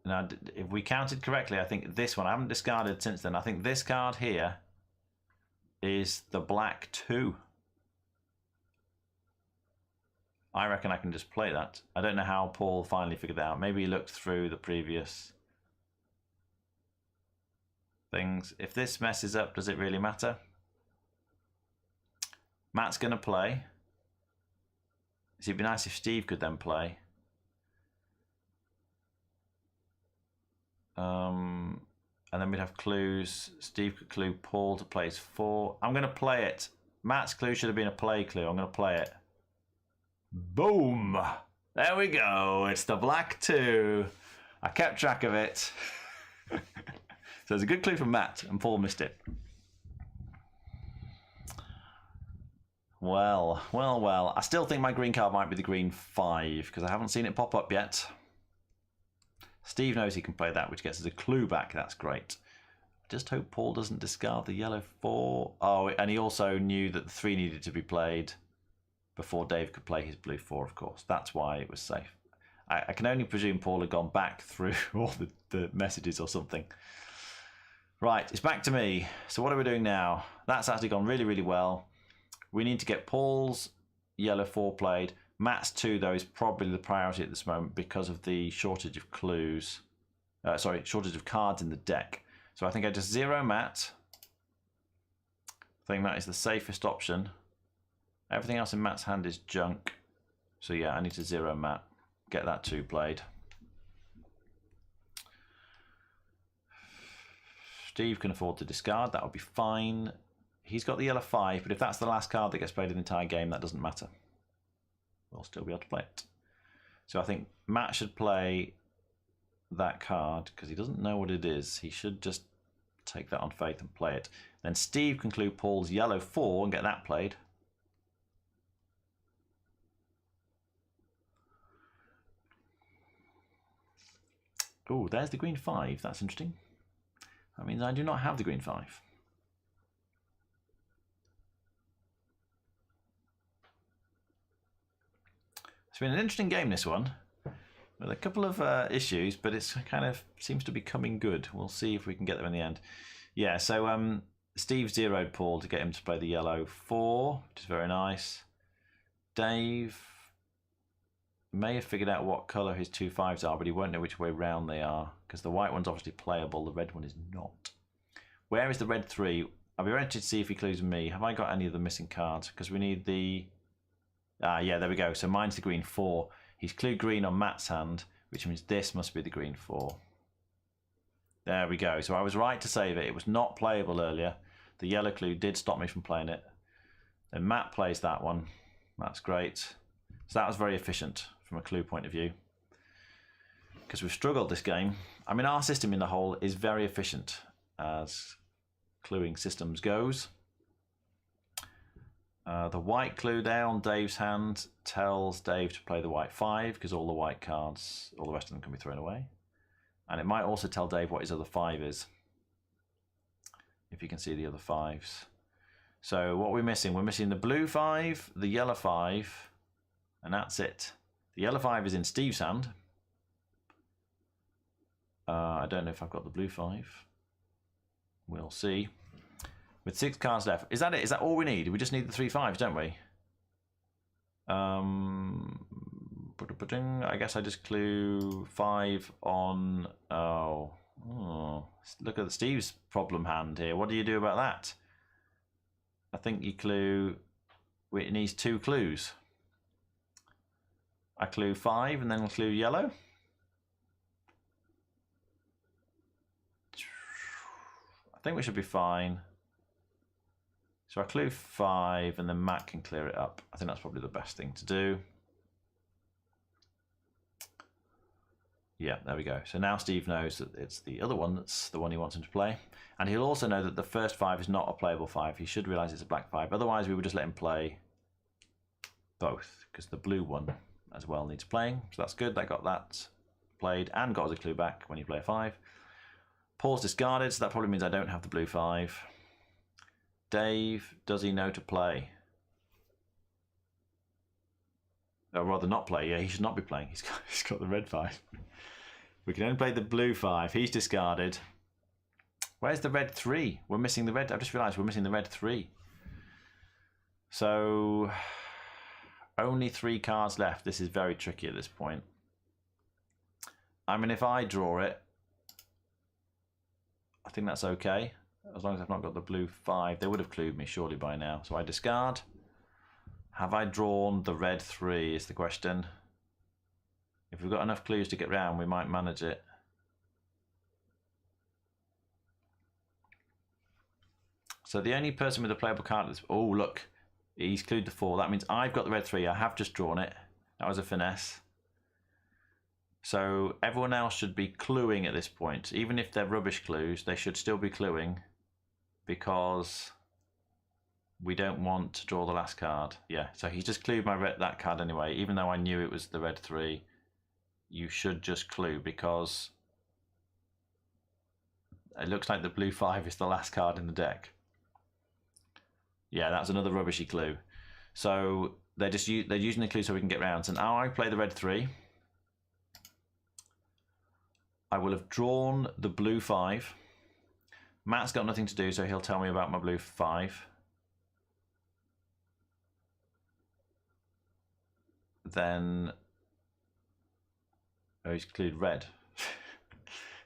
now if we counted correctly, I think this one, I haven't discarded since then, I think this card here is the black 2. I reckon I can just play that. I don't know how Paul finally figured that out. Maybe he looked through the previous things. If this messes up, does it really matter? Matt's going to play. It'd be nice if Steve could then play. And then we'd have clues. Steve could clue Paul to play his 4. I'm going to play it. Matt's clue should have been a play clue. I'm going to play it. Boom! There we go. It's the black 2. I kept track of it. So it's a good clue from Matt, and Paul missed it. Well, well, well. I still think my green card might be the green 5, because I haven't seen it pop up yet. Steve knows he can play that, which gets us a clue back. That's great. I just hope Paul doesn't discard the yellow 4. Oh, and he also knew that the 3 needed to be played before Dave could play his blue 4, of course. That's why it was safe. I can only presume Paul had gone back through all the messages or something. Right, it's back to me. So what are we doing now? That's actually gone really, really well. We need to get Paul's yellow 4 played. Matt's 2, though, is probably the priority at this moment because of the shortage of clues. Shortage of cards in the deck. So I think I just 0 Matt. I think that is the safest option. Everything else in Matt's hand is junk. So yeah, I need to 0 Matt. Get that 2 played. Steve can afford to discard. That would be fine. he's got the yellow 5, but if that's the last card that gets played in the entire game, that doesn't matter. We'll still be able to play it. So I think Matt should play that card because he doesn't know what it is. He should just take that on faith and play it. Then Steve can clue Paul's yellow 4 and get that played. Oh, there's the green 5. That's interesting. That means I do not have the green 5. It's been an interesting game, this one, with a couple of issues, but it's kind of seems to be coming good. We'll see if we can get there in the end. Yeah, so Steve zeroed Paul to get him to play the yellow 4, which is very nice. Dave may have figured out what colour his 2 5s are, but he won't know which way round they are, because the white one's obviously playable, the red one is not. Where is the red 3? I'll be ready to see if he clues me. Have I got any of the missing cards? Because we need the... yeah, there we go. So mine's the green 4. He's clued green on Matt's hand, which means this must be the green 4. There we go. So I was right to say that it was not playable earlier. The yellow clue did stop me from playing it. Then Matt plays that one. That's great. So that was very efficient from a clue point of view. Because we've struggled this game. I mean, our system in the whole is very efficient as cluing systems goes. The white clue there on Dave's hand tells Dave to play the white 5 because all the white cards, all the rest of them can be thrown away. And it might also tell Dave what his other 5 is, if you can see the other 5s. So what we're missing? We're missing the blue 5, the yellow 5, and that's it. The yellow 5 is in Steve's hand. I don't know if I've got the blue 5. We'll see. With 6 cards left. Is that it? Is that all we need? We just need the 3 5s, don't we? I guess I just clue 5 on... Oh. Look at Steve's problem hand here. What do you do about that? I think you clue... It needs 2 clues. I clue 5 and then we'll clue yellow. I think we should be fine. So I clue 5 and then Matt can clear it up. I think that's probably the best thing to do. Yeah, there we go. So now Steve knows that it's the other one that's the one he wants him to play. And he'll also know that the first 5 is not a playable 5. He should realise it's a black 5. Otherwise, we would just let him play both, because the blue one as well needs playing. So that's good. They got that played and got us a clue back when you play a 5. Paul's discarded, so that probably means I don't have the blue 5. Dave, does he know to play? Or rather not play. Yeah, he should not be playing. He's got the red 5. We can only play the blue 5. He's discarded. Where's the red 3? We're missing the red. I've just realised we're missing the red 3. So only 3 cards left. This is very tricky at this point. I mean, if I draw it, I think that's okay. As long as I've not got the blue 5. They would have clued me surely by now. So I discard. Have I drawn the red 3 is the question. If we've got enough clues to get round, we might manage it. So the only person with a playable card is... Oh, look. He's clued the 4. That means I've got the red 3. I have just drawn it. That was a finesse. So everyone else should be cluing at this point. Even if they're rubbish clues, they should still be cluing. Because we don't want to draw the last card. Yeah, so he's just clued that card anyway. Even though I knew it was the red 3, you should just clue because it looks like the blue 5 is the last card in the deck. Yeah, that's another rubbishy clue. So they're using the clue so we can get round. So now I play the red 3. I will have drawn the blue 5. Matt's got nothing to do, so he'll tell me about my blue 5. Then, oh, he's clued red.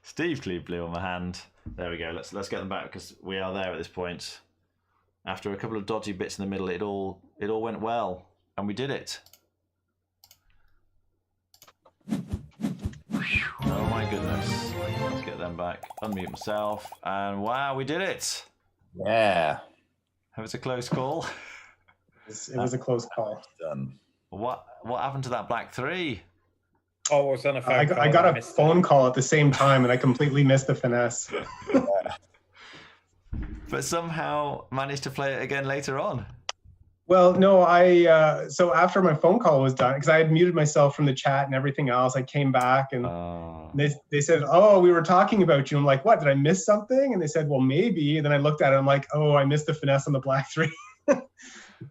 Steve clued blue on my hand. There we go. Let's get them back because we are there at this point. After a couple of dodgy bits in the middle, it all went well, and we did it. Oh my goodness. Let's get them back. Unmute myself. And wow, we did it. Yeah. It was a close call. It was a close call. Done. What happened to that black 3? Oh, it was on a phone I call. got a missed phone it. call at the same time, and I completely missed the finesse. But somehow managed to play it again later on. Well, no, so after my phone call was done, because I had muted myself from the chat and everything else, I came back and they said, "Oh, we were talking about you." I'm like, "What? Did I miss something?" And they said, "Well, maybe." And then I looked at it, I'm like, "Oh, I missed the finesse on the black 3."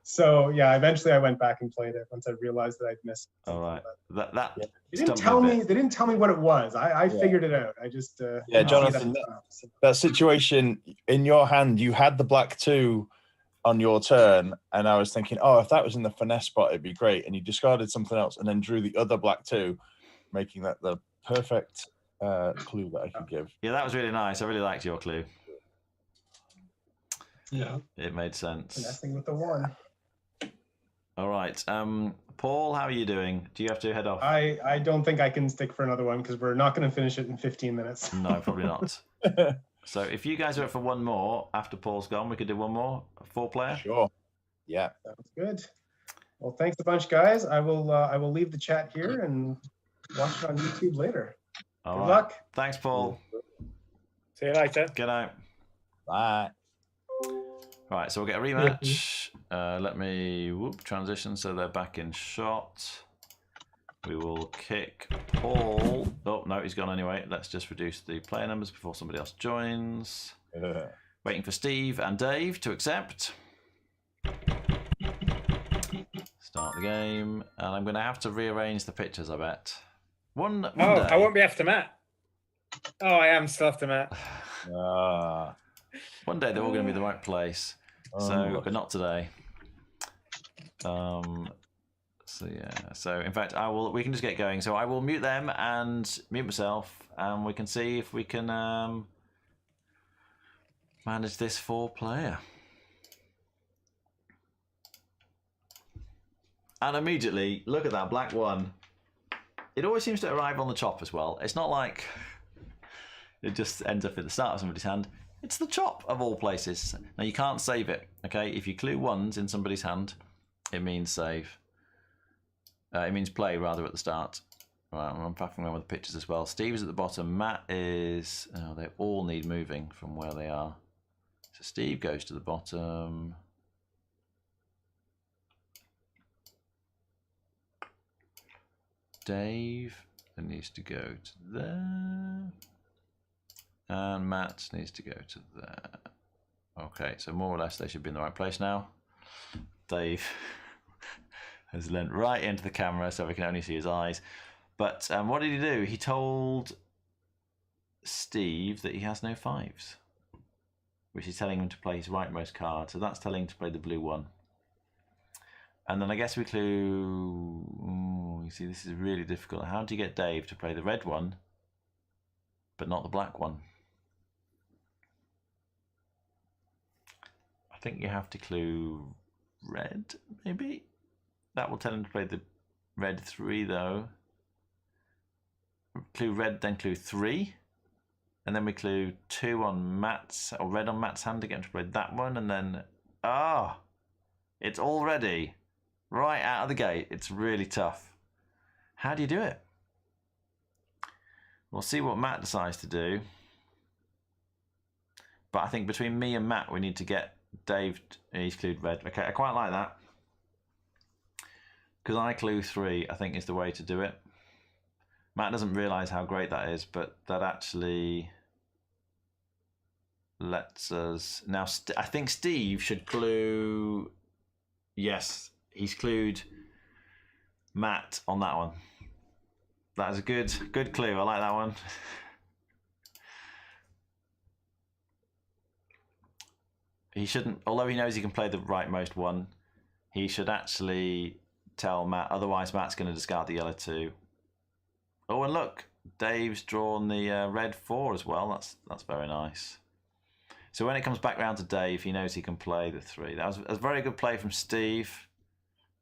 So yeah, eventually I went back and played it once I realized that I'd missed something. All right. But That they didn't tell me. They didn't tell me what it was. I figured it out. I just Yeah, didn't see Jonathan, that time, so. that situation in your hand, you had the black 2 on your turn, and I was thinking, oh, if that was in the finesse spot, it'd be great. And you discarded something else and then drew the other black 2, making that the perfect clue that I could give. Yeah, that was really nice. I really liked your clue. Yeah. It made sense. Finessing with the 1. All right. Paul, how are you doing? Do you have to head off? I don't think I can stick for another one because we're not going to finish it in 15 minutes. No, probably not. So if you guys are up for one more after Paul's gone, we could do one more, a 4-player. Sure. Yeah. Sounds good. Well, thanks a bunch, guys. I will leave the chat here and watch it on YouTube later. All Good right. luck. Thanks, Paul. See you later. Good night. Bye. Right, so we'll get a rematch. Let me transition so they're back in shot. We will kick Paul. Oh, no, he's gone anyway. Let's just reduce the player numbers before somebody else joins. Waiting for Steve and Dave to accept. Start the game. And I'm going to have to rearrange the pictures, I bet. One day. I won't be after Matt. Oh, I am still after Matt. One day they're all going to be in the right place. But not today. So yeah. So in fact, we can just get going. So I will mute them and mute myself, and we can see if we can manage this 4-player. And immediately, look at that black 1. It always seems to arrive on the chop as well. It's not like it just ends up at the start of somebody's hand. It's the chop of all places. Now you can't save it, okay? If you clue 1s in somebody's hand, it means save. It means play rather at the start. Right, I'm faffing around with the pictures as well. Steve is at the bottom. Matt is. Oh, they all need moving from where they are. So Steve goes to the bottom. Dave needs to go to there. And Matt needs to go to there. Okay, so more or less they should be in the right place now. Dave has leant right into the camera so we can only see his eyes. But what did he do? He told Steve that he has no 5s, which is telling him to play his rightmost card. So that's telling him to play the blue 1. And then I guess we clue... Ooh, you see, this is really difficult. How do you get Dave to play the red 1, but not the black 1? I think you have to clue red, maybe? That will tell him to play the red 3, though. Clue red, then clue 3. And then we clue 2 on Matt's, or red on Matt's hand to get him to play that one. And then, it's already right out of the gate. It's really tough. How do you do it? We'll see what Matt decides to do. But I think between me and Matt, we need to get Dave, he's clued red. Okay, I quite like that. Because I clue 3, I think is the way to do it. Matt doesn't realise how great that is, but that actually lets us... Now, I think Steve should clue... Yes, he's clued Matt on that one. That is a good clue. I like that one. He shouldn't, although he knows he can play the rightmost 1, he should actually tell Matt, otherwise Matt's going to discard the yellow 2. Oh, and look, Dave's drawn the red 4 as well. That's very nice. So when it comes back round to Dave, he knows he can play the 3. That was a very good play from Steve.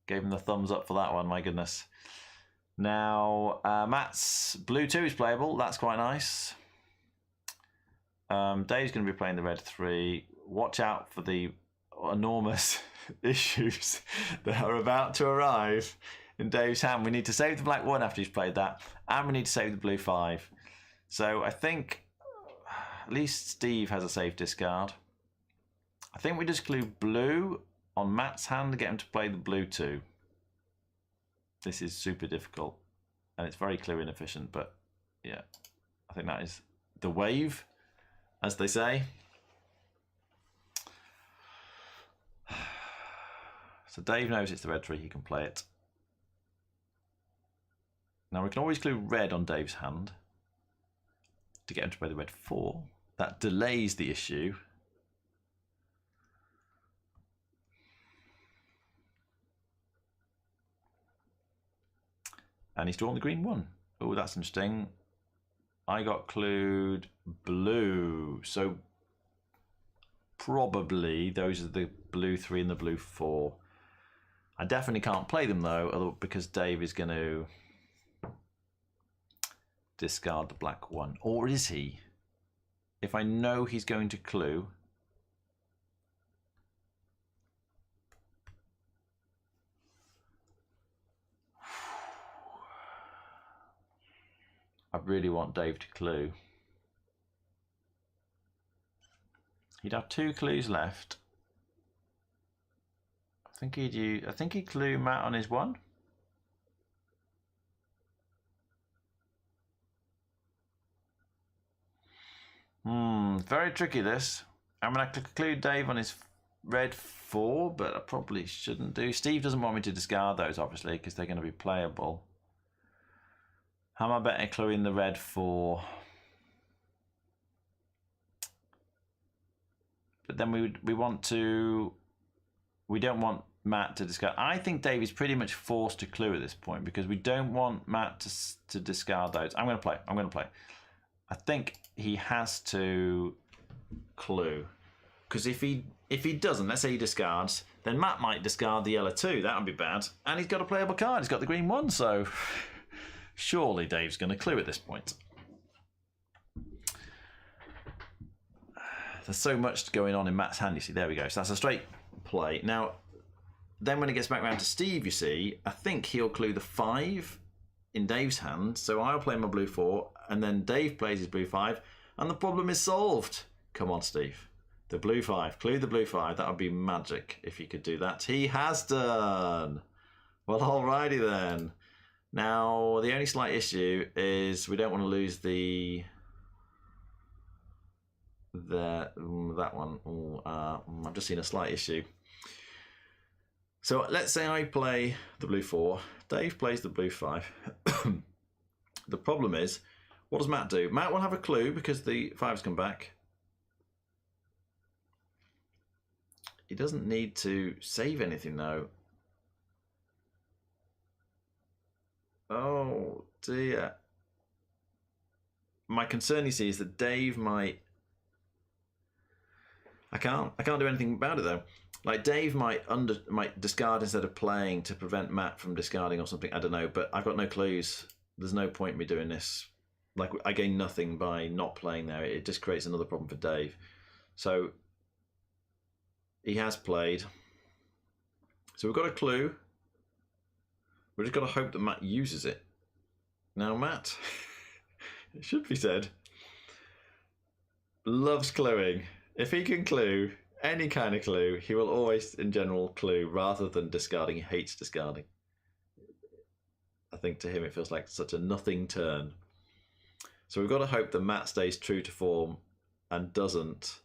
Gave him the thumbs up for that one, my goodness. Now, Matt's blue 2 is playable. That's quite nice. Dave's going to be playing the red 3. Watch out for the enormous issues that are about to arrive in Dave's hand. We need to save the black 1 after he's played that, and we need to save the blue 5. So I think at least Steve has a safe discard. I think we just clue blue on Matt's hand to get him to play the blue 2. This is super difficult, and it's very clue inefficient, but yeah, I think that is the wave, as they say. So Dave knows it's the red 3, he can play it. Now we can always clue red on Dave's hand to get him to play the red 4. That delays the issue. And he's drawn the green 1. Oh, that's interesting. I got clued blue. So probably those are the blue 3 and the blue 4. I definitely can't play them though, because Dave is going to discard the black 1. Or is he? If I know he's going to clue, I really want Dave to clue. He'd have 2 clues left. I think he'd clue Matt on his 1. Very tricky this. I mean, I could clue Dave on his red 4, but I probably shouldn't do. Steve doesn't want me to discard those, obviously, because they're going to be playable. How am I better cluing the red 4? But then we don't want Matt to discard. I think Dave is pretty much forced to clue at this point, because we don't want Matt to discard those. I'm going to play. I think he has to clue, because if he doesn't, let's say he discards, then Matt might discard the yellow 2. That would be bad. And he's got a playable card. He's got the green 1, so surely Dave's going to clue at this point. There's so much going on in Matt's hand, you see. There we go. So that's a straight play. Now, then when it gets back around to Steve, you see, I think he'll clue the 5 in Dave's hand. So I'll play my blue 4, and then Dave plays his blue 5, and the problem is solved. Come on, Steve. The blue 5. Clue the blue 5. That would be magic if he could do that. He has done. Well, alrighty then. Now, the only slight issue is we don't want to lose that one. I've just seen a slight issue. So let's say I play the blue 4. Dave plays the blue 5. The problem is, what does Matt do? Matt will have a clue because the 5's come back. He doesn't need to save anything though. Oh dear. My concern, you see, is that Dave might... I can't do anything about it though. Like Dave might discard instead of playing to prevent Matt from discarding or something. I don't know, but I've got no clues. There's no point in me doing this. Like, I gain nothing by not playing there. It just creates another problem for Dave. So he has played. So we've got a clue. We've just got to hope that Matt uses it. Now Matt, it should be said, loves cluing. If he can clue, any kind of clue, he will always, in general, clue rather than discarding. He hates discarding. I think to him it feels like such a nothing turn. So we've got to hope that Matt stays true to form and doesn't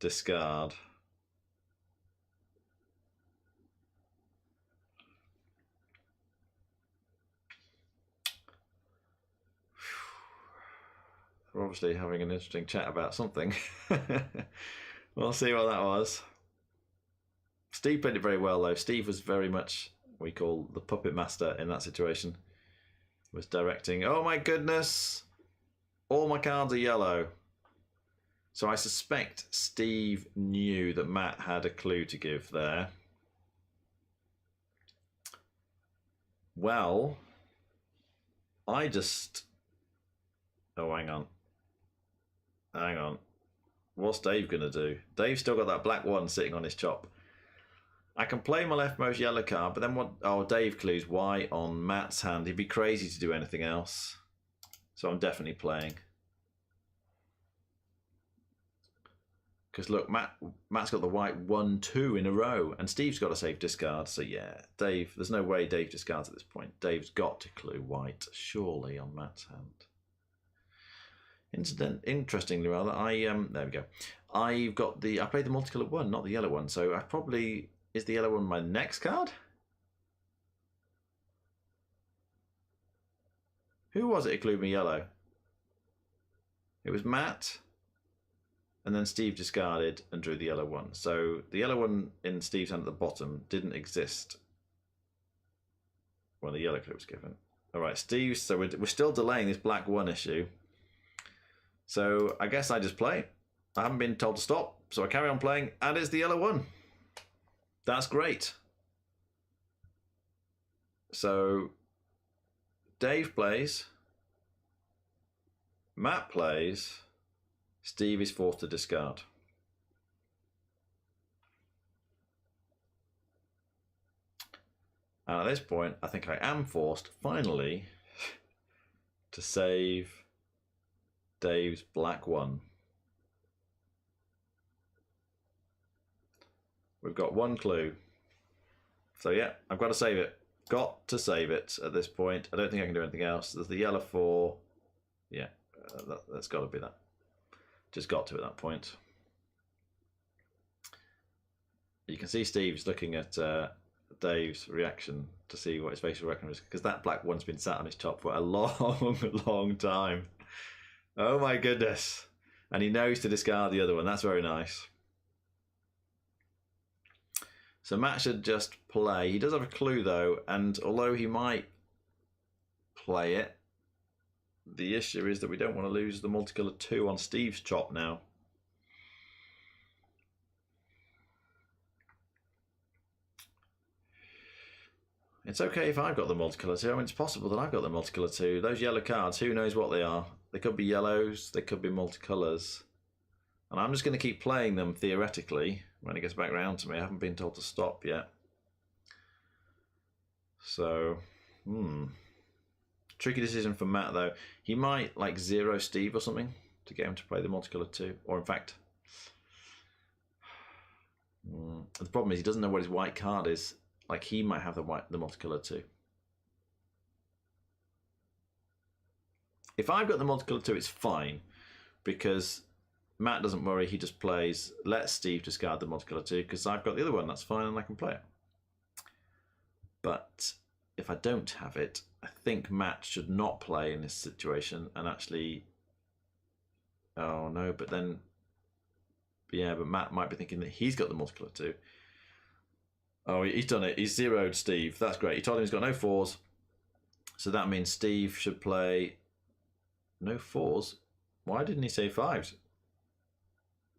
discard. We're obviously having an interesting chat about something. We'll see what that was. Steve played it very well though. Steve was very much what we call the puppet master in that situation. Was directing. Oh my goodness! All my cards are yellow. So I suspect Steve knew that Matt had a clue to give there. Well, I just... Oh, hang on. Hang on. What's Dave going to do? Dave's still got that black one sitting on his chop. I can play my leftmost yellow card, but then what? Oh, Dave clues white on Matt's hand. He'd be crazy to do anything else. So I'm definitely playing. Because look, Matt's got the white 1-2 in a row, and Steve's got a safe discard. So yeah, Dave, there's no way Dave discards at this point. Dave's got to clue white, surely, on Matt's hand. Interestingly, rather, there we go. I played the multicolored one, not the yellow one. So I probably, is the yellow one my next card? Who was it who clued me yellow? It was Matt. And then Steve discarded and drew the yellow one. So the yellow one in Steve's hand at the bottom didn't exist when the yellow clue was given. All right, Steve, so we're still delaying this black one issue. So I guess I just play. I haven't been told to stop, so I carry on playing, and it's the yellow one. That's great. So Dave plays. Matt plays. Steve is forced to discard. And at this point, I think I am forced, finally, to save Dave's black one. We've got one clue. So yeah, I've got to save it. Got to save it at this point. I don't think I can do anything else. There's the yellow 4. Yeah, that's got to be that. Just got to at that point. You can see Steve's looking at Dave's reaction to see what his facial reaction is, because that black one's been sat on his top for a long, long time. Oh my goodness. And he knows to discard the other one. That's very nice. So Matt should just play. He does have a clue though, and although he might play it, the issue is that we don't want to lose the multicolour 2 on Steve's chop now. It's okay if I've got the multicolour 2. I mean, it's possible that I've got the multicolour 2. Those yellow cards, who knows what they are? They could be yellows, they could be multicolours. And I'm just going to keep playing them theoretically when it gets back round to me. I haven't been told to stop yet. So, tricky decision for Matt though. He might like 0 Steve or something to get him to play the multicolour 2. Or in fact, the problem is he doesn't know what his white card is. Like he might have the multicolour 2. If I've got the multicolour 2, it's fine, because Matt doesn't worry. He just plays, let Steve discard the multicolour 2, because I've got the other one. That's fine, and I can play it. But if I don't have it, I think Matt should not play in this situation and actually. Oh no! But then, yeah. But Matt might be thinking that he's got the multicolour 2. Oh, he's done it. He's zeroed Steve. That's great. He told him he's got no 4s. So that means Steve should play no 4s. Why didn't he say 5s?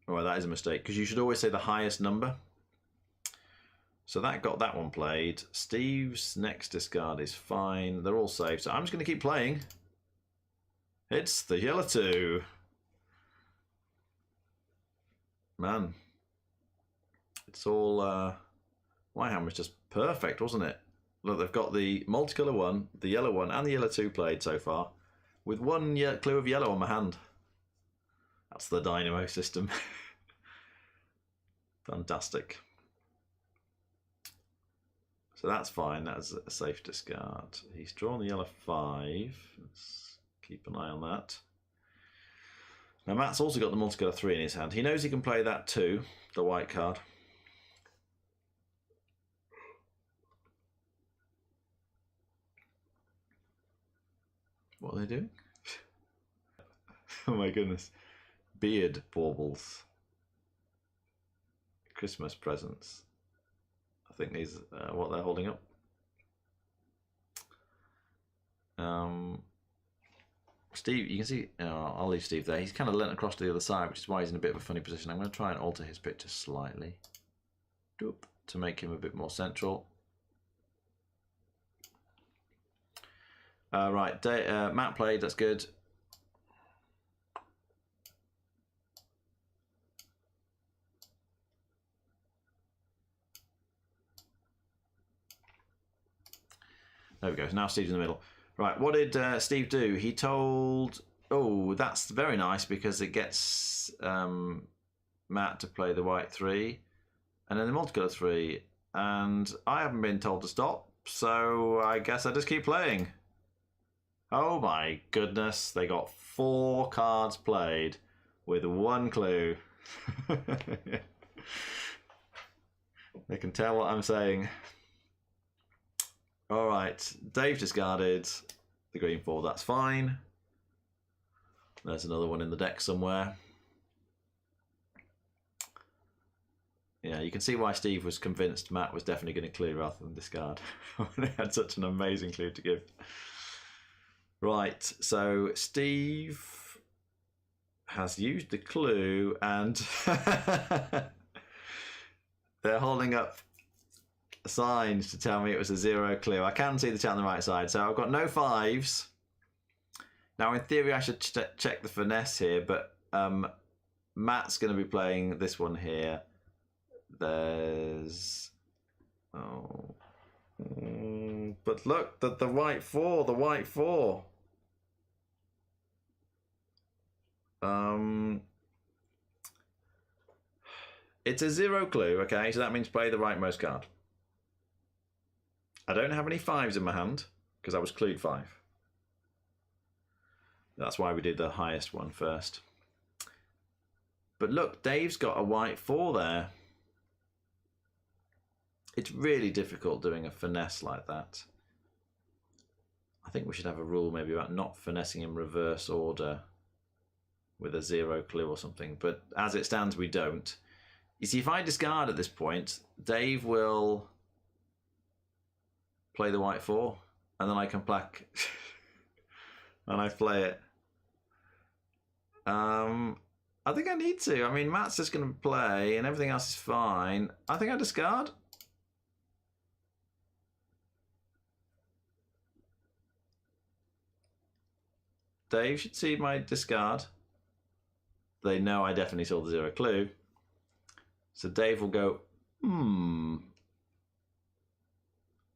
Oh, that is a mistake, because you should always say the highest number. So that got that one played. Steve's next discard is fine. They're all safe. So I'm just going to keep playing. It's the yellow 2. Man. It's all... my hand was just perfect, wasn't it? Look, they've got the multicolour 1, the yellow 1, and the yellow 2 played so far, with one clue of yellow on my hand. That's the dynamo system. Fantastic. So that's fine. That's a safe discard. He's drawn the yellow 5. Let's keep an eye on that. Now Matt's also got the multicolour 3 in his hand. He knows he can play that too, the white card. What are they doing? Oh my goodness. Beard baubles. Christmas presents. I think these are what they're holding up. Steve, you can see, I'll leave Steve there. He's kind of leant across to the other side, which is why he's in a bit of a funny position. I'm going to try and alter his picture slightly to make him a bit more central. Right, Matt played, that's good. There we go. Now Steve's in the middle. Right, what did Steve do? He told... Oh, that's very nice because it gets Matt to play the white 3 and then the multicolour 3. And I haven't been told to stop, so I guess I just keep playing. Oh my goodness, they got 4 cards played with 1 clue. They can tell what I'm saying. All right, Dave discarded the green 4, that's fine. There's another one in the deck somewhere. Yeah, you can see why Steve was convinced Matt was definitely going to clue rather than discard. He had such an amazing clue to give. Right, so Steve has used the clue and they're holding up signs to tell me it was a 0 clue. I can see the chat on the right side. So I've got no 5s. Now, in theory, I should check the finesse here, but Matt's going to be playing this one here. There's... Oh... But look, the white 4, the white 4. It's a 0 clue, okay? So that means play the rightmost card. I don't have any 5s in my hand, because I was clued 5. That's why we did the highest one first. But look, Dave's got a white 4 there. It's really difficult doing a finesse like that. I think we should have a rule maybe about not finessing in reverse order with a 0 clue or something. But as it stands, we don't. You see, if I discard at this point, Dave will play the white 4, and then I can plaque and I play it. I think I need to. I mean, Matt's just going to play and everything else is fine. I think I discard. Dave should see my discard. They know I definitely saw the 0 clue. So Dave will go,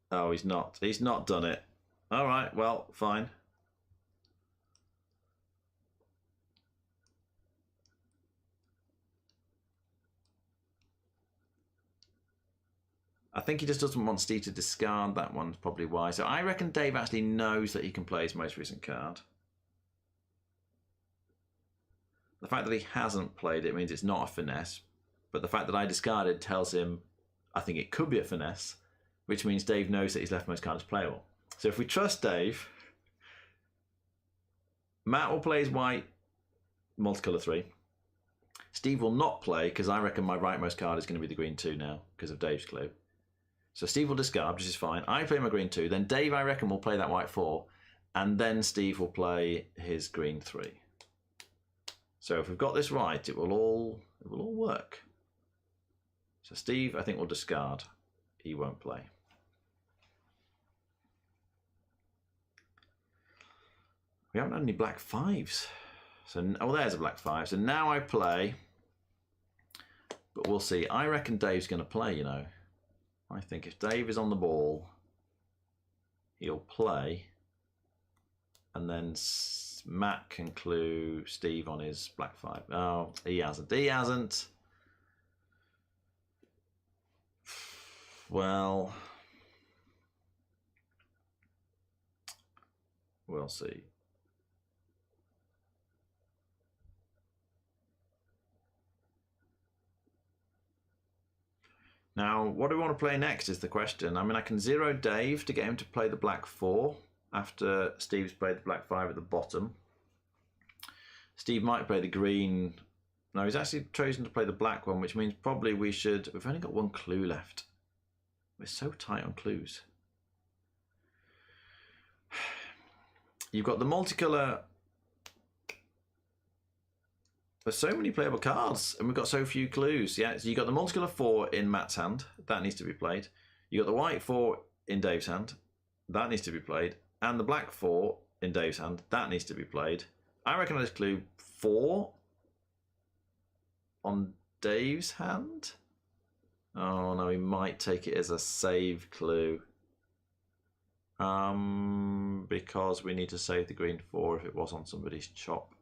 Oh, he's not. He's not done it. All right, well, fine. I think he just doesn't want Steve to discard that one, probably why. So I reckon Dave actually knows that he can play his most recent card. The fact that he hasn't played it means it's not a finesse. But the fact that I discarded tells him I think it could be a finesse, which means Dave knows that his leftmost card is playable. So if we trust Dave, Matt will play his white multicolour 3. Steve will not play because I reckon my rightmost card is going to be the green 2 now because of Dave's clue. So Steve will discard, which is fine. I play my green 2. Then Dave, I reckon, will play that white 4. And then Steve will play his green 3. So if we've got this right, it will all work. So Steve, I think, will discard. He won't play. We haven't had any black 5s. So, oh, there's a black 5. So now I play. But we'll see. I reckon Dave's going to play, you know. I think if Dave is on the ball, he'll play. And then Matt can clue Steve on his black 5. Oh, he hasn't. He hasn't. Well, we'll see. Now, what do we want to play next is the question. I mean, I can 0 Dave to get him to play the black 4 after Steve's played the black 5 at the bottom. Steve might play the green. No, he's actually chosen to play the black one, which means probably we should... We've only got 1 clue left. We're so tight on clues. You've got the multicolour. There's so many playable cards, and we've got so few clues. Yeah, so you got the multicolour 4 in Matt's hand. That needs to be played. You got the white 4 in Dave's hand. That needs to be played. And the black 4 in Dave's hand. That needs to be played. I reckon I just clue 4 on Dave's hand. Oh no, he might take it as a save clue. Because we need to save the green 4 if it was on somebody's chop.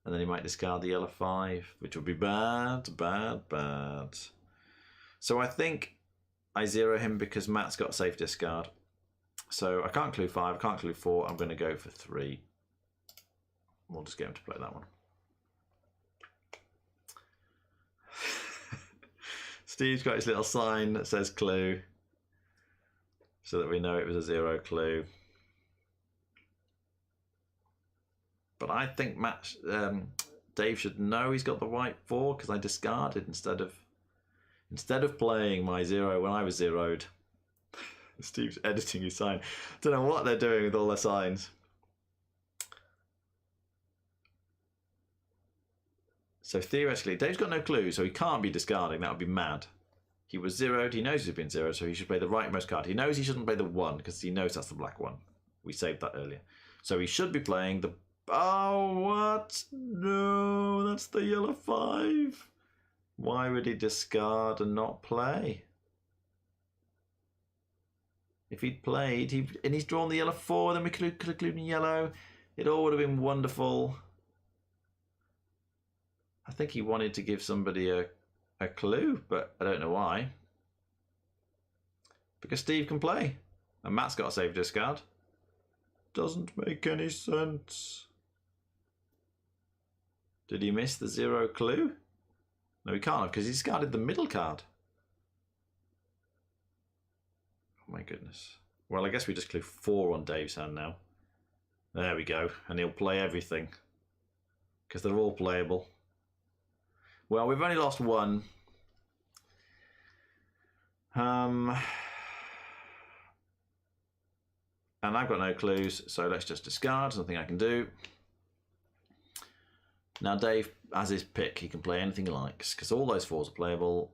And then he might discard the yellow 5, which would be bad, bad, bad. So I think I zero him because Matt's got a safe discard. So I can't clue 5, I can't clue 4, I'm going to go for 3. We'll just get him to play that one. Steve's got his little sign that says clue, so that we know it was a 0 clue. But I think Dave should know he's got the white 4 because I discarded instead of playing my 0 when I was zeroed. Steve's editing his sign. Don't know what they're doing with all their signs. So theoretically, Dave's got no clue, so he can't be discarding. That would be mad. He was zeroed. He knows he's been zeroed, so he should play the rightmost card. He knows he shouldn't play the 1 because he knows that's the black 1. We saved that earlier. So he should be playing the... Oh, what? No, that's the yellow 5. Why would he discard and not play? If he'd played, and he's drawn the yellow 4, then we could have included yellow. It all would have been wonderful. I think he wanted to give somebody a clue, but I don't know why. Because Steve can play, and Matt's got a save discard. Doesn't make any sense. Did he miss the 0 clue? No, he can't have, because he discarded the middle card. Oh my goodness. Well, I guess we just clue 4 on Dave's hand now. There we go, and he'll play everything. Because they're all playable. Well, we've only lost 1. And I've got no clues, so let's just discard. There's nothing I can do. Now Dave has his pick. He can play anything he likes, because all those 4s are playable.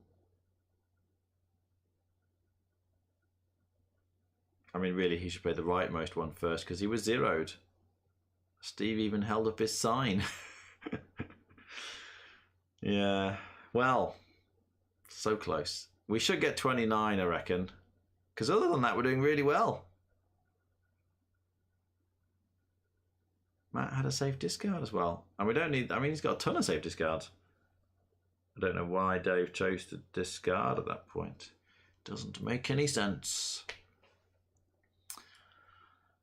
I mean, really, he should play the rightmost one first, because he was zeroed. Steve even held up his sign. Yeah, well, so close. We should get 29, I reckon. Because other than that, we're doing really well. Matt had a safe discard as well. And we don't need... I mean, he's got a ton of safe discards. I don't know why Dave chose to discard at that point. Doesn't make any sense.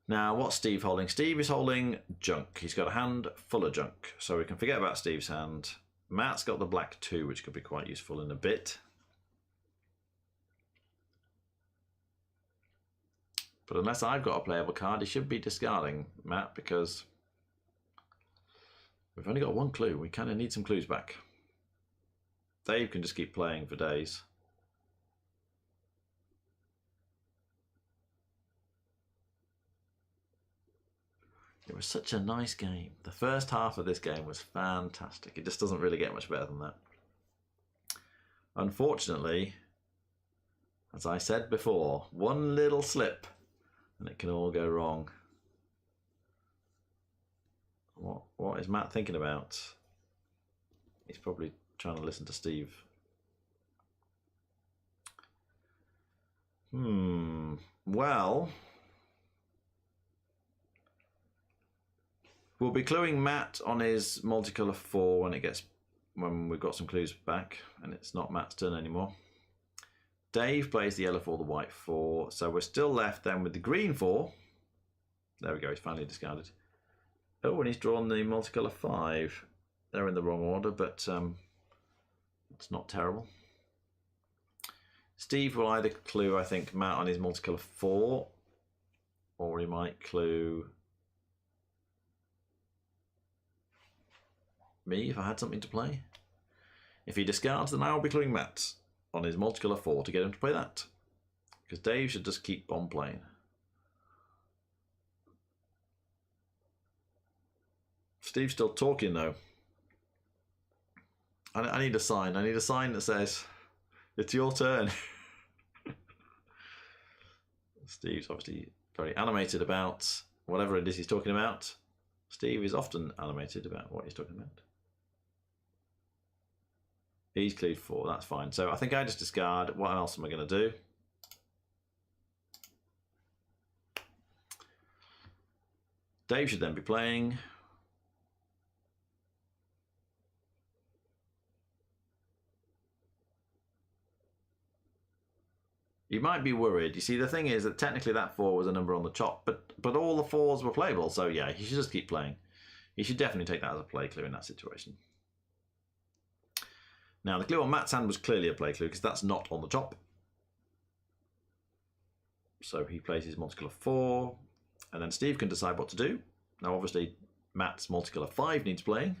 Now, what's Steve holding? Steve is holding junk. He's got a hand full of junk. So we can forget about Steve's hand. Matt's got the black 2, which could be quite useful in a bit. But unless I've got a playable card, he should be discarding, Matt, because we've only got 1 clue. We kind of need some clues back. Dave can just keep playing for days. It was such a nice game. The first half of this game was fantastic. It just doesn't really get much better than that. Unfortunately, as I said before, 1 little slip and it can all go wrong. What is Matt thinking about? He's probably trying to listen to Steve. Well, we'll be cluing Matt on his multicolour 4 when we've got some clues back and it's not Matt's turn anymore. Dave plays the yellow 4, the white 4, so we're still left then with the green 4. There we go, he's finally discarded. Oh, and he's drawn the multicolour 5. They're in the wrong order, but it's not terrible. Steve will either clue, I think, Matt on his multicolour 4, or he might clue me if I had something to play. If he discards, then I'll be cluing Matt on his multicolour 4 to get him to play that. Because Dave should just keep on playing. Steve's still talking though. I need a sign. I need a sign that says, it's your turn. Steve's obviously very animated about whatever it is he's talking about. Steve is often animated about what he's talking about. He's clued 4, that's fine. So I think I just discard. What else am I going to do? Dave should then be playing. You might be worried. You see, the thing is that technically that 4 was a number on the chop, but all the 4s were playable. So yeah, he should just keep playing. He should definitely take that as a play clue in that situation. Now, the clue on Matt's hand was clearly a play clue because that's not on the chop. So he plays his multicolour 4, and then Steve can decide what to do. Now, obviously, Matt's multicolour 5 needs playing,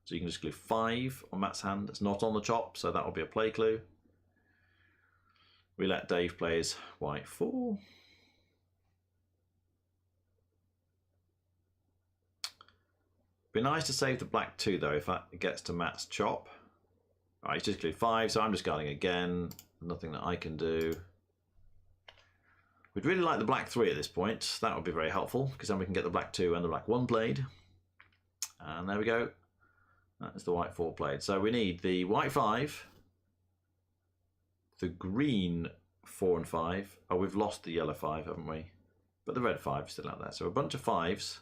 so you can just clue 5 on Matt's hand. It's not on the chop, so that will be a play clue. We let Dave play his white 4. Be nice to save the black 2 though if that gets to Matt's chop. Alright, he's just clued 5, so I'm discarding again. Nothing that I can do. We'd really like the black 3 at this point. That would be very helpful because then we can get the black 2 and the black 1 played. And there we go. That is the white 4 played. So we need the white 5, the green 4 and 5. Oh, we've lost the yellow 5, haven't we? But the red 5 is still out there. So a bunch of 5s.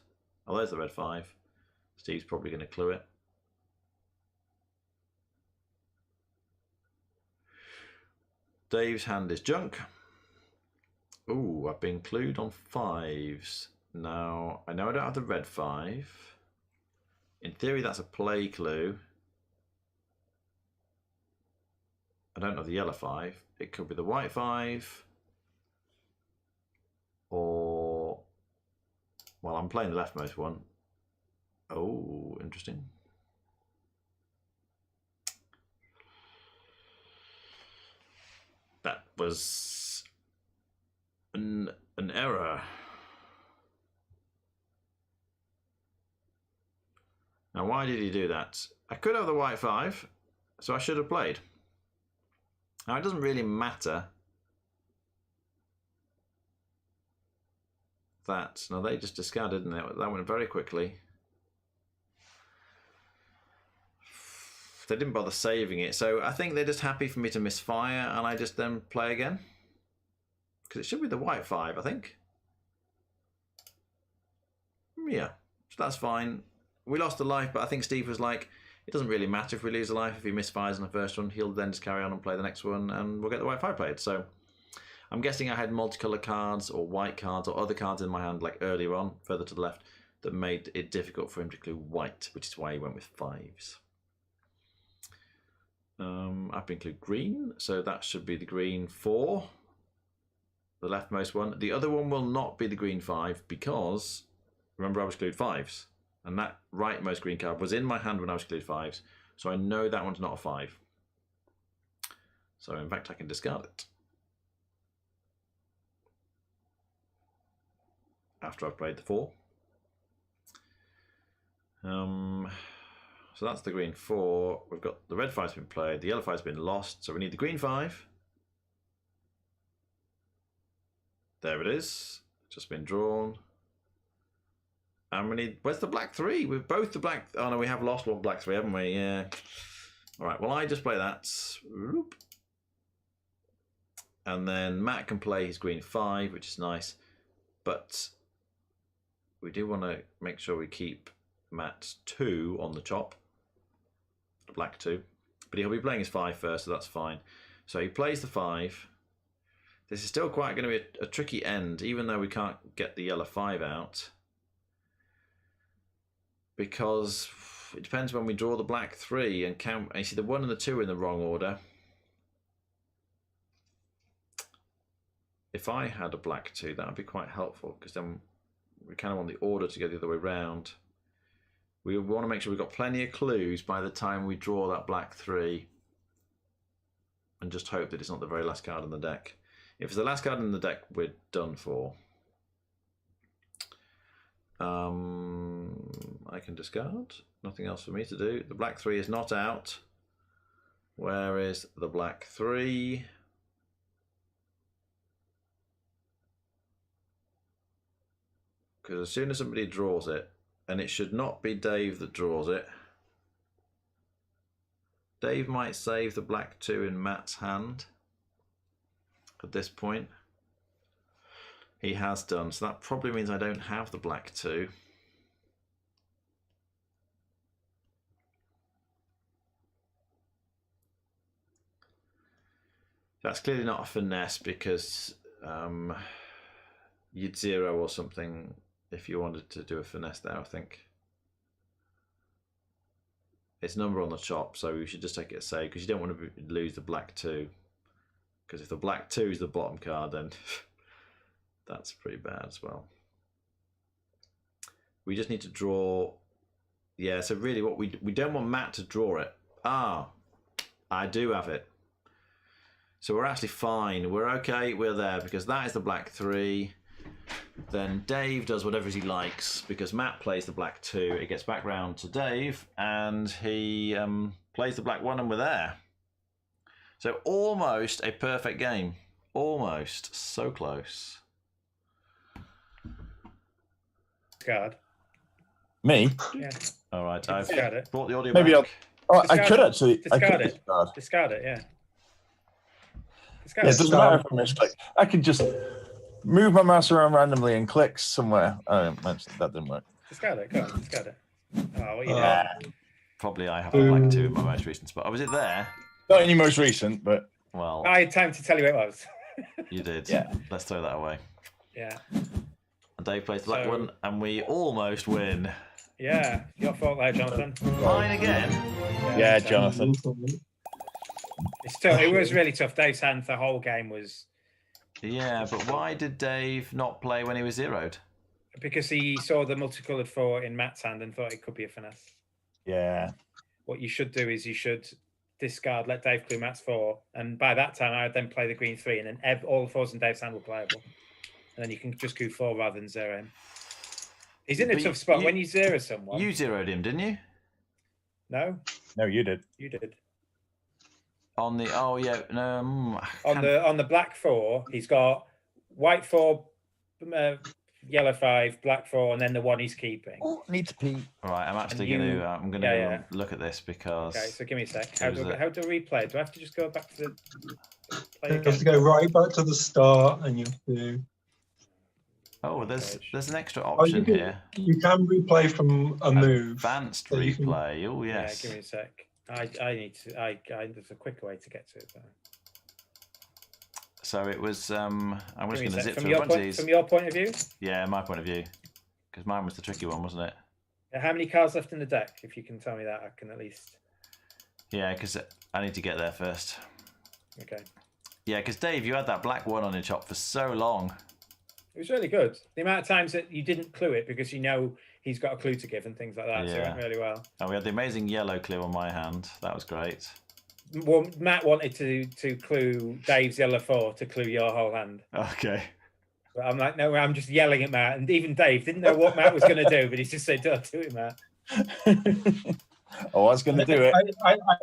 Oh, there's the red 5. Steve's probably going to clue it. Dave's hand is junk. Ooh, I've been clued on 5s. Now, I know I don't have the red 5. In theory, that's a play clue. I don't have the yellow 5. It could be the white 5. Or... well, I'm playing the leftmost one. Oh, interesting. That was an error. Now, why did he do that? I could have the white 5, so I should have played. Now, it doesn't really matter that... now, they just discarded, didn't they? That went very quickly. They didn't bother saving it, so I think they're just happy for me to misfire and I just then play again. Because it should be the white 5, I think. Yeah, so that's fine. We lost a life, but I think Steve was like, it doesn't really matter if we lose a life. If he misfires in the first one, he'll then just carry on and play the next one and we'll get the white 5 played. So I'm guessing I had multicolour cards or white cards or other cards in my hand like earlier on, further to the left, that made it difficult for him to clue white, which is why he went with 5s. I've been clued green, so that should be the green 4, the leftmost one. The other one will not be the green 5 because, remember, I was clued 5s, and that rightmost green card was in my hand when I was clued 5s, so I know that one's not a 5. So in fact I can discard it after I've played the 4. So that's the green 4. We've got the red 5's been played, the yellow 5's been lost, so we need the green 5. There it is, just been drawn. And we need, where's the black 3? We've both the black, oh no, we have lost one black 3, haven't we? Yeah. All right, well, I just play that. And then Matt can play his green 5, which is nice. But we do want to make sure we keep Matt's 2 on the chop. The black 2. But he'll be playing his 5 first, so that's fine. So he plays the 5. This is still quite going to be a tricky end, even though we can't get the yellow 5 out. Because it depends when we draw the black 3 and count. And you see the 1 and the 2 are in the wrong order. If I had a black 2, that would be quite helpful, because then we kind of want the order to go the other way round. We want to make sure we've got plenty of clues by the time we draw that black 3. And just hope that it's not the very last card in the deck. If it's the last card in the deck, we're done for. I can discard. Nothing else for me to do. The black 3 is not out. Where is the black 3? Because as soon as somebody draws it, and it should not be Dave that draws it, Dave might save the black 2 in Matt's hand at this point. He has done, so that probably means I don't have the black 2. That's clearly not a finesse because you'd zero or something if you wanted to do a finesse there, I think. It's number on the chop, so you should just take it as save because you don't want to lose the black 2. Because if the black 2 is the bottom card, then that's pretty bad as well. We just need to draw. Yeah, so really what we don't want Matt to draw it. Ah, I do have it. So we're actually fine. We're okay. We're there because that is the black 3. Then Dave does whatever he likes because Matt plays the black 2. It gets back round to Dave and he plays the black 1 and we're there. So almost a perfect game. Almost. So close. Card. Me? Yeah. All right. I've Discard it. brought the audio Maybe back. I Discard could it. actually. I Discard could it. discard. Discard it, yeah. Discard Yeah, it. it doesn't matter if I misclick. I can just move my mouse around randomly and click somewhere. Oh, that didn't work. Discard it. Go on, discard it. Oh, what you Probably I have the black 2 in my most recent spot. Oh, was it there? Not any most recent, but Well, I had time to tell you what it was. you did. Yeah. Let's throw that away. Yeah. And Dave plays the black So- 1 and we almost win. Yeah. Your fault there, Jonathan. Mine again. yeah, so Jonathan. It's tough. It was really tough. Dave's hand the whole game was Yeah, but why did Dave not play when he was zeroed? because he saw the multicolored 4 in Matt's hand and thought it could be a finesse. Yeah. What you should do is you should discard, let Dave clue Matt's 4, and by that time I would then play the green 3, and then all the 4s in Dave's hand were playable, and then you can just clue 4 rather than zero him. He's in a But tough spot you- when you zero someone. You zeroed him, didn't you? No, No, you did. you did. On the I On can't- the black 4, he's got white 4, yellow 5, black 4, and then the 1 he's keeping. Oh, I need to pee. All right, I'm actually you- going to I'm going to Yeah, look at this because Okay, so give me a sec. How does How do we play? Do I have to just go back to the play You have again? to go right back to the start, and you have to. there's an extra you option can- here. You can replay from a move. Advanced So you can- replay. Oh yes. Yeah, give me a sec. I need to. There's a quicker way to get to it. Though. So it was. I'm just Give me going a to sec. zip From through a your bunch of point, these. from your point of view, Yeah, my point of view, because mine was the tricky one, wasn't it? how many cards left in the deck? If you can tell me that, I can at least. Yeah, because I need to get there first. Okay. Yeah, because Dave, you had that black 1 on your chop for so long. It was really good. The amount of times that you didn't clue it because you know he's got a clue to give and things like that. So it Yeah. went really well. And we had the amazing yellow clue on my hand. That was great. Well, Matt wanted to clue Dave's yellow 4 to clue your whole hand. Okay. But I'm like, no, I'm just yelling at Matt. And even Dave didn't know what Matt was going to do, but he's just said, don't do it, Matt. I was going to do it.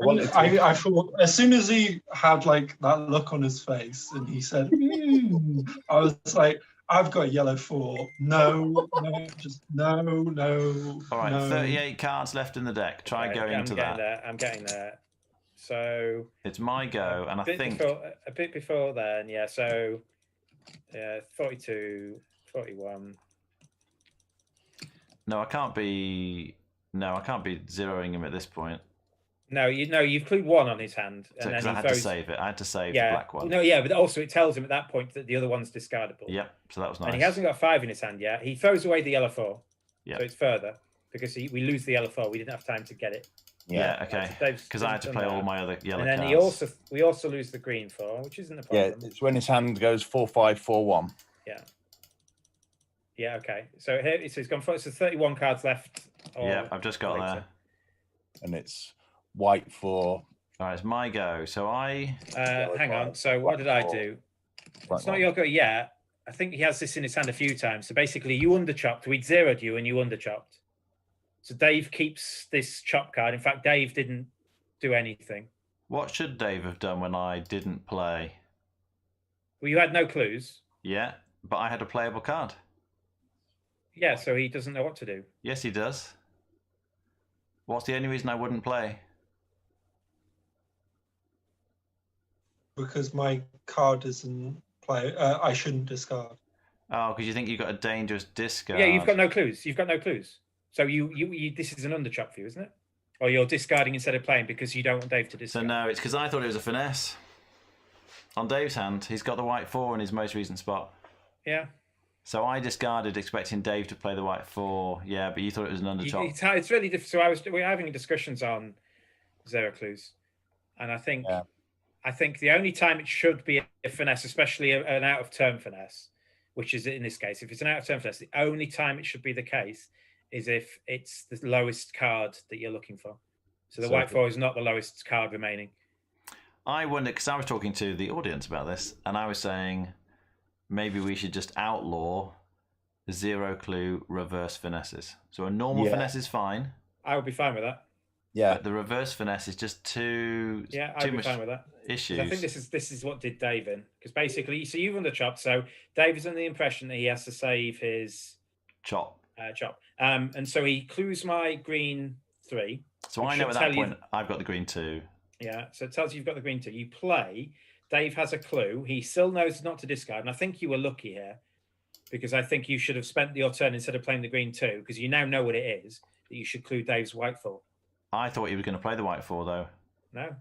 wanted to. I thought as soon as he had like that look on his face and he said, I was like, I've got a yellow 4. No, just no. All right, no. 38 cards left in the deck. Try Right, going into that. I'm getting there. So It's my go, and I think a bit before then, yeah. So, yeah, 42, 41. no, I can't be zeroing him at this point. No, you've clued 1 on his hand, and Because then I he had to throws. save it. I had to save the Yeah, black 1. no, yeah, but also it tells him at that point that the other one's discardable. Yep. So that was nice. And he hasn't got a 5 in his hand yet. He throws away the yellow 4. Yep. So it's further because we lose the yellow 4. We didn't have time to get it. Yeah. Okay. Dave's Because I had to done play all that. my other yellow And then cards. we also lose the green 4, which isn't a Yeah, problem. it's when his hand goes 4-5-4-1. Yeah, okay. So here so he's gone for so 31 cards left. or Yeah, I've just got later. there. And it's white 4. All right, it's my go. So I. Hang on. So what did I do? It's not your go yet. I think he has this in his hand a few times. So basically, you underchopped. We'd zeroed you, and you underchopped. So Dave keeps this chop card. In fact, Dave didn't do anything. What should Dave have done when I didn't play? Well, you had no clues. Yeah, but I had a playable card. Yeah, so he doesn't know what to do. Yes, he does. What's the only reason I wouldn't play? Because my card isn't play. I shouldn't discard. Oh, because you think you've got a dangerous discard. Yeah, you've got no clues. You've got no clues. So you this is an underchop for you, isn't it? Or you're discarding instead of playing because you don't want Dave to So discard. no, it's because I thought it was a finesse. on Dave's hand, he's got the white 4 in his most recent spot. Yeah. So I discarded, expecting Dave to play the white 4. Yeah, but you thought it was an underchop. It's really difficult. So we were having discussions on zero clues, and I think the only time it should be a finesse, especially an out of turn finesse, which is in this case, if it's an out of turn finesse, the only time it should be the case is if it's the lowest card that you're looking for. So the white 4 is not the lowest card remaining. I wonder, because I was talking to the audience about this, and I was saying maybe we should just outlaw zero clue reverse finesses. So a normal finesse is fine. I would be fine with that. Yeah. But the reverse finesse is just too I'd be fine with that. Issues. I think this is what did Dave in, because basically, so you've underchopped. So Dave is under the impression that he has to save his chop. And so he clues my green 3. So I know at that point I've got the green 2. Yeah, so it tells you you've got the green 2. You play. Dave has a clue. He still knows not to discard, and I think you were lucky here, because I think you should have spent your turn instead of playing the green 2, because you now know what it is, that you should clue Dave's white 4. I thought he was going to play the white 4 though. No.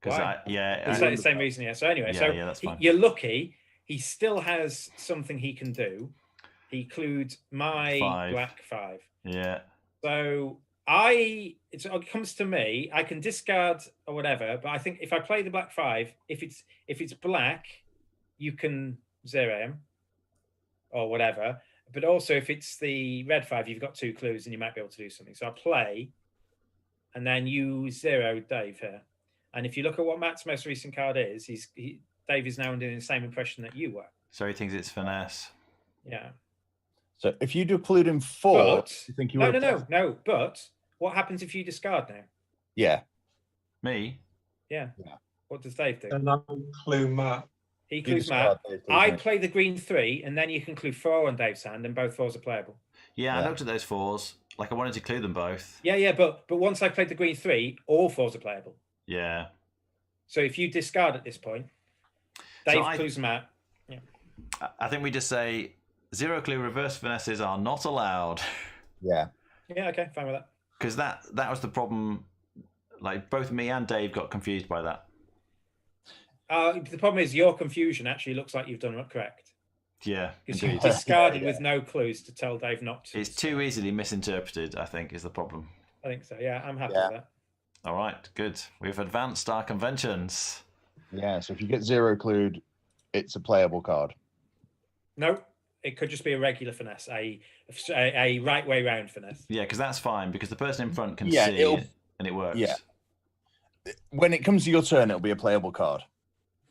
Because it's the same reason, yeah. So anyway, that's fine. You're lucky. He still has something he can do. He clued my black 5. Yeah. So it comes to me, I can discard or whatever, but I think if I play the black 5, if it's black, you can 0 him or whatever. But also if it's the red 5, you've got 2 clues and you might be able to do something. So I play, and then you 0 Dave here. And if you look at what Matt's most recent card is, Dave is now under the same impression that you were. So he thinks it's finesse. Yeah. So if you do clued in 4, you think you would no. But what happens if you discard now? Yeah. Me? Yeah. What does Dave do? And I'll clue Matt. He clues Matt. I play the green 3, and then you can clue 4 on Dave's hand, and both 4s are playable. Yeah, I looked at those 4s. Like I wanted to clue them both. Yeah, but once I played the green 3, all 4s are playable. Yeah. So if you discard at this point, Dave clues Matt. Yeah. I think we just say 0 clue reverse finesses are not allowed. Yeah. Yeah, okay, fine with that. Because that was the problem. Like both me and Dave got confused by that. The problem is your confusion actually looks like you've done it correct. Yeah. Because you discarded with no clues to tell Dave not to. It's too easily misinterpreted, I think, is the problem. I think so, yeah. I'm happy with that. All right, good. We've advanced our conventions. Yeah, so if you get 0 clued, it's a playable card. No, it could just be a regular finesse, a right way round finesse. Yeah, because that's fine, because the person in front can see it, and it works. Yeah. When it comes to your turn, it'll be a playable card.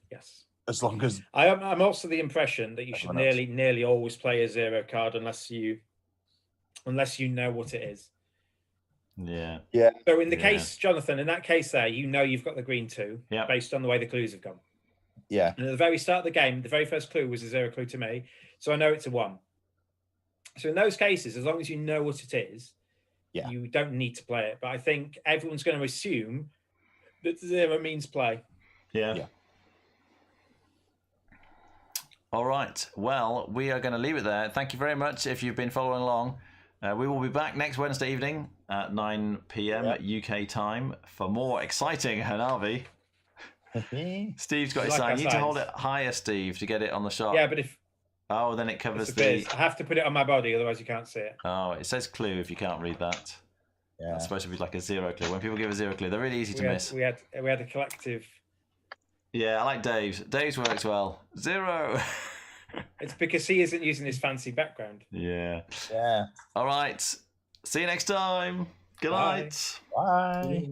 Yes. As long as... I'm also the impression that you should nearly always play a 0 card unless you know what it is. Yeah. So in the case, Jonathan, in that case there, you've got the green 2 based on the way the clues have gone. Yeah. And at the very start of the game, the very first clue was a 0 clue to me. So I know it's a 1. So in those cases, as long as you know what it is, you don't need to play it. But I think everyone's going to assume that 0 means play. Yeah. All right. Well, we are going to leave it there. Thank you very much if you've been following along. We will be back next Wednesday evening at 9 p.m. UK time for more exciting Hanabi. Steve's got his sign. You need to hold it higher, Steve, to get it on the shot. Yeah, but if... Oh, then it covers I have to put it on my body, otherwise you can't see it. Oh, it says clue if you can't read that. Yeah. It's supposed to be like a 0 clue. When people give a 0 clue, they're really easy to miss. We had a collective... Yeah, I like Dave's. Dave's works well. 0. It's because he isn't using his fancy background. Yeah. Yeah. All right. See you next time. Good night. Bye.